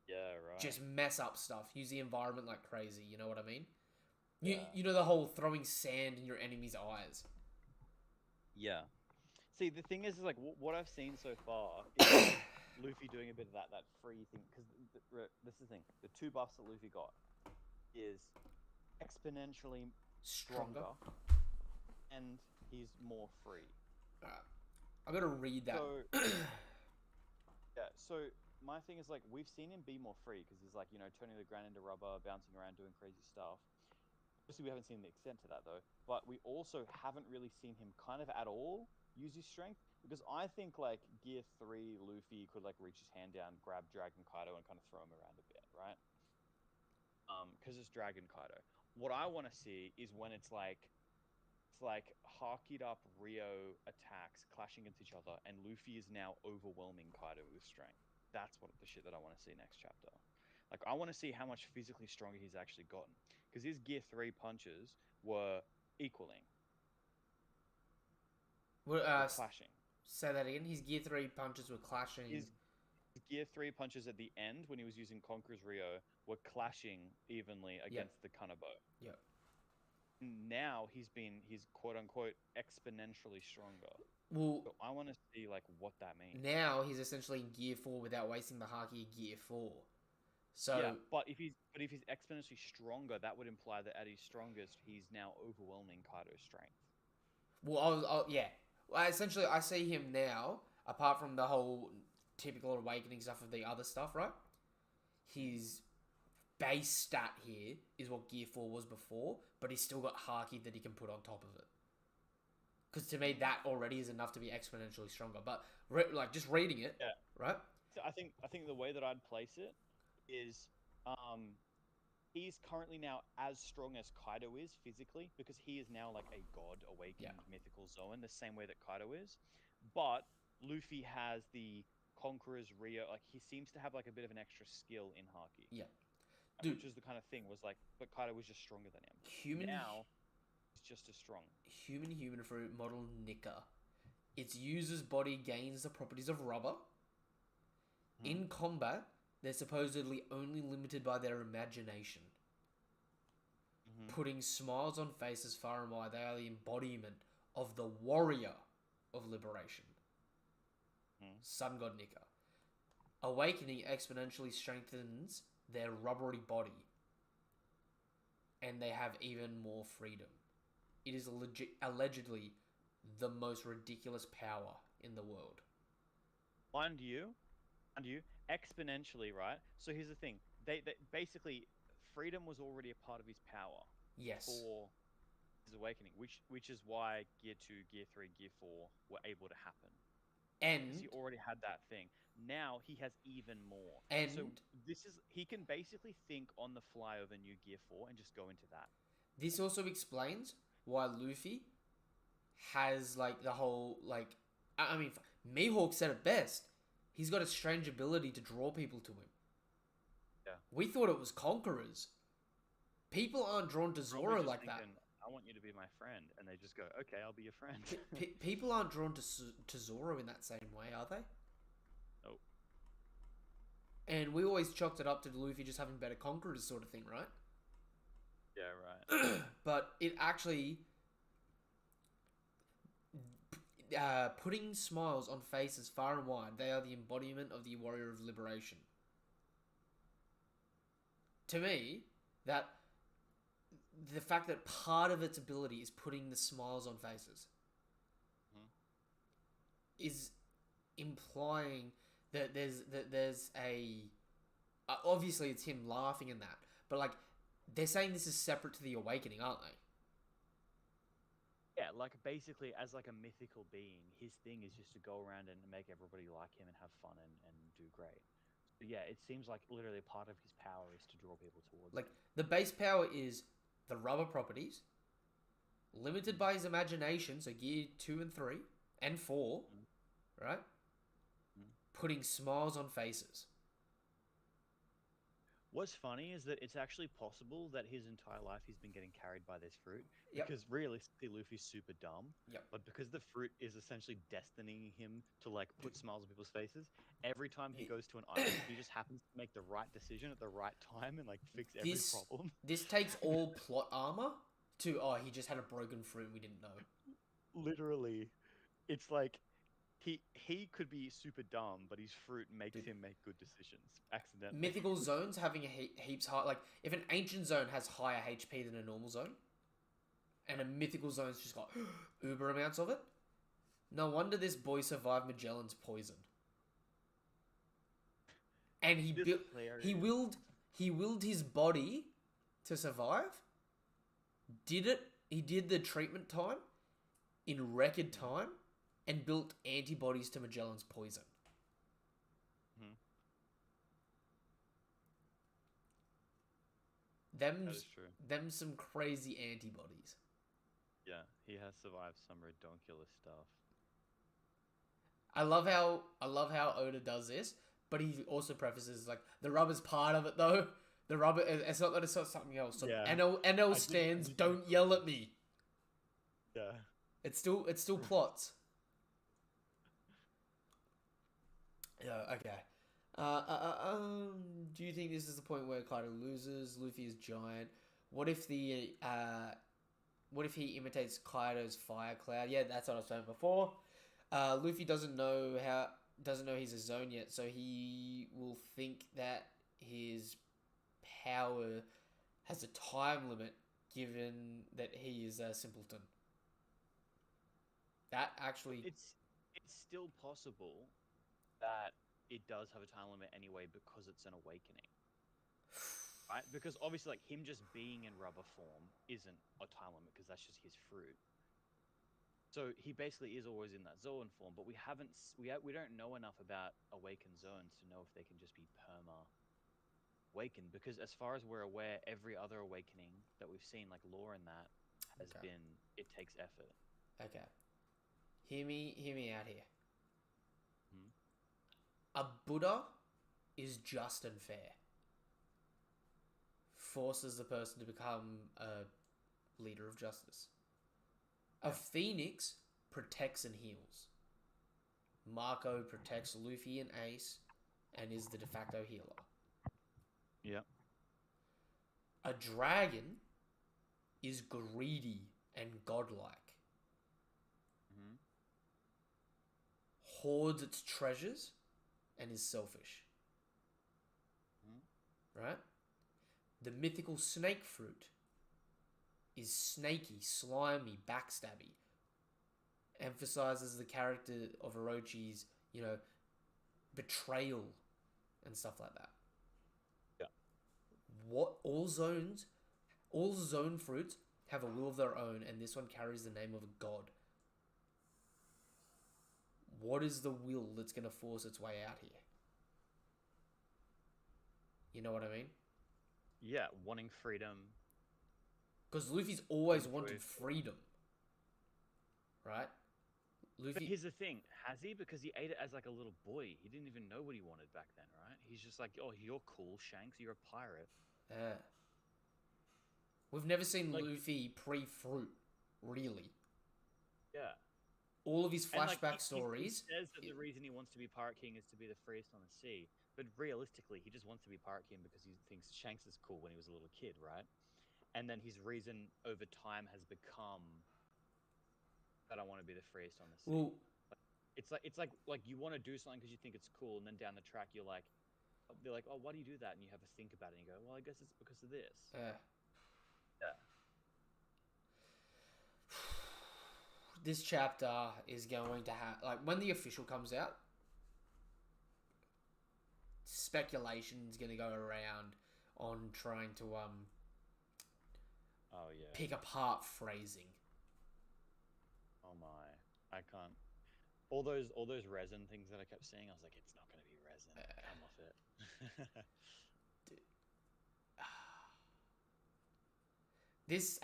Yeah, right. Just mess up stuff. Use the environment like crazy. You know what I mean? Yeah. You know the whole throwing sand in your enemy's eyes. Yeah. See, the thing is like, what I've seen so far is like, Luffy doing a bit of that free thing. Because this is the thing. The two buffs that Luffy got is exponentially stronger, and he's more free. I gotta read that. So, yeah, so my thing is like, we've seen him be more free because he's like, turning the ground into rubber, bouncing around, doing crazy stuff. Obviously, we haven't seen the extent to that though, but we also haven't really seen him kind of at all use his strength, because I think like Gear 3 Luffy could like reach his hand down, grab Dragon Kaido, and kind of throw him around a bit, right? Because it's Dragon Kaido. What I want to see is when it's like hakied up Rio attacks clashing against each other, and Luffy is now overwhelming Kaido with strength. That's what the shit that I want to see next chapter. Like, I want to see how much physically stronger he's actually gotten, because his Gear 3 punches were equaling. Clashing. Say that again. His Gear 3 punches were clashing. His Gear 3 punches at the end, when he was using Conqueror's Rio, were clashing evenly against the Kanabo. Yep. Now he's quote unquote exponentially stronger. Well, so I want to see like what that means. Now he's essentially in Gear 4 without wasting the Haki of Gear 4. So yeah, but if he's exponentially stronger, that would imply that at his strongest, he's now overwhelming Kaido's strength. Well, yeah. Well, essentially, I see him now, apart from the whole typical awakening stuff of the other stuff, right? His base stat here is what Gear 4 was before, but he's still got Haki that he can put on top of it. Because to me, that already is enough to be exponentially stronger. But, just reading it, right? So I think the way that I'd place it is, he's currently now as strong as Kaido is physically, because he is now like a god awakened mythical Zoan, the same way that Kaido is. But Luffy has the Conqueror's Rio. Like, he seems to have like a bit of an extra skill in Haki. Yeah. Dude, which is the kind of thing was like, but Kaido was just stronger than him. Now, he's just as strong. Human fruit model Nika. Its user's body gains the properties of rubber. In combat, they're supposedly only limited by their imagination. Putting smiles on faces far and wide, they are the embodiment of the warrior of liberation. Sun God Nika. Awakening exponentially strengthens their rubbery body, and they have even more freedom. It is allegedly the most ridiculous power in the world. Mind you, exponentially, right? So here's the thing: they basically, freedom was already a part of his power. Yes. For his awakening, which is why Gear 2, Gear 3, Gear 4 were able to happen. And because he already had that thing. Now he has even more. And so he can basically think on the fly of a new Gear 4 and just go into that. This also explains why Luffy has the whole Mihawk said it best. He's got a strange ability to draw people to him. Yeah. We thought it was conquerors. People aren't drawn to Zoro like that. I want you to be my friend, and they just go, okay, I'll be your friend. People aren't drawn to Zoro in that same way, are they? Nope. And we always chalked it up to Luffy just having better conquerors, sort of thing, right? Yeah, right. But it actually putting smiles on faces far and wide, they are the embodiment of the warrior of liberation. To me, that the fact that part of its ability is putting the smiles on faces is implying that there's a obviously it's him laughing in that, but like they're saying this is separate to the awakening, aren't they? Yeah, like basically as like a mythical being, his thing is just to go around and make everybody like him and have fun and do great. But yeah, it seems like literally part of his power is to draw people towards Like him. the base power is the rubber properties, limited by his imagination, so gear 2 and 3 and 4, right? Putting smiles on faces. What's funny is that it's actually possible that his entire life he's been getting carried by this fruit. Yep. Because realistically, Luffy's super dumb. Yep. But because the fruit is essentially destining him to like put smiles on people's faces, every time he goes to an island, he just happens to make the right decision at the right time and like fix every problem. This takes all plot armor to he just had a broken fruit and we didn't know. Literally, it's like he could be super dumb, but his fruit makes him make good decisions accidentally. Mythical zones having heaps high, like if an ancient zone has higher HP than a normal zone, and a mythical zone's just got uber amounts of it, no wonder this boy survived Magellan's poison. And he willed his body to survive. He did the treatment time in record time and built antibodies to Magellan's poison. That is true. Them some crazy antibodies. Yeah, he has survived some redonkulous stuff. I love how Oda does this, but he also prefaces like the rubber's part of it though. The rubber, it's not that it's not something else. So Yeah. NL stands, don't yell at me. Yeah. It's still plots. Yeah, okay. Do you think this is the point where Kaido loses? Luffy is giant. What if he imitates Kaido's fire cloud? Yeah, that's what I was saying before. Luffy doesn't know he's a zone yet, so he will think that his power has a time limit, given that he is a simpleton. That actually, it's still possible that it does have a time limit anyway because it's an awakening. Right? Because obviously, like, him just being in rubber form isn't a time limit because that's just his fruit. So he basically is always in that Zoan form, but we don't know enough about awakened zones to know if they can just be perma awakened. Because as far as we're aware, every other awakening that we've seen, like lore in that, has been it takes effort. Okay. Hear me out here. A Buddha is just and fair. Forces the person to become a leader of justice. A Phoenix protects and heals. Marco protects Luffy and Ace and is the de facto healer. Yeah. A dragon is greedy and godlike. Hoards its treasures and is selfish. Right? The mythical snake fruit is snaky, slimy, backstabby. Emphasizes the character of Orochi's, betrayal and stuff like that. Yeah. All zone fruits have a will of their own, and this one carries the name of a god. What is the will that's going to force its way out here? You know what I mean? Yeah, wanting freedom. Because Luffy's always wanted freedom. Right? Luffy... But here's the thing. Has he? Because he ate it as like a little boy. He didn't even know what he wanted back then, right? He's just like, oh, you're cool, Shanks. You're a pirate. Yeah. We've never seen Like- Luffy pre-fruit, really. Yeah. All of his And, like, flashback he stories. says that the reason he wants to be Pirate King is to be the freest on the sea. But realistically, he just wants to be Pirate King because he thinks Shanks is cool when he was a little kid, right? And then his reason over time has become that I want to be the freest on the sea. Well, It's like you want to do something because you think it's cool, and then down the track you're like, they're like, oh, why do you do that? And you have a think about it, and you go, well, I guess it's because of this. Yeah. this chapter is going to have, like, when the official comes out, speculation's going to go around on trying to Oh yeah. pick apart phrasing. Oh my, I can't. All those resin things that I kept seeing, I was like, it's not going to be resin. Come off it. This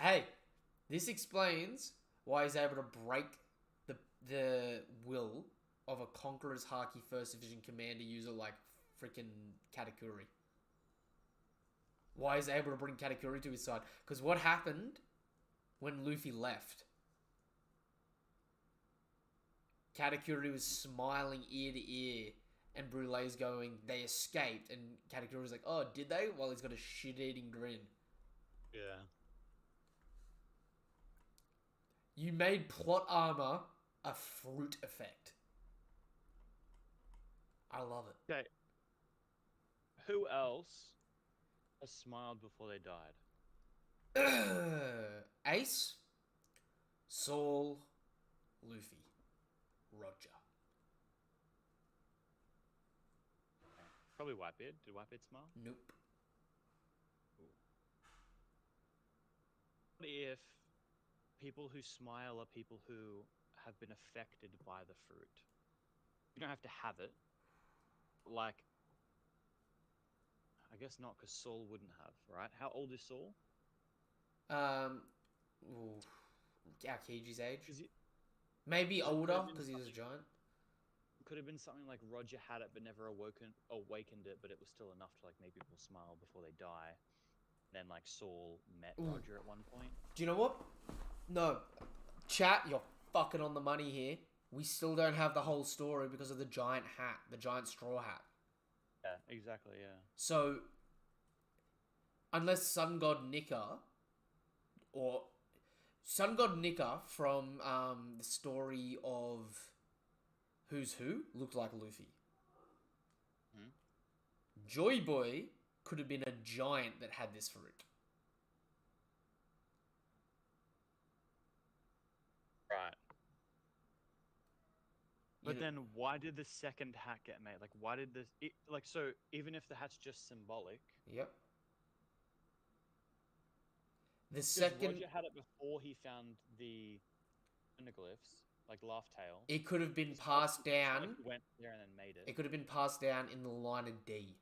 explains why he's able to break the will of a Conqueror's Haki First Division Commander user like freaking Katakuri. Why he's able to bring Katakuri to his side? Because what happened when Luffy left? Katakuri was smiling ear to ear, and Brulee's going, they escaped, and Katakuri's like, oh, did they? While he's got a shit-eating grin. Yeah. You made plot armor a fruit effect. I love it. Okay. Who else has smiled before they died? Ace, Saul, Luffy, Roger. Probably Whitebeard. Did Whitebeard smile? Nope. What if people who smile are people who have been affected by the fruit? You don't have to have it. Like, I guess not, because Saul wouldn't have, right? How old is Saul? Aokiji's age. Is Maybe it could older, have been because he was a something- giant. Could have been something like Roger had it but never awakened it, but it was still enough to like make people smile before they die. Then like Saul met Ooh. Roger at one point. Do you know what? No. Chat, you're fucking on the money here. We still don't have the whole story because of the giant hat, the giant straw hat. Yeah, exactly. Yeah. So, unless Sun God Nika, or Sun God Nika from the story of Who's Who looked like Luffy. Hmm? Joy Boy could have been a giant that had this fruit. Right. But You know- then why did the second hat get made? Like, why did this? Like, so even if the hat's just symbolic, Yep. The because second, Roger had it before he found the poneglyphs, like Laugh Tale. it could have been It's not- passed it's not like down. he went there and then made it. It could have been passed down in the line of D.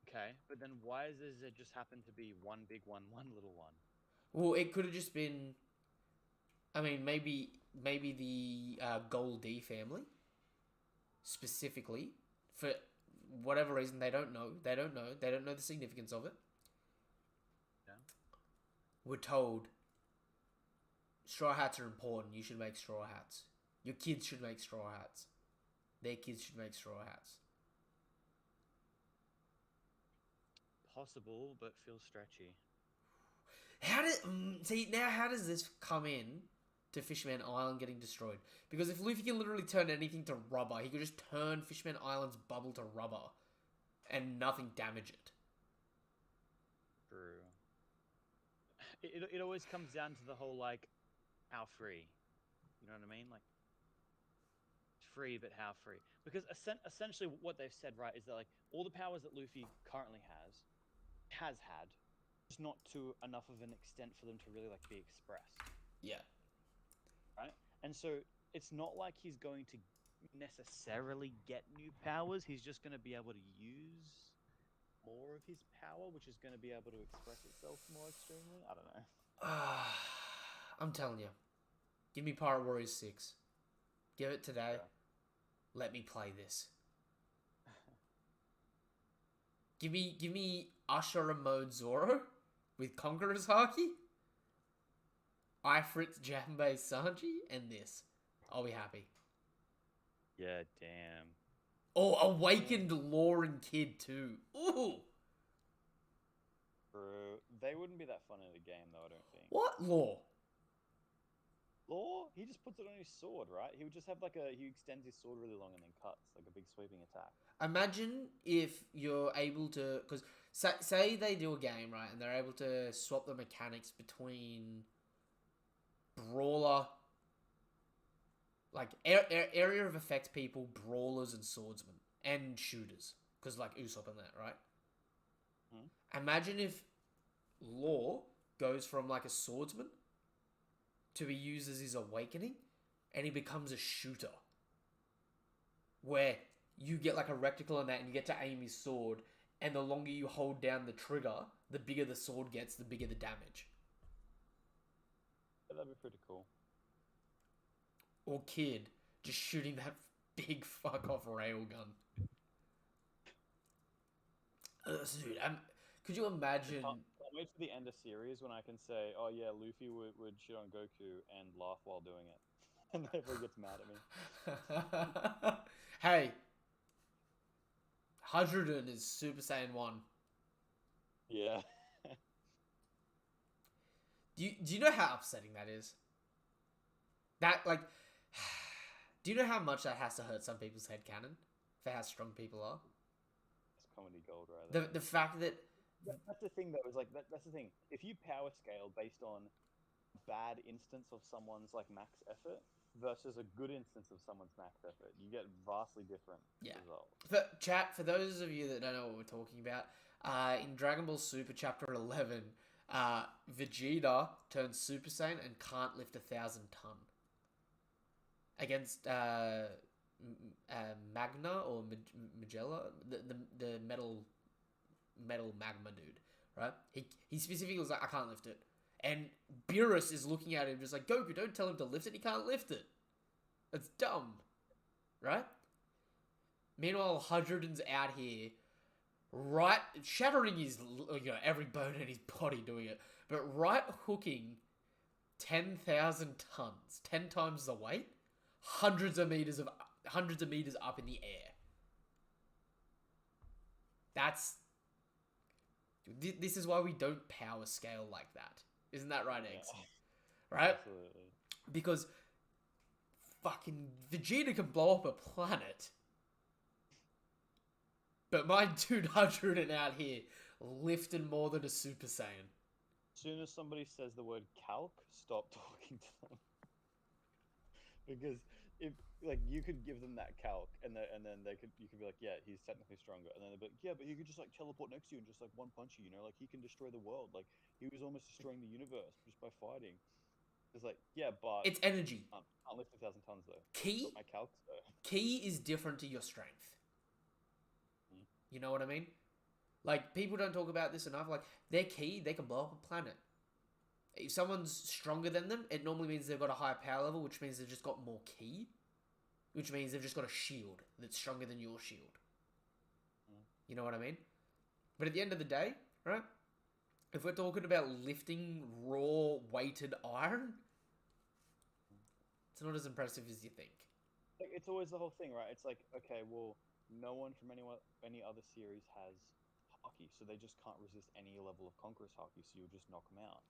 Okay, but then why does it just happen to be one big one, one little one? Well, it could have just been. I mean, maybe the Gold D family, specifically, for whatever reason they don't know. They don't know the significance of it. Yeah. We're told straw hats are important. You should make straw hats. Your kids should make straw hats. Their kids should make straw hats. Possible, but feels stretchy. How does this come in to Fishman Island getting destroyed? Because if Luffy can literally turn anything to rubber, he could just turn Fishman Island's bubble to rubber and nothing damage it. True. It always comes down to the whole like, how free? You know what I mean? Like, free, but how free? Because essentially what they've said, right, is that like all the powers that Luffy currently has had, just not to enough of an extent for them to really like be expressed. Yeah. Right? And so it's not like he's going to necessarily get new powers. He's just going to be able to use more of his power, which is going to be able to express itself more extremely. I don't know. I'm telling you. Give me Pirate Warriors 6. Give it today. Yeah. Let me play this. Give me Ashura mode Zoro with Conqueror's Haki, Ifrit's Jambe Sanji, and this. I'll be happy. Yeah, damn. Oh, Awakened Law and Kid too. Ooh. Bro, they wouldn't be that fun in a game though, I don't think. What Law? Law, he just puts it on his sword, right? He would just have he extends his sword really long and then cuts, like a big sweeping attack. Imagine if you're able to, because say they do a game, right, and they're able to swap the mechanics between brawler, like area of effect people, brawlers and swordsmen and shooters, because like Usopp and that, right? Imagine if Law goes from like a swordsman to he uses his awakening, and he becomes a shooter, where you get like a reticle on that and you get to aim his sword, and the longer you hold down the trigger, the bigger the sword gets, the bigger the damage. Yeah, that'd be pretty cool. Or Kid just shooting that big fuck off railgun. Dude, could you imagine? Can't wait for the end of series when I can say, oh yeah, Luffy would shit on Goku and laugh while doing it. And everyone gets mad at me. Hey, Hydrogen is Super Saiyan 1. Yeah. Do you know how upsetting that is? That, like, do you know how much that has to hurt some people's headcanon for how strong people are? It's comedy gold, right there. The fact that... That's the thing, though, is like, that's the thing. If you power scale based on a bad instance of someone's, like, max effort versus a good instance of someone's max effort, you get vastly different results. For those of you that don't know what we're talking about, in Dragon Ball Super Chapter 11, Vegeta turns Super Saiyan and can't lift 1,000 ton. Against Magna or Magella, the metal magma dude, right? He specifically was like, I can't lift it. And Beerus is looking at him just like, Goku, don't tell him to lift it, he can't lift it. It's dumb. Right? Meanwhile, Hydrogen's out here, right, shattering his, every bone in his body doing it, but right hooking 10,000 tons, 10 times the weight, hundreds of meters up in the air. This is why we don't power scale like that. Isn't that right, Eggs? Right? Absolutely. Because fucking Vegeta can blow up a planet. But my dude Hydrogen out here lifting more than a Super Saiyan. As soon as somebody says the word calc, stop talking to them. Because if you could give them that calc and then you could be like, yeah, he's technically stronger, and then they'd be like, yeah, but he could just like teleport next to you and just like one punch you, like he can destroy the world, like he was almost destroying the universe just by fighting. It's like, yeah, but it's energy. I'll lift 1,000 tons though. Ki my calcs though. Ki is different to your strength. You know what I mean? Like, people don't talk about this enough. Like, their ki, they can blow up a planet. If someone's stronger than them, it normally means they've got a higher power level, which means they've just got more ki. Which means they've just got a shield that's stronger than your shield. You know what I mean? But at the end of the day, right? If we're talking about lifting raw weighted iron, it's not as impressive as you think. Like, it's always the whole thing, right? It's like, okay, well, no one from any other series has Haki, so they just can't resist any level of Conqueror's Haki, so you'll just knock them out.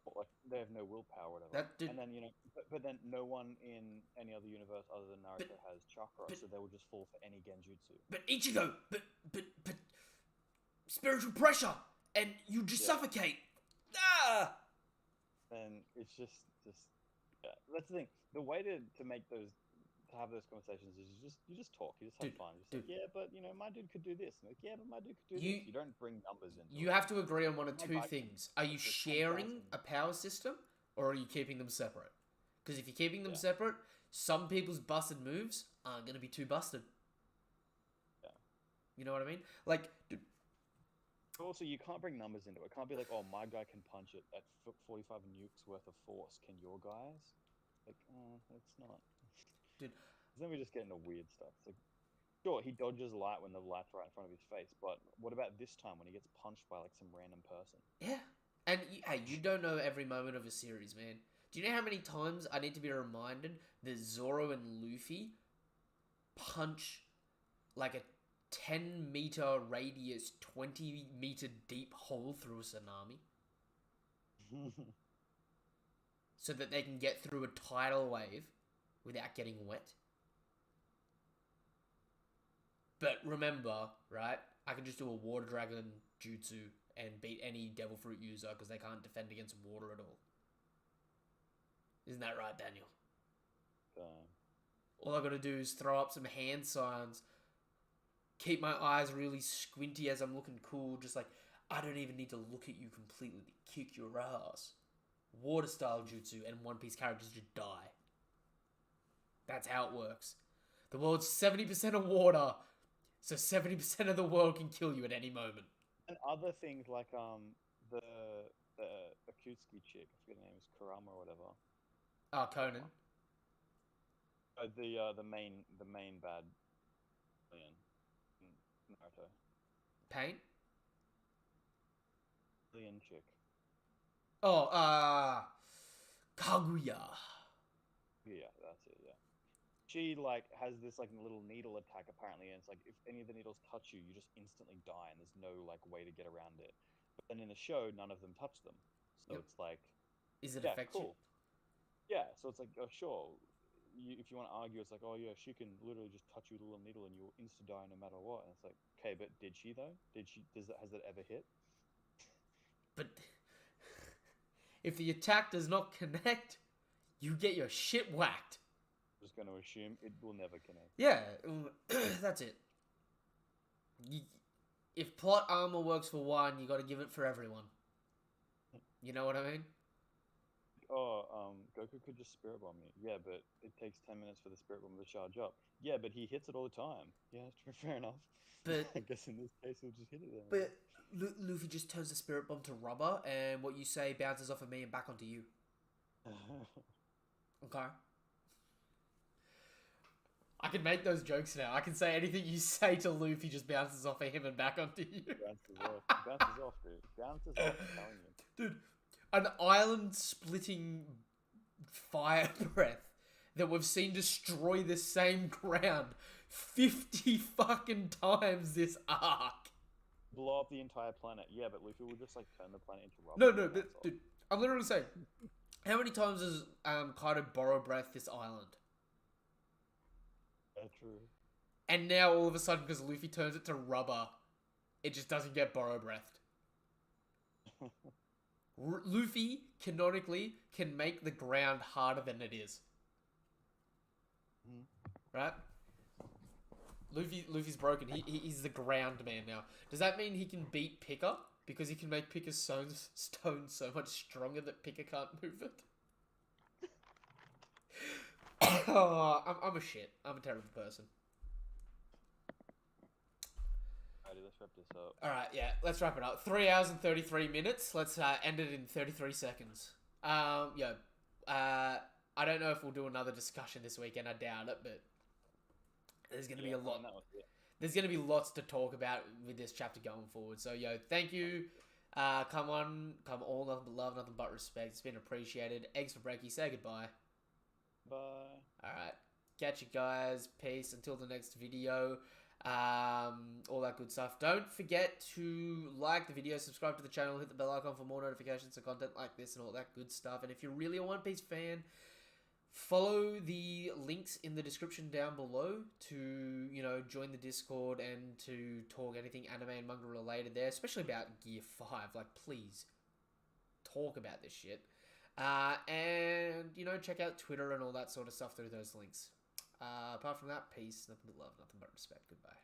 Or, like, they have no willpower, whatever. And then, but then no one in any other universe other than Naruto has chakra, so they will just fall for any genjutsu. But Ichigo, but spiritual pressure, and you just suffocate. Ah! And it's just yeah. That's the thing. The way to have those conversations is you just talk, you just have fun. Just like, yeah, but my dude could do this. Like, yeah, but my dude could do this. You don't bring numbers into it. You have to agree on one of two things. Are you sharing a power system, or are you keeping them separate? Because if you're keeping them separate, some people's busted moves aren't going to be too busted. Yeah. You know what I mean? Like, dude. Also, you can't bring numbers into it. It can't be like, oh, my guy can punch it at 45 nukes worth of force. Can your guys? Like, it's not. Dude. Then we just get into weird stuff. It's like, Sure, he dodges light when the light's right in front of his face, but what about this time when he gets punched by like some random person? Yeah. And hey, you don't know every moment of a series, man. Do you know how many times I need to be reminded that Zoro and Luffy punch like a 10-meter radius, 20-meter deep hole through a tsunami so that they can get through a tidal wave without getting wet? But remember, right? I can just do a water dragon jutsu and beat any devil fruit user because they can't defend against water at all. Isn't that right, Daniel? All I gotta do is throw up some hand signs, keep my eyes really squinty as I'm looking cool, just like, I don't even need to look at you completely to kick your ass. Water style jutsu and One Piece characters just die. That's how it works. The world's 70% of water, so 70% of the world can kill you at any moment. And other things like the the Akutsuki chick, I forget her name is Kurama or whatever. Oh, Conan. The main bad villain in Naruto. Pain? Alien chick. Oh, Kaguya. Yeah, that's it. Yeah, she like has this like little needle attack apparently, and it's like if any of the needles touch you, you just instantly die, and there's no like way to get around it. But then in the show, none of them touch them, so Yep. it's like, Is it yeah, affect you? cool. Yeah, so it's like, oh, sure. If you want to argue, it's like, oh yeah, she can literally just touch you with a little needle and you'll insta die no matter what. And it's like, okay, but did she though? Did she? Has that ever hit? But if the attack does not connect, you get your shit whacked. Just going to assume it will never connect. Yeah, that's it. If plot armor works for one, you got to give it for everyone. You know what I mean? Oh, Goku could just spirit bomb you. Yeah, but it takes 10 minutes for the spirit bomb to charge up. Yeah, but he hits it all the time. Yeah, fair enough. But I guess in this case, he'll just hit it then. but Luffy just turns the spirit bomb to rubber, and what you say bounces off of me and back onto you. Okay. I can make those jokes now. I can say anything you say to Luffy just bounces off of him and back onto you. Bounces off. Bounces off, dude. Bounces off, I'm telling you. Dude, an island-splitting fire breath that we've seen destroy the same ground 50 fucking times this arc. Blow up the entire planet. Yeah, but Luffy will just like turn the planet into rubber. No, but dude, I'm literally saying, how many times has Kaido borrow breath this island? Yeah, true. And now all of a sudden, because Luffy turns it to rubber, it just doesn't get borrow breathed. Luffy, canonically, can make the ground harder than it is. Right? Luffy's broken. He's the ground man now. Does that mean he can beat Picker? Because he can make Picker's stone so much stronger that Picker can't move it? Oh, I'm a shit. I'm a terrible person. Alrighty, let's wrap this up. Alright, yeah, let's wrap it up. 3 hours and 33 minutes. Let's end it in 33 seconds. I don't know if we'll do another discussion this weekend. I doubt it, but there's going to be a lot. There's going to be lots to talk about with this chapter going forward. So, thank you. Come all, nothing but love, nothing but respect. It's been appreciated. Eggs for brekkie. Say goodbye. Bye. Alright. Catch you guys. Peace. Until the next video. All that good stuff. Don't forget to like the video, subscribe to the channel, hit the bell icon for more notifications of content like this and all that good stuff. And if you're really a One Piece fan, follow the links in the description down below to, join the Discord and to talk anything anime and manga related there, especially about Gear 5. Like, please, talk about this shit. And, check out Twitter and all that sort of stuff through those links. Apart from that, peace, nothing but love, nothing but respect. Goodbye.